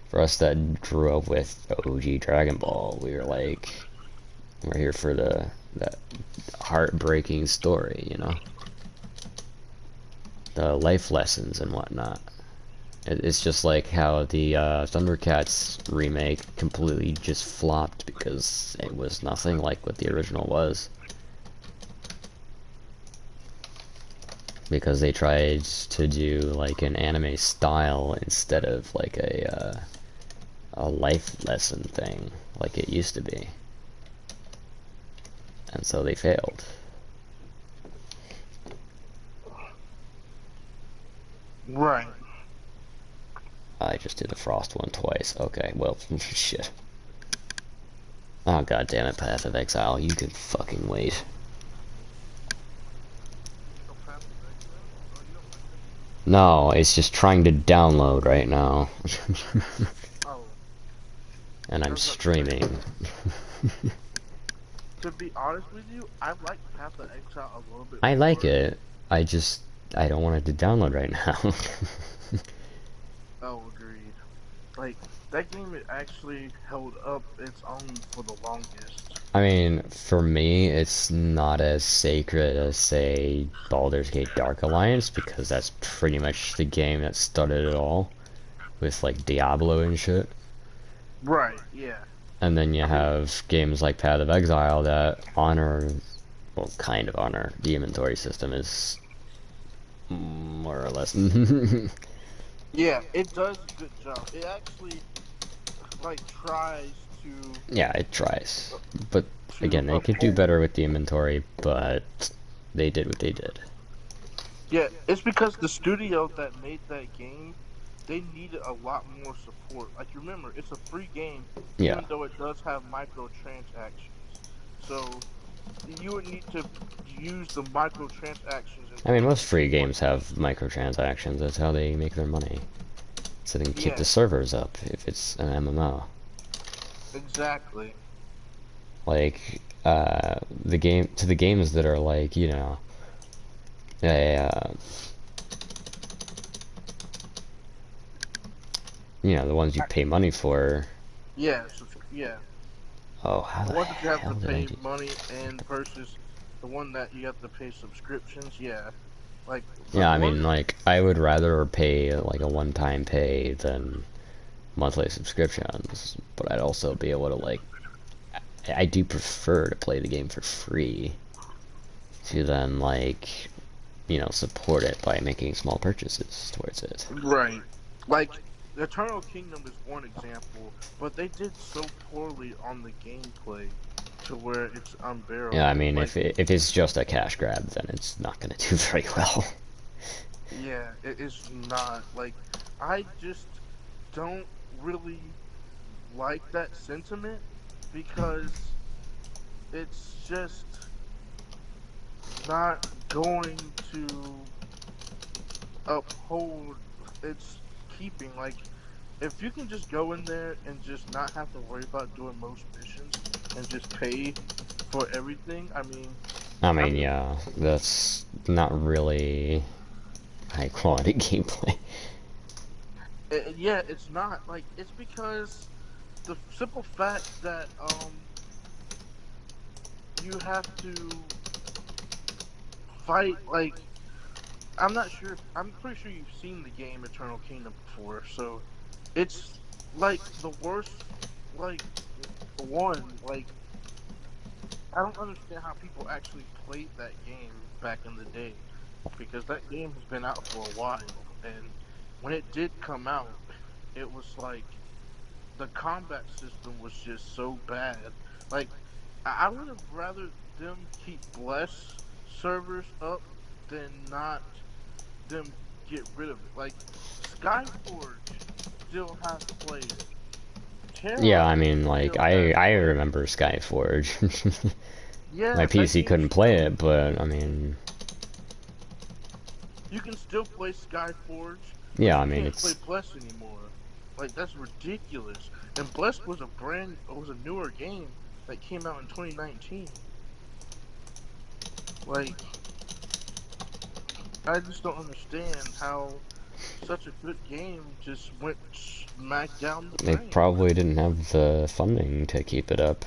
for us that grew up with OG Dragon Ball, we were like, we're here for that heartbreaking story, you know, the life lessons and whatnot. It's just like how the Thundercats remake completely just flopped because it was nothing like what the original was. Because they tried to do like an anime style instead of like a life lesson thing like it used to be. And so they failed. right. I just did the Frost one twice. Okay, well, shit. Oh god damn it, Path of Exile, you can fucking wait. Oh, Path of Exile? Oh, you don't like that game? No, it's just trying to download right now. Oh, And I I'm was about to say. streaming. To be honest with you, I like Path of Exile a little bit I like more. it. I just I don't want it to download right now. Oh, agreed. Like that game, it actually held up its own for the longest. I mean, for me, it's not as sacred as, say, Baldur's Gate Dark Alliance, because that's pretty much the game that started it all, with, like, Diablo and shit. Right. Yeah. And then you I mean, have games like Path of Exile that honor, well, kind of honor, the inventory system is more or less. yeah, it does a good job. It actually like tries Yeah, it tries. But to again, they could do uphold. better with the inventory, but they did what they did. Yeah, it's because the studio that made that game, they needed a lot more support. Like remember, it's a free game, Yeah. even though it does have microtransactions. So you would need to use the microtransactions in I mean, order to most free support games the have game. microtransactions. That's how they make their money. So they can keep Yeah, the servers up if it's an MMO. exactly. Like, the games that are like, uh, the ones you I- pay money for. Yeah, yeah. Oh, how The the ones that you have hell to did I pay do? money and versus the one that you have to pay subscriptions. Yeah, like Yeah, the I one. mean, like, I would rather pay like a one-time pay than monthly subscriptions, but I'd also be able to like, I do prefer to play the game for free to then like, support it by making small purchases towards it. Right. Like Eternal Kingdom is one example, but they did so poorly on the gameplay to where it's Yeah, I unbearable. mean, Like if it's just a cash grab, then it's not gonna do very well. yeah, it is not like I just don't really like that sentiment because it's just not going to uphold its keeping. Like if you can just go in there and just not have to worry about doing most missions and just pay for everything, I I mean, mean, yeah, that's not really high quality gameplay. yeah, it's not like it's because the simple fact that you have to fight like I'm not sure if I'm pretty sure you've seen the game Eternal Kingdom before, so it's like the worst like one like I don't understand how people actually played that game back in the day because that game has been out for a while and when it did come out it was like the combat system was just so bad. Like I would have rather them keep Bless servers up than not them get rid of it. Like Skyforge still has players. Yeah, Terra I mean, like, still I has I players. remember Skyforge. My Yeah, that PC game couldn't play still it, but I mean, you can still play Skyforge, but yeah, you I mean, can't play it's Bless anymore. Like that's ridiculous. And Bless was a newer game that came out in 2019. Like I just don't understand how such a good game just went smack down the they drain. probably didn't have the funding to keep it up.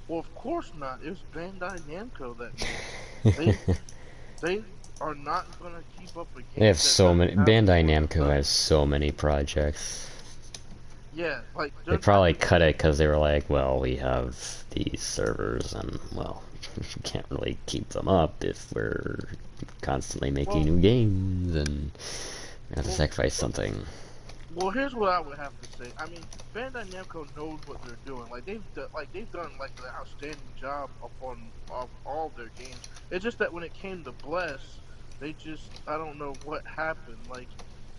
Well, of course not. It was Bandai Namco that made it. They they are not gonna keep up a They have game that so doesn't many. have Bandai more than Namco has 30. so many projects. Yeah, like They they're not probably even cut gonna. it because they were like, well, we have these servers, and well, we can't really keep them up if we're constantly making Well, new games, and we have to well, sacrifice something. well. Here's what I would have to say. Bandai Namco knows what they're doing. They've done like an outstanding job upon of all their games. It's just that when it came to Bless, they just I don't know what happened. Like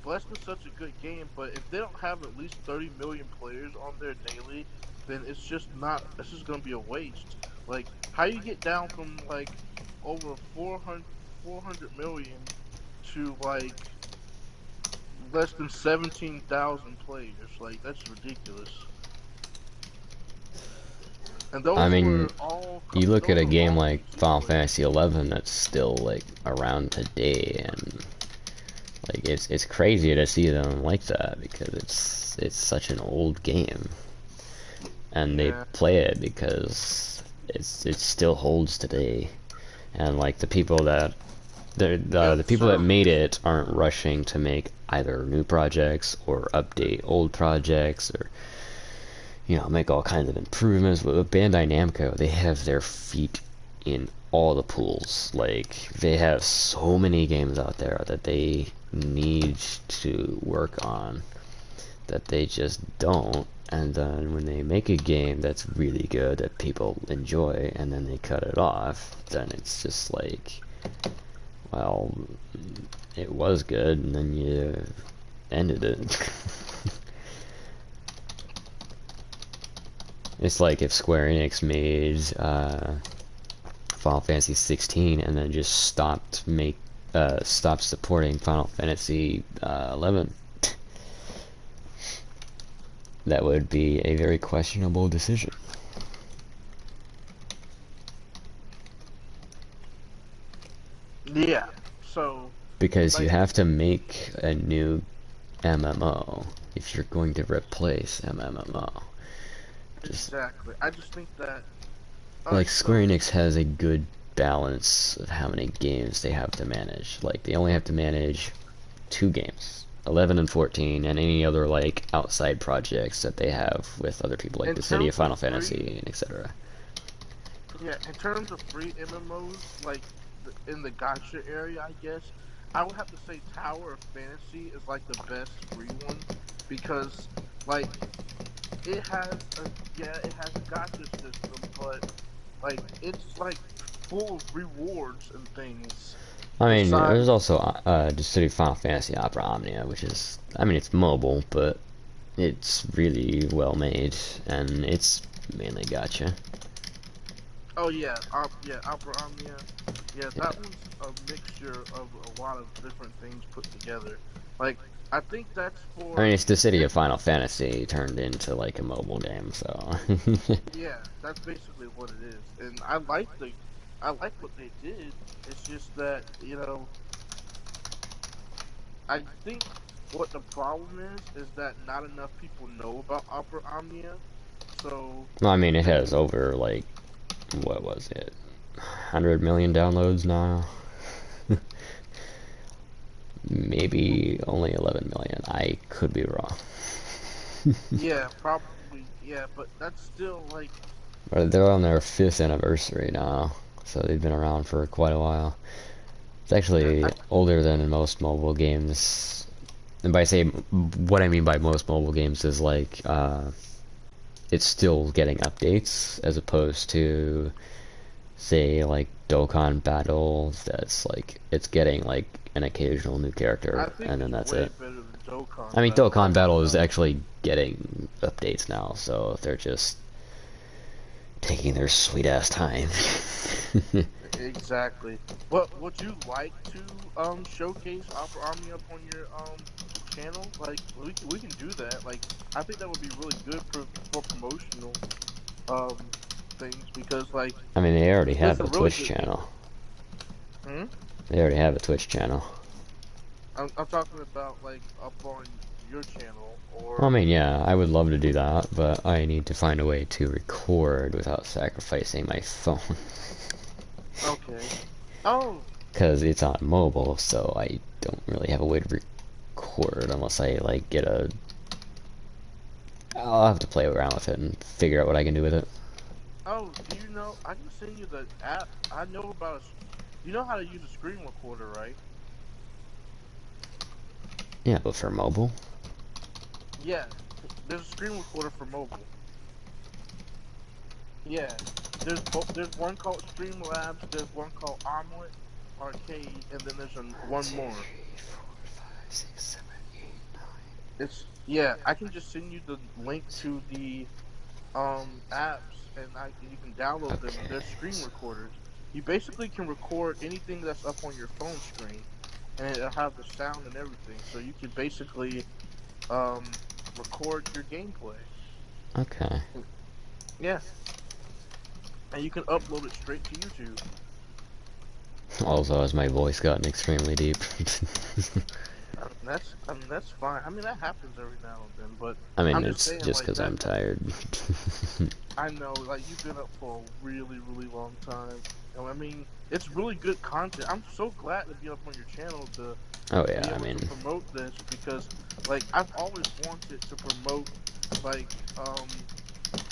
Bless was such a good game, but if they don't have at least 30 million players on there daily, then it's just not. It's just gonna be a waste. Like how you get down from like over 400 million to like less than 17,000 players. Like that's ridiculous. And I those mean, were all you look at those a were game all like PC Final players. Fantasy 11 that's still like around today, and like it's crazy to see them like that because it's such an old game, and they Yeah, play it because it still holds today, and like the yep. people that So made it aren't rushing to make either new projects or update old projects or make all kinds of improvements. With Bandai Namco, they have their feet in all the pools. Like, they have so many games out there that they need to work on that they just don't. And then when they make a game that's really good that people enjoy and then they cut it off, then it's just like, well, it was good and then you ended it. It's like if Square Enix made Final Fantasy 16 and then just stopped supporting Final Fantasy 11. That would be a very questionable decision yeah, so because you like have to make a new MMO if you're going to replace MMO. Just exactly. I just think that all like right. Square So Enix has a good balance of how many games they have to manage. Like they only have to manage 2 games, 11 and 14, and any other like outside projects that they have with other people like in the City of terms of Final free, Fantasy and etc. yeah, in terms of free MMOs, like in the gotcha area, I guess I would have to say Tower of Fantasy is like the best free one because like it has a yeah, it has a gotcha system, but like it's like full of rewards and things. I mean, Besides, there's also the City of Final Fantasy Opera Omnia, which is, I mean, it's mobile, but it's really well made, and it's mainly gotcha. oh yeah, Opera Omnia, yeah, that one's a mixture of a lot of different things put together. Like I think that's I mean, for it's the City of it's Final Fantasy turned into like a mobile game, so. yeah, that's basically what it is, and I like what they did. It's just that I think what the problem is that not enough people know about Opera Omnia, so Well, I mean, it has they over like, what was it? 100 million downloads now? Maybe only 11 million. I could be wrong. yeah probably yeah, but that's still like But they're on their 5th anniversary now, so they've been around for quite a while. It's yeah actually older than most mobile games. And what I mean by most mobile games is like, it's still getting updates as opposed to, say, like Dokkan Battle, that's like, it's getting like an occasional new character, I think and then it's that's way it. better than I Dokkan mean, Battle by Dokkan Battle is myself. actually getting updates now, so they're just taking their sweet ass time. Exactly. But would you like to showcase Opera Omnia up on your channel? Like we can do that. Like I think that would be really good for promotional um things because like I mean, they already there's have a a really Twitch good game. channel. Hmm? They already have a Twitch channel. I'm talking about like up on your channel Well, I or mean, yeah, I would love to do that, but I need to find a way to record without sacrificing my phone. okay. Oh, Because it's on mobile, so I don't really have a way to record unless I, like, get a... I'll have to play around with it and figure out what I can do with it. oh, do you know I can send you the app. I know about you know how to use a screen recorder, right? Yeah, but for mobile? Yeah. There's a screen recorder for mobile. Yeah, there's one called Streamlabs, there's one called Omelet Arcade, and then there's one 2, more. 3, 4, 5, 6, 7, 8, 9, It's yeah, I can just send you the link 10. to the apps, and you can download them, and Okay, they're screen so... recorders. You basically can record anything that's up on your phone screen, and it'll have the sound and everything. So you can basically record your gameplay. Okay. Yeah, and you can upload it straight to YouTube. Also, has my voice gotten extremely deep? That's fine. I mean, that happens every now and then, but I mean, I'm just it's saying just like because that. I'm tired. I know, like you've been up for a really, really long time. And I mean, it's really good content. I'm so glad to be up on your channel to Oh be yeah, I able mean, to promote this because, like, I've always wanted to promote like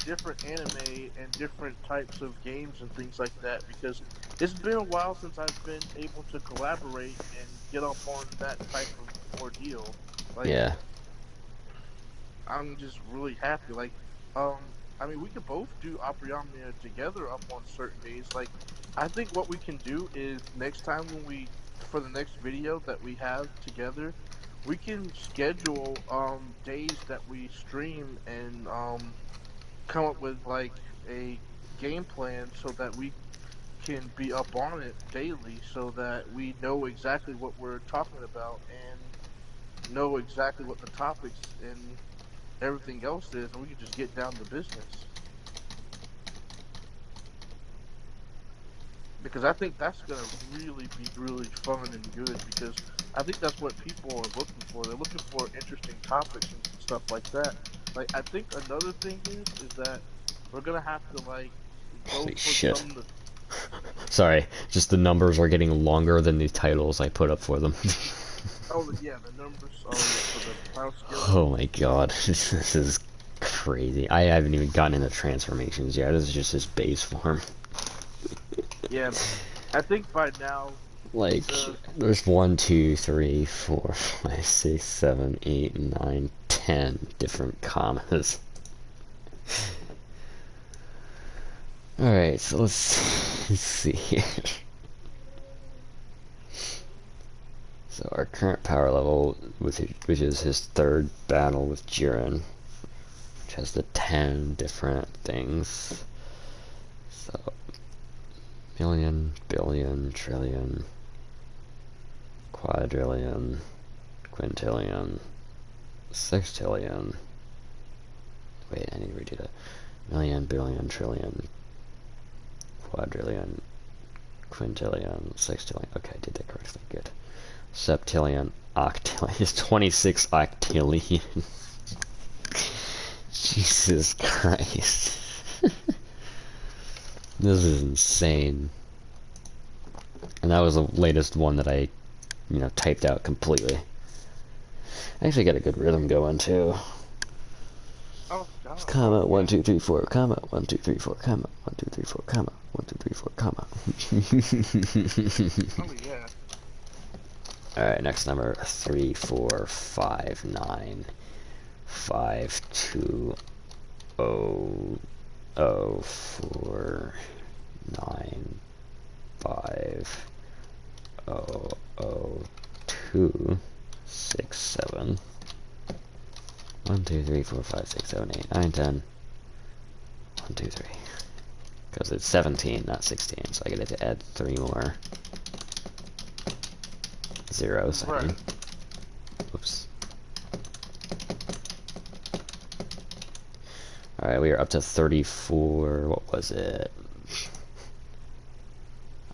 different anime and different types of games and things like that because it's been a while since I've been able to collaborate and get up on that type of ordeal. Like, yeah. I'm just really happy. Like, I mean, we could both do Opera Omnia together up on certain days. Like, I think what we can do is next time when we, for the next video that we have together, we can schedule days that we stream and come up with like a game plan so that we can be up on it daily so that we know exactly what we're talking about and know exactly what the topics and everything else is, and we can just get down to business. Because I think that's gonna really be really fun and good. Because I think that's what people are looking for. They're looking for interesting topics and stuff like that. Like I think another thing is that we're gonna have to like go Holy for shit. some of the. Sorry, just the numbers are getting longer than the titles I put up for them. Oh yeah, the numbers. Oh yeah, for the power scale. Oh my god, this is crazy. I haven't even gotten into transformations yet. This is just his base form. Yeah, I think by now Like, the there's 1, 2, 3, 4, 5, 6, 7, 8, 9, 10 different commas. Alright, so let's see here. So our current power level, which is his third battle with Jiren, which has the 10 different things. So, million, billion, trillion, quadrillion, quintillion, sextillion. Wait, I need to redo that. Million, billion, trillion, quadrillion, quintillion, sextillion. Okay, I did that correctly. Good. Septillion, octillion. It's 26 octillion. Jesus Christ. This is insane. And that was the latest one that I, typed out completely. I actually got a good rhythm going too. oh god, Comma, yeah. 1, 2, 3, 4, comma, 1, 2, 3, 4, comma, 1, 2, 3, 4, comma, 1, 2, 3, 4, comma. Oh yeah. Alright, next number 3, 4, 5, 9, 5, 2, 0, 0, 4, 9, 5, 0, 0, 2, 6, 7. 1, 2, 3, 4, 5, 6, 7, 8, 9, 10. 1, 2, 3. Because it's 17, not 16, so I get to add 3 more zeros. I Right. mean. Oops. Alright, we are up to 34. What was it?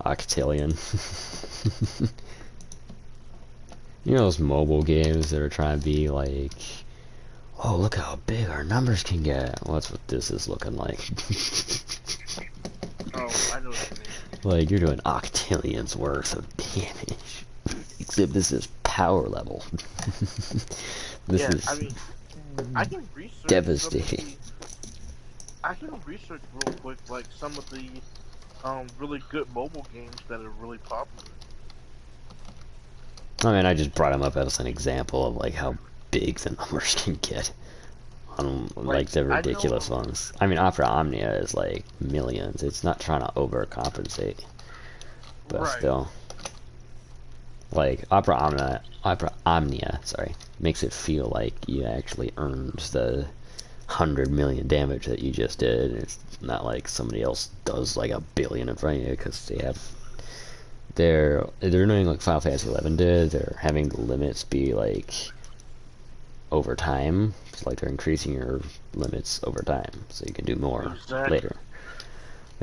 Octillion. You know those mobile games that are trying to be like, oh, look how big our numbers can get. Well, that's what this is looking like. Oh, I know what you mean. Like, you're doing octillions worth of damage. Except this is power level. This Yeah, is I mean, I can research some of devastating. the. I can research real quick, like some of the really good mobile games that are really popular. I mean, I just brought him up as an example of like how big the numbers can get on Like like the I know ridiculous ones. I mean, Opera Omnia is like millions. It's not trying to overcompensate, but right. still, like Opera Omnia, sorry, makes it feel like you actually earned the 100 million damage that you just did. It's not like somebody else does like a billion in front of you because they have. They're doing like Final Fantasy 11 did. They're having the limits be like over time. It's like they're increasing your limits over time, so you can do more Exactly. later.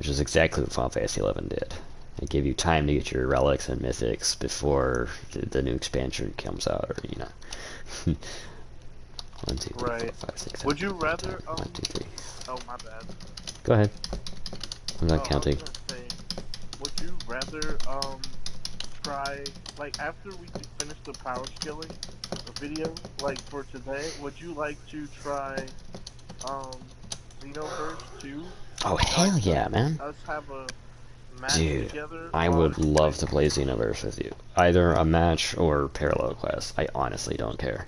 which is exactly what Final Fantasy 11 did. It gave you time to get your relics and mythics before the new expansion comes out, or you know. 1, 2, 3, 4, Right. 5, 6, 7, Would you 8, 9, 10. rather 1, 2, 3. Oh, my bad. Go ahead. I'm not Oh, I was counting. gonna say, would you rather try, like, after we finish the power scaling video, like for today, would you like to try Xenoverse 2? Oh Like hell yeah, man! us have a match Dude, together I while would you play. love to play Xenoverse with you. Either a match or parallel quest. I honestly don't care.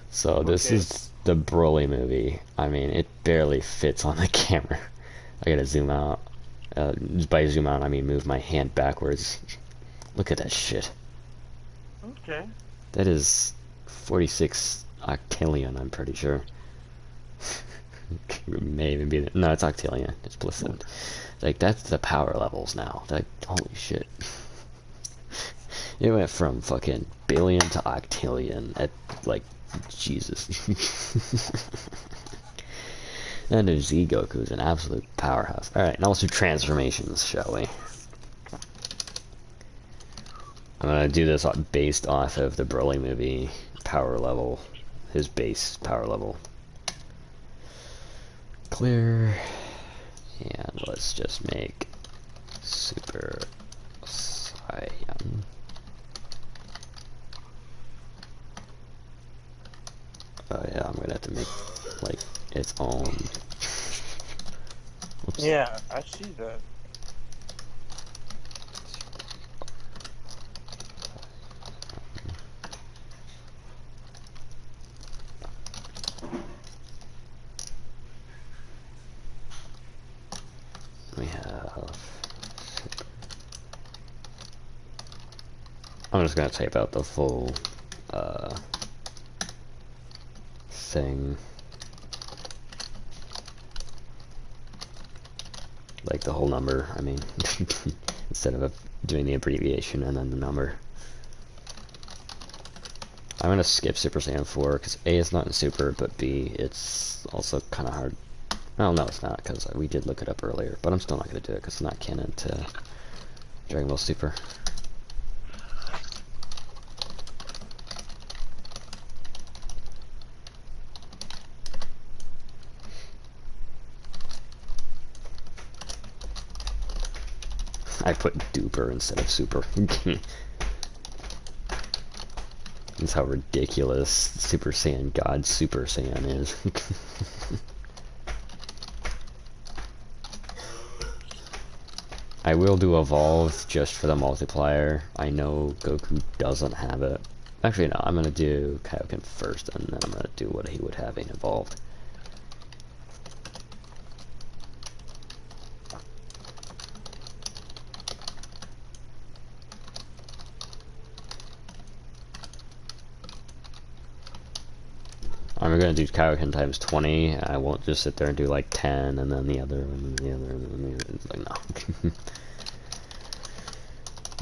So this Okay. is the Broly movie. I mean, it barely fits on the camera. I gotta zoom out. By zoom out, I mean move my hand backwards. Look at that shit. Okay. That is 46 octillion, I'm pretty sure. May even be no, it's octillion. It's Blissed. Like that's the power levels now. Like holy shit. It went from fucking billion to octillion at like Jesus. And Z Goku is an absolute powerhouse. Alright, now let's do transformations, shall we? I'm gonna do this based off of the Broly movie power level, his base power level. Clear, and let's just make Super Saiyan. Oh yeah, I'm gonna have to make like its own. Whoops. Yeah, I see that. We have. I'm just gonna type out the full thing, like the whole number. I mean, instead of doing the abbreviation and then the number. I'm gonna skip Super Saiyan 4 because A, it's not in Super, but B, it's also kind of hard. Well, no, it's not because we did look it up earlier, but I'm still not gonna do it because it's not canon to Dragon Ball Super. I put duper instead of super. That's how ridiculous Super Saiyan God Super Saiyan is. I will do Evolve just for the multiplier. I know Goku doesn't have it. Actually, no, I'm gonna do Kaioken first, and then I'm gonna do what he would have in Evolved. I'm gonna do Kaioken times 20. I won't just sit there and do like 10 and then the other and then the other and then the other. It's like, no.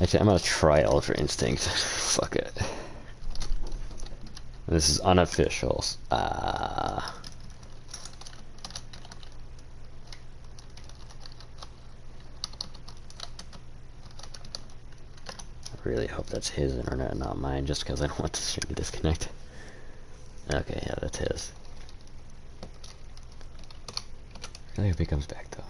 Actually, I'm gonna try Ultra Instinct. Fuck it. This is unofficial. I really hope that's his internet, not mine, just because I don't want the stream to disconnect. Okay, yeah, that's his. I hope he comes back, though.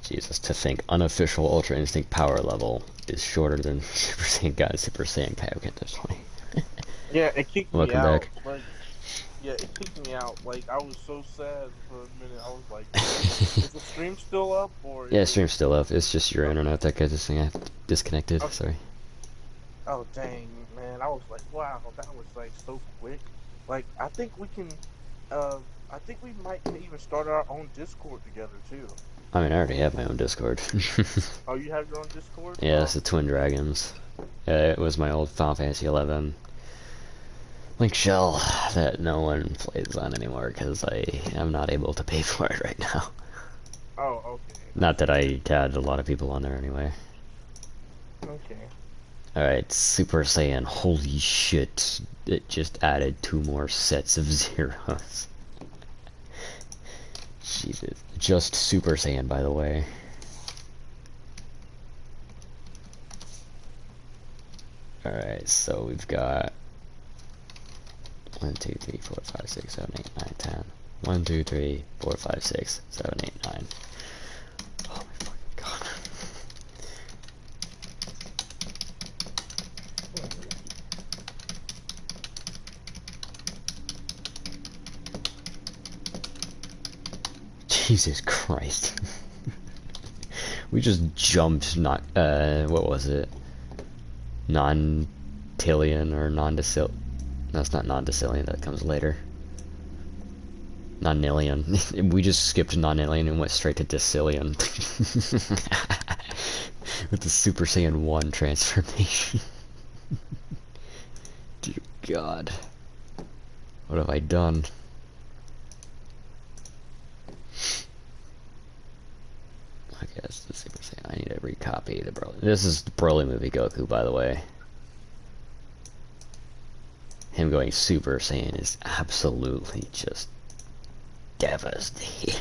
Jesus, to think unofficial Ultra Instinct power level is shorter than Super Saiyan God, Super Saiyan Kaioken times 20. Yeah, it kicked me Welcome out. back. Like, yeah, it kicked me out. Like, I was so sad for a minute. I was like, is the stream still up or? Yeah, Is stream's still up. It's just your internet that got this thing disconnected. it... Sorry. Oh dang, man! I was like, wow, that was like so quick. Like, I think we can. I think we might even start our own Discord together too. I mean, I already have my own Discord. Oh, you have your own Discord? Yeah, it's the Twin Dragons. It was my old Final Fantasy 11 link shell that no one plays on anymore because I am not able to pay for it right now. Oh, okay. Not that I had a lot of people on there anyway. Okay. Alright, Super Saiyan. Holy shit. It just added 2 more sets of zeros. Jesus. Just Super Saiyan, by the way. Alright, so we've got 1, 2, 3, 4, 5, 6, 7, 8, 9, 10. 1, 2, 3, 4, 5, 6, 7, 8, 9. Oh my fucking god. Jesus Christ. We just jumped not what was it? Non-Tillion or non-Decil. No, it's not non-Decillion, that comes later. Non-Nillion. We just skipped non-Nillion and went straight to Decillion. With the Super Saiyan 1 transformation. Dear God. What have I done? I guess the Super Saiyan. I need to recopy the Broly. This is the Broly movie Goku, by the way. Him going Super Saiyan is absolutely just devastating.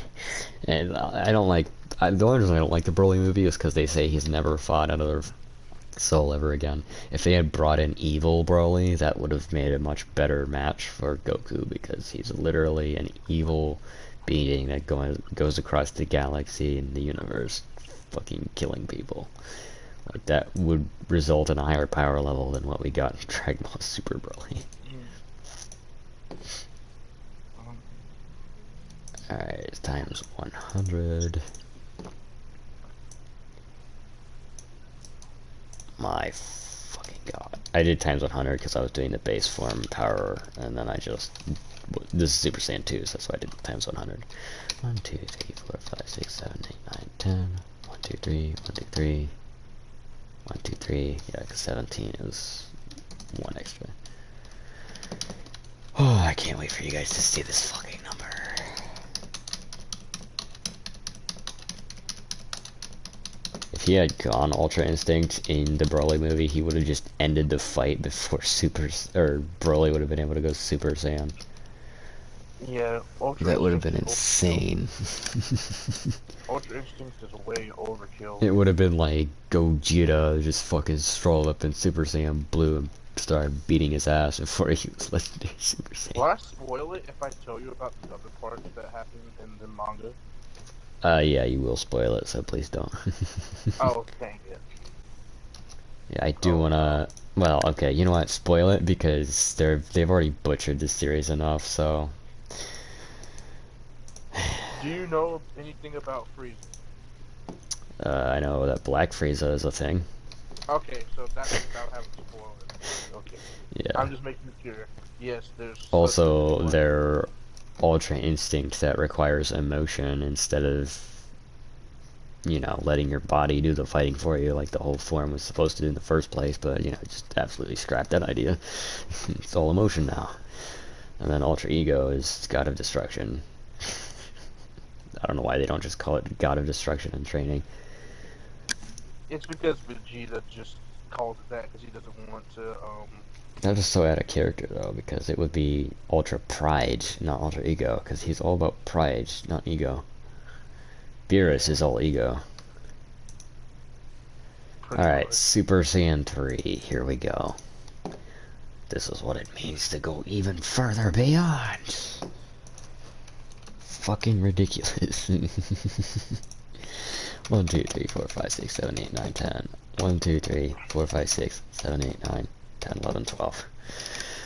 And I don't like. The only reason I don't like the Broly movie is because they say he's never fought another soul ever again. If they had brought in evil Broly, that would have made a much better match for Goku, because he's literally an evil being that goes across the galaxy and the universe, fucking killing people. Like, that would result in a higher power level than what we got in Dragon Ball Super Broly. Alright, times 100. My fucking god. I did times 100 because I was doing the base form power, and then I just... This is Super Saiyan 2, so that's why I did times 100. 1, 2, 3, 4, 5, 6, 7, 8, 9, 10. 1, 2, 3, 1, 2, 3. 1, 2, 3. Yeah, because 17 is 1 extra. Oh, I can't wait for you guys to see this fucking number. If he had gone Ultra Instinct in the Broly movie, he would have just ended the fight before Broly would have been able to go Super Saiyan. Yeah, Ultra That would have Instinct been is insane. Ultra Instinct is way overkill. It would have been like Gogeta just fucking strolled up in Super Saiyan Blue and started beating his ass before he was legendary Super Saiyan. Will I spoil it if I tell you about the other parts that happen in the manga? Yeah, you will spoil it, so please don't. Oh, dang it. Yeah, I do wanna... Well, okay, you know what? Spoil it, because they've already butchered this series enough, so... Do you know anything about Frieza? I know that Black Frieza is a thing. Okay, so that's without having to spoil it. Okay. Yeah. I'm just making sure. Yes, there's... Also, their Ultra Instinct that requires emotion instead of, you know, letting your body do the fighting for you like the whole form was supposed to do in the first place, but, you know, just absolutely scrapped that idea. It's all emotion now. And then Ultra Ego is God of Destruction. I don't know why they don't just call it God of Destruction in training. It's because Vegeta just calls it that because he doesn't want to, That is so out of character, though, because it would be Ultra Pride, not Ultra Ego, because he's all about pride, not ego. Beerus is all ego. Alright, Super Saiyan 3, here we go. This is what it means to go even further beyond. Fucking ridiculous. 1, 2, 3, 4, 5, 6, 7, 8, 9, 10. 1, 2, 3, 4, 5, 6, 7, 8, 9, 10, 11, 12.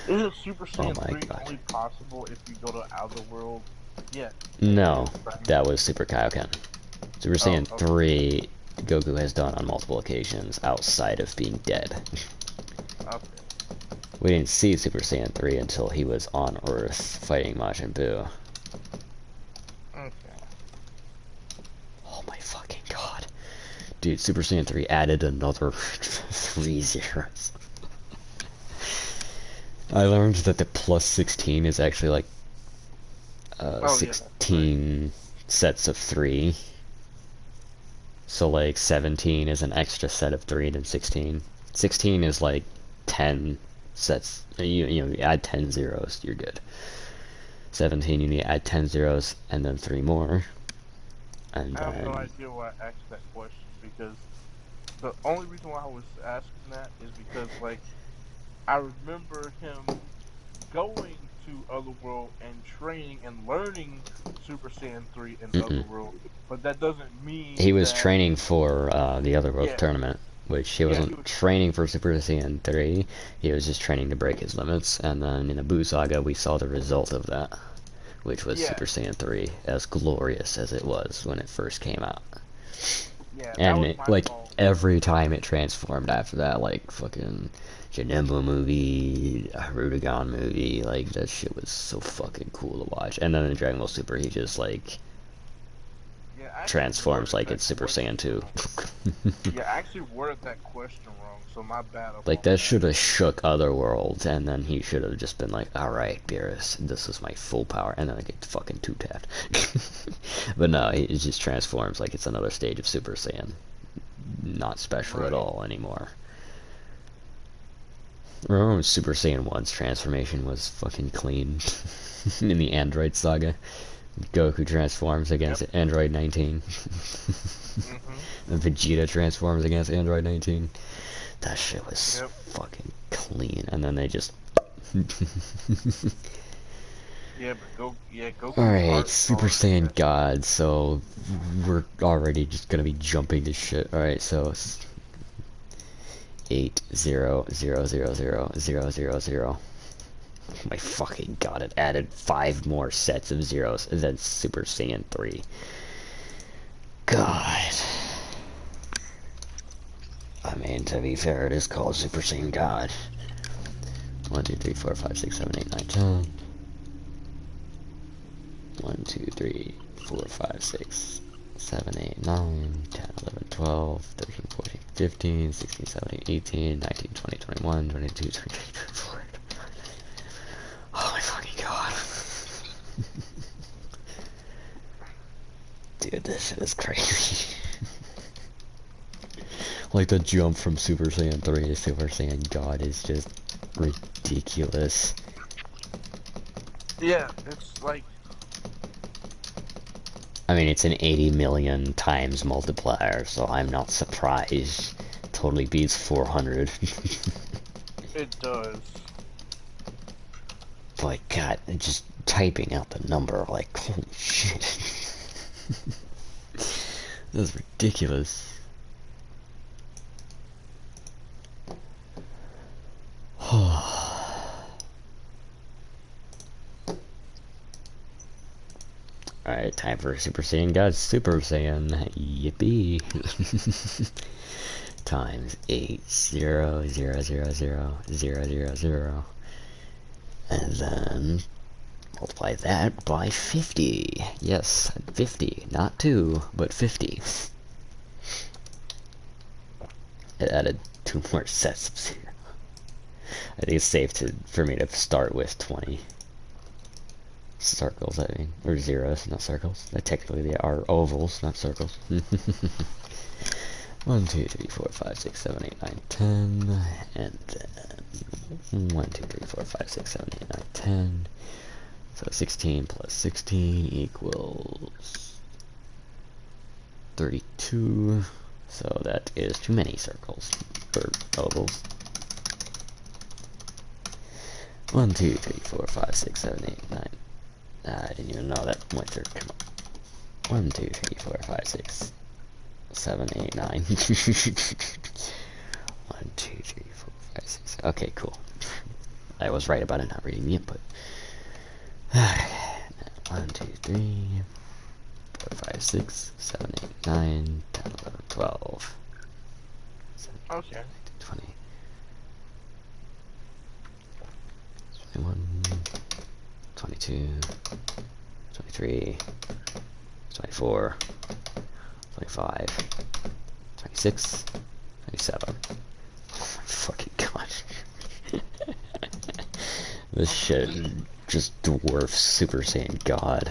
Isn't Super Saiyan Oh my 3 God. only possible if you go to Outer World? Yeah. No, that was Super Kaioken. Super Saiyan okay. 3, Goku has done on multiple occasions outside of being dead. Okay. We didn't see Super Saiyan 3 until he was on Earth fighting Majin Buu. Okay. Oh my fucking god. Dude, Super Saiyan 3 added another 3 zeros. I learned that the plus 16 is actually like 16 sets of 3. So like 17 is an extra set of 3 than 16. 16 is like 10 sets. You add 10 zeros, you're good. 17, you need to add 10 zeros and then 3 more. And I have no then idea why I asked that question because the only reason why I was asking that is because like I remember him going to Otherworld and training and learning Super Saiyan 3 in mm-mm. Otherworld, but that doesn't He mean was that training for the Otherworld yeah, tournament, which he yeah, wasn't training for Super Saiyan 3. He was just training to break his limits. And then in the Buu Saga, we saw the result of that, which was yeah, Super Saiyan 3, as glorious as it was when it first came out. yeah, that And was it, my like fault. every time it transformed after that, like fucking Janemba movie, Rudagon movie, like that shit was so fucking cool to watch. And then in Dragon Ball Super, he just like Yeah, I actually transforms worded like that it's Super question Saiyan 2. wrong. Yeah, I actually worded that question wrong, so my bad Like about that that. should have shook Otherworld, and then he should have just been like, "All right, Beerus, this is my full power," and then I get fucking two tapped. But no, he just transforms like it's another stage of Super Saiyan, not special at Right. all anymore. Remember when Super Saiyan 1's transformation was fucking clean in the Android saga? Goku transforms against Yep. Android 19. Mhm. And Vegeta transforms against Android 19. That shit was Yep. fucking clean. And then they just... Yeah, but Goku's Alright, art is Super already Saiyan messed up. God, so we're already just gonna be jumping to shit. Alright, so 8 0 0 0 0 0 0. My fucking god, it added 5 more sets of zeros than Super Saiyan 3. God. I mean, to be fair, it is called Super Saiyan God. 1, 2, 3, 4, 5, 6, 7, 8, 9, 10. 1, 2, 3, 4, 5, 6, 7, 8, 9, 10, 11, 12, 13, 14, 15, 16, 17, 18, 19, 20, 21, 22, 23, 24. Oh my fucking god. Dude, this shit is crazy. Like the jump from Super Saiyan 3 to Super Saiyan God is just ridiculous. Yeah, it's like I mean, it's an 80 million times multiplier, so I'm not surprised. Totally beats 400. it does. But god, just typing out the number, like, holy shit. That's ridiculous. Alright, time for Super Saiyan God Super Saiyan. Yippee. Times 8 0 0 0 0 0 0 0. And then multiply that by 50. Yes, 50. Not 2, but 50. It added 2 more sets of 0. I think it's safe for me to start with 20 circles, I mean. Or zeros, not circles. Technically they are ovals, not circles. 1, 2, 3, 4, 5, 6, 7, 8, 9, 10. And then 1, 2, 3, 4, 5, 6, 7, 8, 9, 10. So 16 plus 16 equals 32. So that is too many circles, or ovals. 1, 2, 3, 4, 5, 6, 7, 8, 9. I didn't even know that went through. Come on. 1, 2, 3, 4, 5, 6, 7, 8, 9. 1, 2, 3, 4, 5, 6. Okay, cool. I was right about it not reading the input. 1, 2, 3, 4, 5, 6, 7, 8, 9, 10, 11, 12. 17, Okay. 20, 21, 22, 23, 24, 25, 26, 27. Oh my fucking gosh. This shit just dwarfs Super Saiyan God.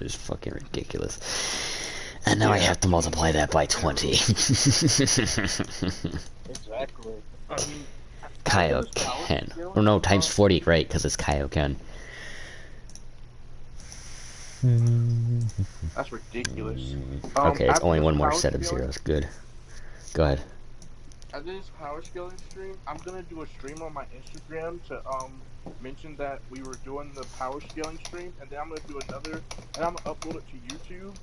It's fucking ridiculous. And now I have to multiply that by 20. Exactly. I mean, Kaioken. Oh no, times 40, right, because it's Kaioken. That's ridiculous. Okay, it's only after this one more power set of scaling- zeros. Good. Go ahead. After this power scaling stream, I'm gonna do a stream on my Instagram to mention that we were doing the power scaling stream, and then I'm gonna do another, and I'm gonna upload it to YouTube.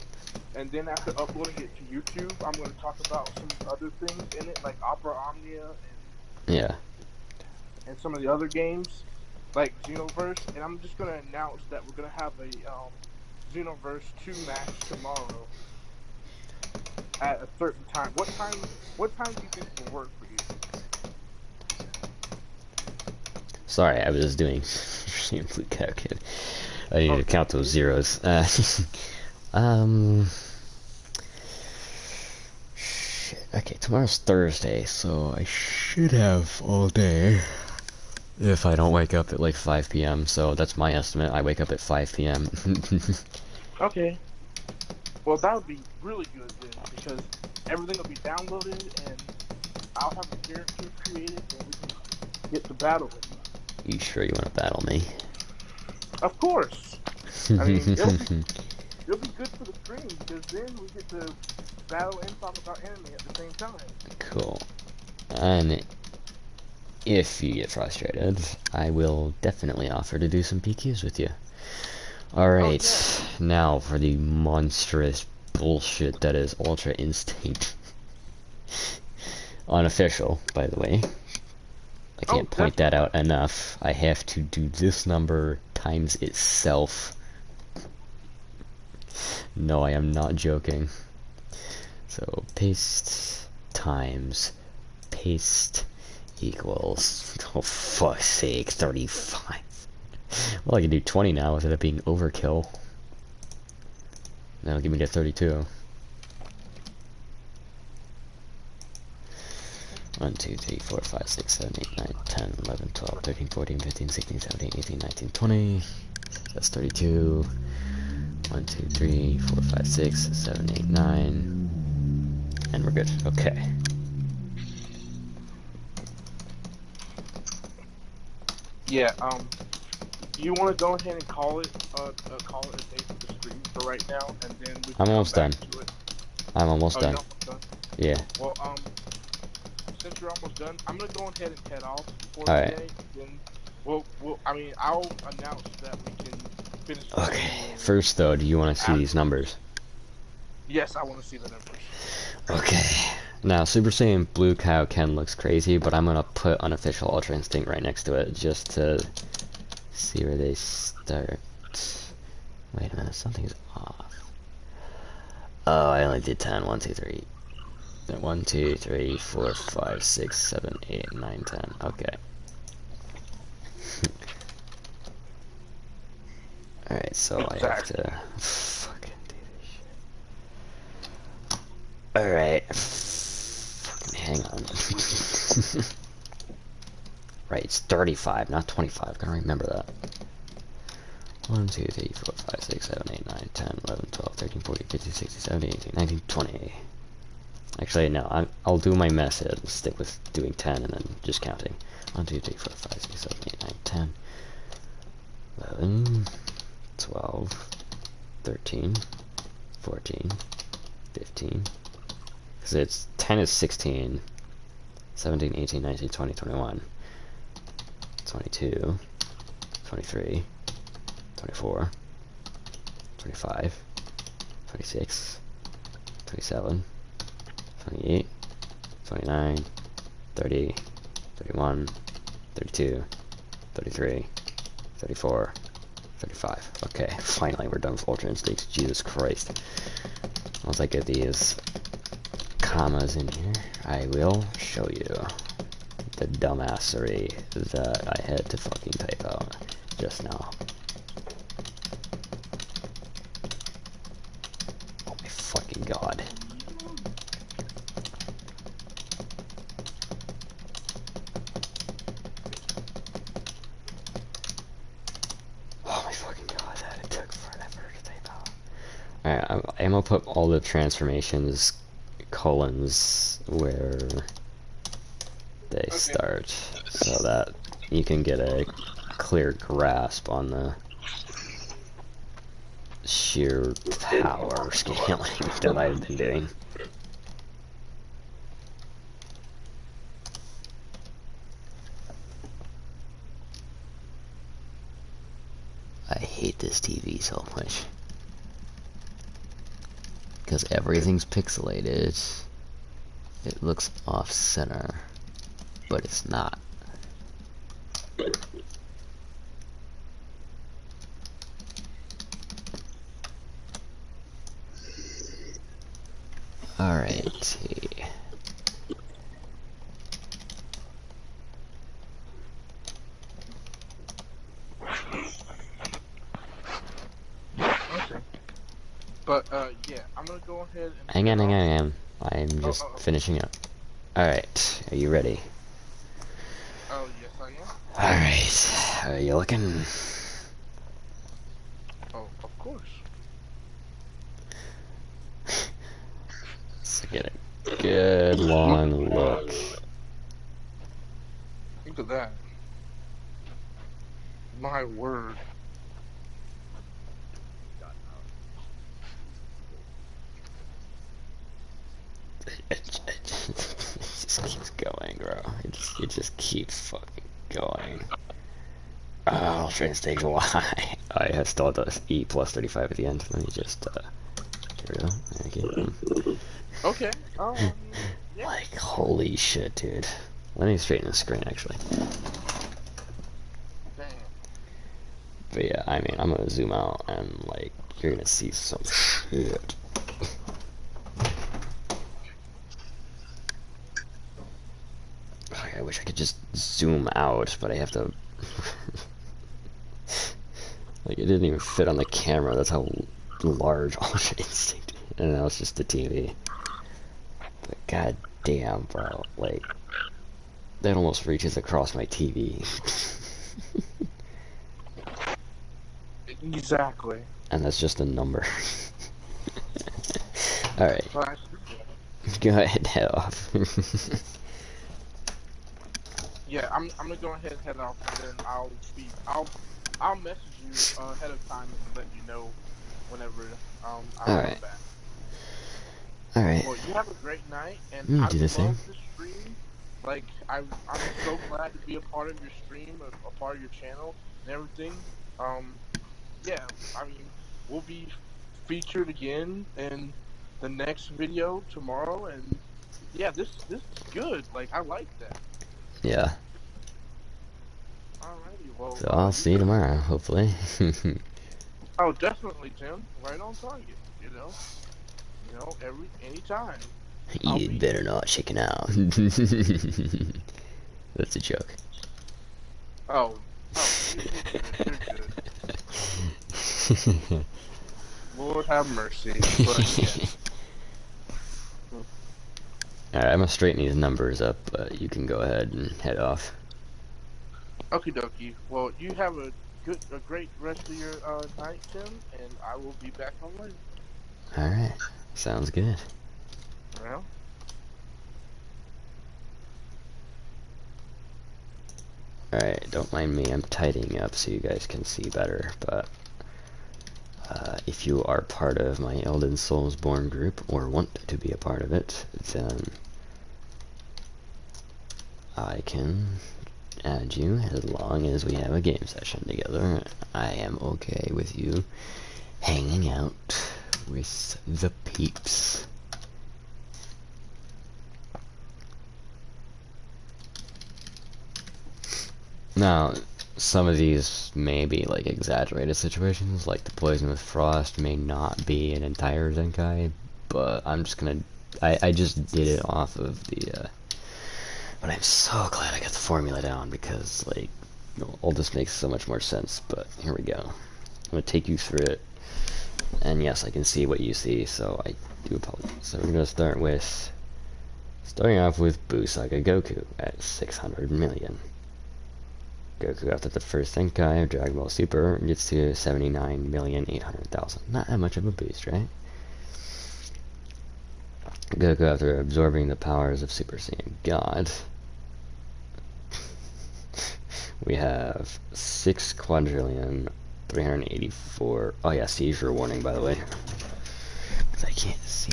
And then after uploading it to YouTube, I'm gonna talk about some other things in it, like Opera Omnia Yeah. and some of the other games, like Xenoverse. And I'm just gonna announce that we're gonna have a Xenoverse 2 match tomorrow at a certain time. What time? What time do you think will work for you? Sorry, I was just doing Blue Kaioken. I need to count those zeros. Shit. Okay, tomorrow's Thursday, so I should have all day. If I don't wake up at like 5 p.m., so that's my estimate. I wake up at 5 p.m. Okay. Well, that would be really good then, because everything will be downloaded, and I'll have a character created, and we can get to battle it. You sure you want to battle me? Of course. I mean, it'll be good for the stream, because then we get to battle and talk about anime at the same time. Cool. And if you get frustrated, I will definitely offer to do some PQs with you. Alright, now for the monstrous bullshit that is Ultra Instinct. Unofficial, by the way. I can't point that out enough. I have to do this number times itself. No, I am not joking. So, paste times paste equals, oh fuck's sake, 35. Well, I can do 20 now without it being overkill. That'll give me to 32. 1, 2, 3, 4, 5, 6, 7, 8, 9, 10, 11, 12, 13, 14, 15, 16, 17, 18, 19, 20. That's 32. 1, 2, 3, 4, 5, 6, 7, 8, 9. And we're good. Okay. Yeah, you want to go ahead and call it a day for the stream for right now, and then we can I'm almost done. to it. I'm almost done. You're almost done? Yeah. Well, since you're almost done, I'm gonna go ahead and head off for Alright. today. Then, I'll announce that we can finish. The Okay. stream. First, though, do you want to see these numbers? Yes, I want to see the numbers. Okay. Now, Super Saiyan Blue Kaioken looks crazy, but I'm gonna put Unofficial Ultra Instinct right next to it just to see where they start. Wait a minute, something's off. Oh, I only did 10. 1, 2, 3. 1, 2, 3, 4, 5, 6, 7, 8, 9, 10. Okay. Alright, so I have to fucking do this shit. Alright. Fucking hang on. Right, it's 35, not 25. Gotta remember that. 1, 2, 3, 4, 5, 6, 7, 8, 9, 10, 11, 12, 13, 14, 15, 16, 17, 18, 19, 20. Actually, no, I'll do my method and stick with doing 10 and then just counting. 1, 2, 3, 4, 5, 6, 7, 8, 9, 10, 11, 12, 13, 14, 15. Because it's 10 is 16, 17, 18, 19, 20, 21, 22, 23, 24, 25, 26, 27, 28, 29, 30, 31, 32, 33, 34, 35. Okay, finally we're done with Ultra Instincts. Jesus Christ. Once I get these commas in here, I will show you the dumbassery that I had to fucking type out just now. god. Oh my fucking god, that it took forever to type out. Alright, I'm gonna put all the transformations colons where they start so that you can get a clear grasp on the sheer power scaling that I've been doing. I hate this TV so much because everything's pixelated. It looks off center, but it's not. Alright. But yeah, I'm gonna go ahead and Hang on. I'm just finishing up. Alright, are you ready? Oh yes, I am. Alright, are you looking? Oh, of course. Let's get a good long look. Look at that. My word. It just keeps going, bro. It just keeps fucking going. Oh, train stage Y. I still have the E plus 35 at the end. Let me just, here we go. Okay. Okay. Yeah. Like, holy shit, dude. Let me straighten the screen, actually. Damn. But yeah, I mean, I'm gonna zoom out and, like, you're gonna see some shit. I wish I could just zoom out, but I have to... like, it didn't even fit on the camera. That's how large Ultra Instinct is. And now it's just the TV. But god damn, bro. Like, that almost reaches across my TV. Exactly. And that's just a number. Alright. But Go ahead, head off. yeah, I'm gonna go ahead and head off, and then I'll message you ahead of time and let you know whenever I'll Alright. come back. Alright. Well, you have a great night, and You I do the love same. the stream. Like, I'm so glad to be a part of your stream, a part of your channel, and everything. Yeah, I mean, we'll be featured again in the next video tomorrow, and yeah, this is good. Like, I like that. Yeah. Alrighty, well, So I'll see you tomorrow, hopefully. oh, definitely, Tim. Right on target. Anytime. You'd better not chicken out. That's a joke. Oh, you're good. Lord have mercy. But, yeah. Alright, I'm gonna straighten these numbers up, but you can go ahead and head off. Okie dokie. Well, you have a great rest of your night, Tim, and I will be back on later. Alright, sounds good. Well. Alright, don't mind me, I'm tidying up so you guys can see better, but if you are part of my Elden Soulsborne group, or want to be a part of it, then I can add you as long as we have a game session together. I am okay with you hanging out with the peeps. Now, some of these may be like exaggerated situations, like the poison with frost may not be an entire Zenkai, but I'm just gonna, I just did it off of the, but I'm so glad I got the formula down because, like, all this makes so much more sense, but here we go. I'm gonna take you through it And yes, I can see what you see, so I do apologize. So we're gonna starting off with Busaka Goku at 600 million. Goku after the first Zenkai of Dragon Ball Super gets to 79,800,000. Not that much of a boost, right? Goku after absorbing the powers of Super Saiyan God. We have 6 quadrillion 384. Oh yeah, seizure warning by the way. Cause I can't see.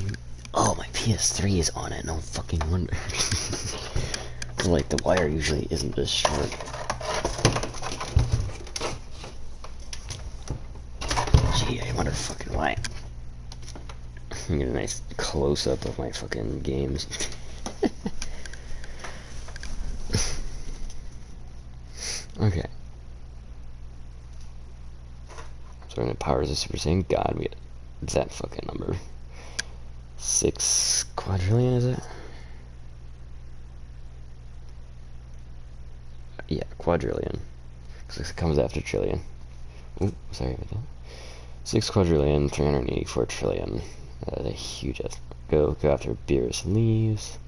Oh, my PS3 is on it. No fucking wonder. Like the wire usually isn't this short. Gee, I wonder fucking why. Get a nice close up of my fucking games. Okay. So in the powers of Super Saiyan God, we get that fucking number. 6 quadrillion, is it? Yeah, quadrillion. Because it comes after trillion. Ooh, sorry about that. 6 quadrillion, 384 trillion. That is a huge ass. Go after Beerus leaves.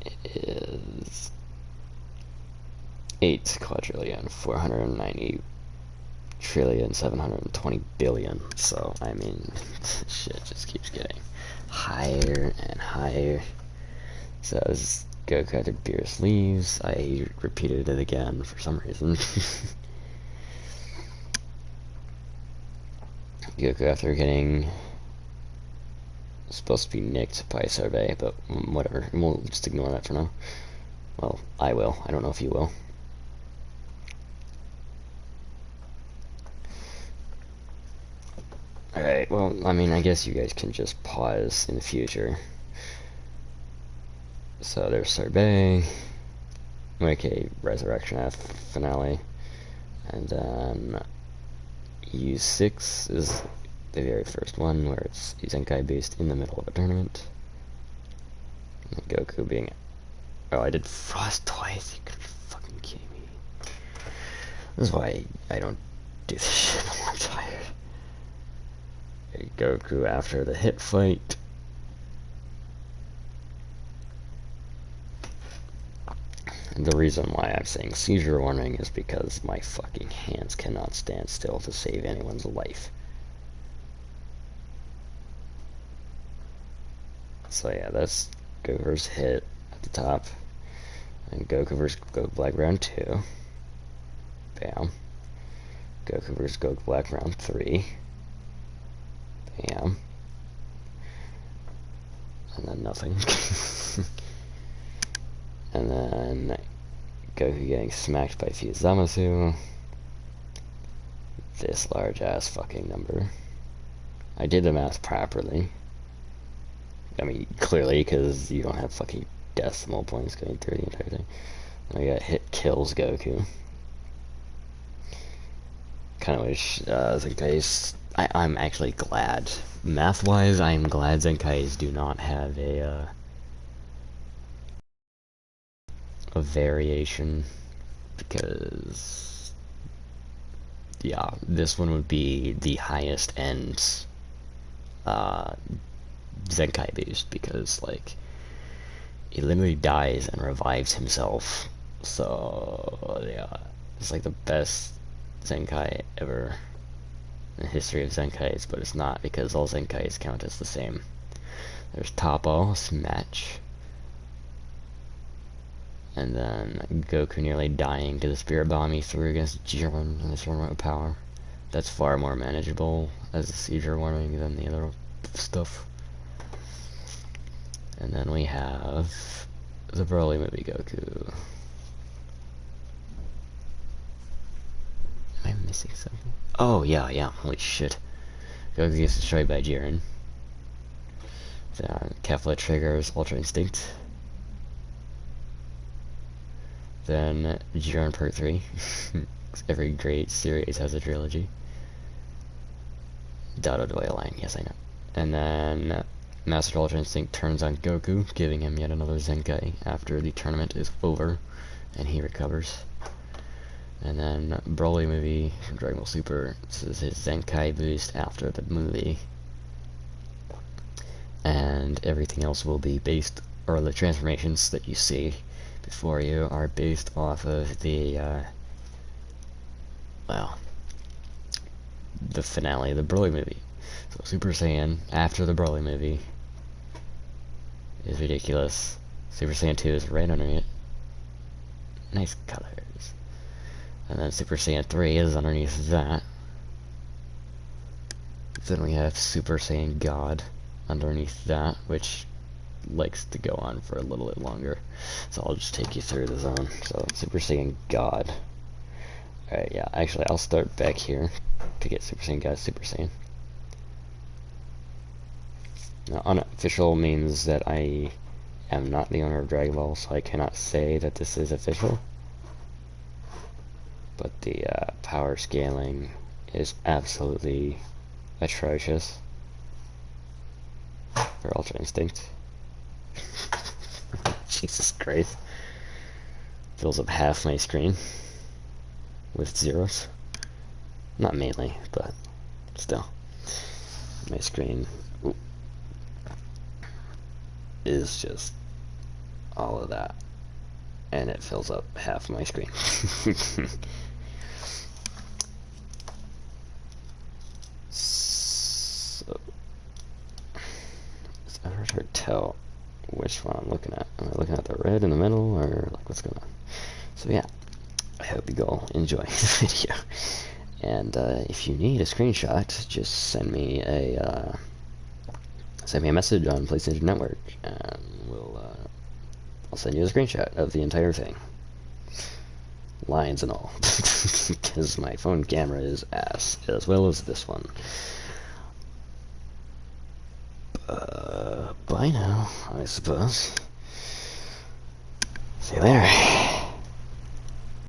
It is 8 quadrillion, 490 trillion, 720 billion. So, I mean, shit just keeps getting higher and higher. So, as Goku after Beerus leaves, I repeated it again for some reason. Goku after getting supposed to be nicked by Survey, but whatever. We'll just ignore that for now. Well, I will. I don't know if you will. Alright, well, I mean, I guess you guys can just pause in the future. So there's Sorbet, aka Resurrection F finale, and then U6 is the very first one where it's Zenkai based in the middle of a tournament. And Goku being. Oh, I did Frost twice. You could be fucking kidding me. This is why I don't do this shit when I'm tired. Goku after the hit fight. And the reason why I'm saying seizure warning is because my fucking hands cannot stand still to save anyone's life. So yeah, that's Goku's hit at the top. And Goku vs. Goku Black round 2. Bam. Goku vs. Goku Black round 3. Bam. And then nothing. And then Goku getting smacked by Fusamasu. This large ass fucking number. I did the math properly. I mean, clearly, because you don't have fucking decimal points going through the entire thing. And I got hit kills Goku. Kind of wish Zenkai's. I'm actually glad. Math-wise, I'm glad Zenkai's do not have a variation, because yeah, this one would be the highest end Zenkai boost, because like he literally dies and revives himself. So yeah, it's like the best Zenkai ever in the history of Zenkais, but it's not, because all Zenkais count as the same. There's Toppo, Smash. And then Goku nearly dying to the Spirit Bomb he threw against Jiren and his remote power. That's far more manageable as a seizure warning than the other stuff. And then we have the Broly movie Goku. Am I missing something? Oh yeah, holy shit. Goku gets destroyed by Jiren. Then Kefla triggers Ultra Instinct. Then Jiren Part 3. Every great series has a trilogy. Dado Doyle line, yes I know. And then Master Ultra Instinct turns on Goku, giving him yet another Zenkai after the tournament is over and he recovers. And then Broly movie from Dragon Ball Super. This is his Zenkai boost after the movie. And everything else will be based, or the transformations that you see before you are based off of the, well, the finale of the Broly movie. So Super Saiyan after the Broly movie is ridiculous. Super Saiyan 2 is right under it. Nice colors. And then Super Saiyan 3 is underneath that. Then we have Super Saiyan God underneath that, which likes to go on for a little bit longer. So I'll just take you through the zone. So Super Saiyan God. Alright, yeah, actually I'll start back here to get Super Saiyan God, Super Saiyan. Now, unofficial means that I am not the owner of Dragon Ball, so I cannot say that this is official. But the power scaling is absolutely atrocious for Ultra Instinct. Jesus Christ. Fills up half my screen with zeros. Not mainly, but still. My screen is just all of that. And it fills up half my screen. So, it's hard to tell which one I'm looking at. Am I looking at the red in the middle, or like what's going on? So yeah, I hope you all enjoy the video. And if you need a screenshot, just send me a message on PlayStation Network, and I'll send you a screenshot of the entire thing, lines and all, because my phone camera is ass, as well as this one. Bye now, I suppose. See you later.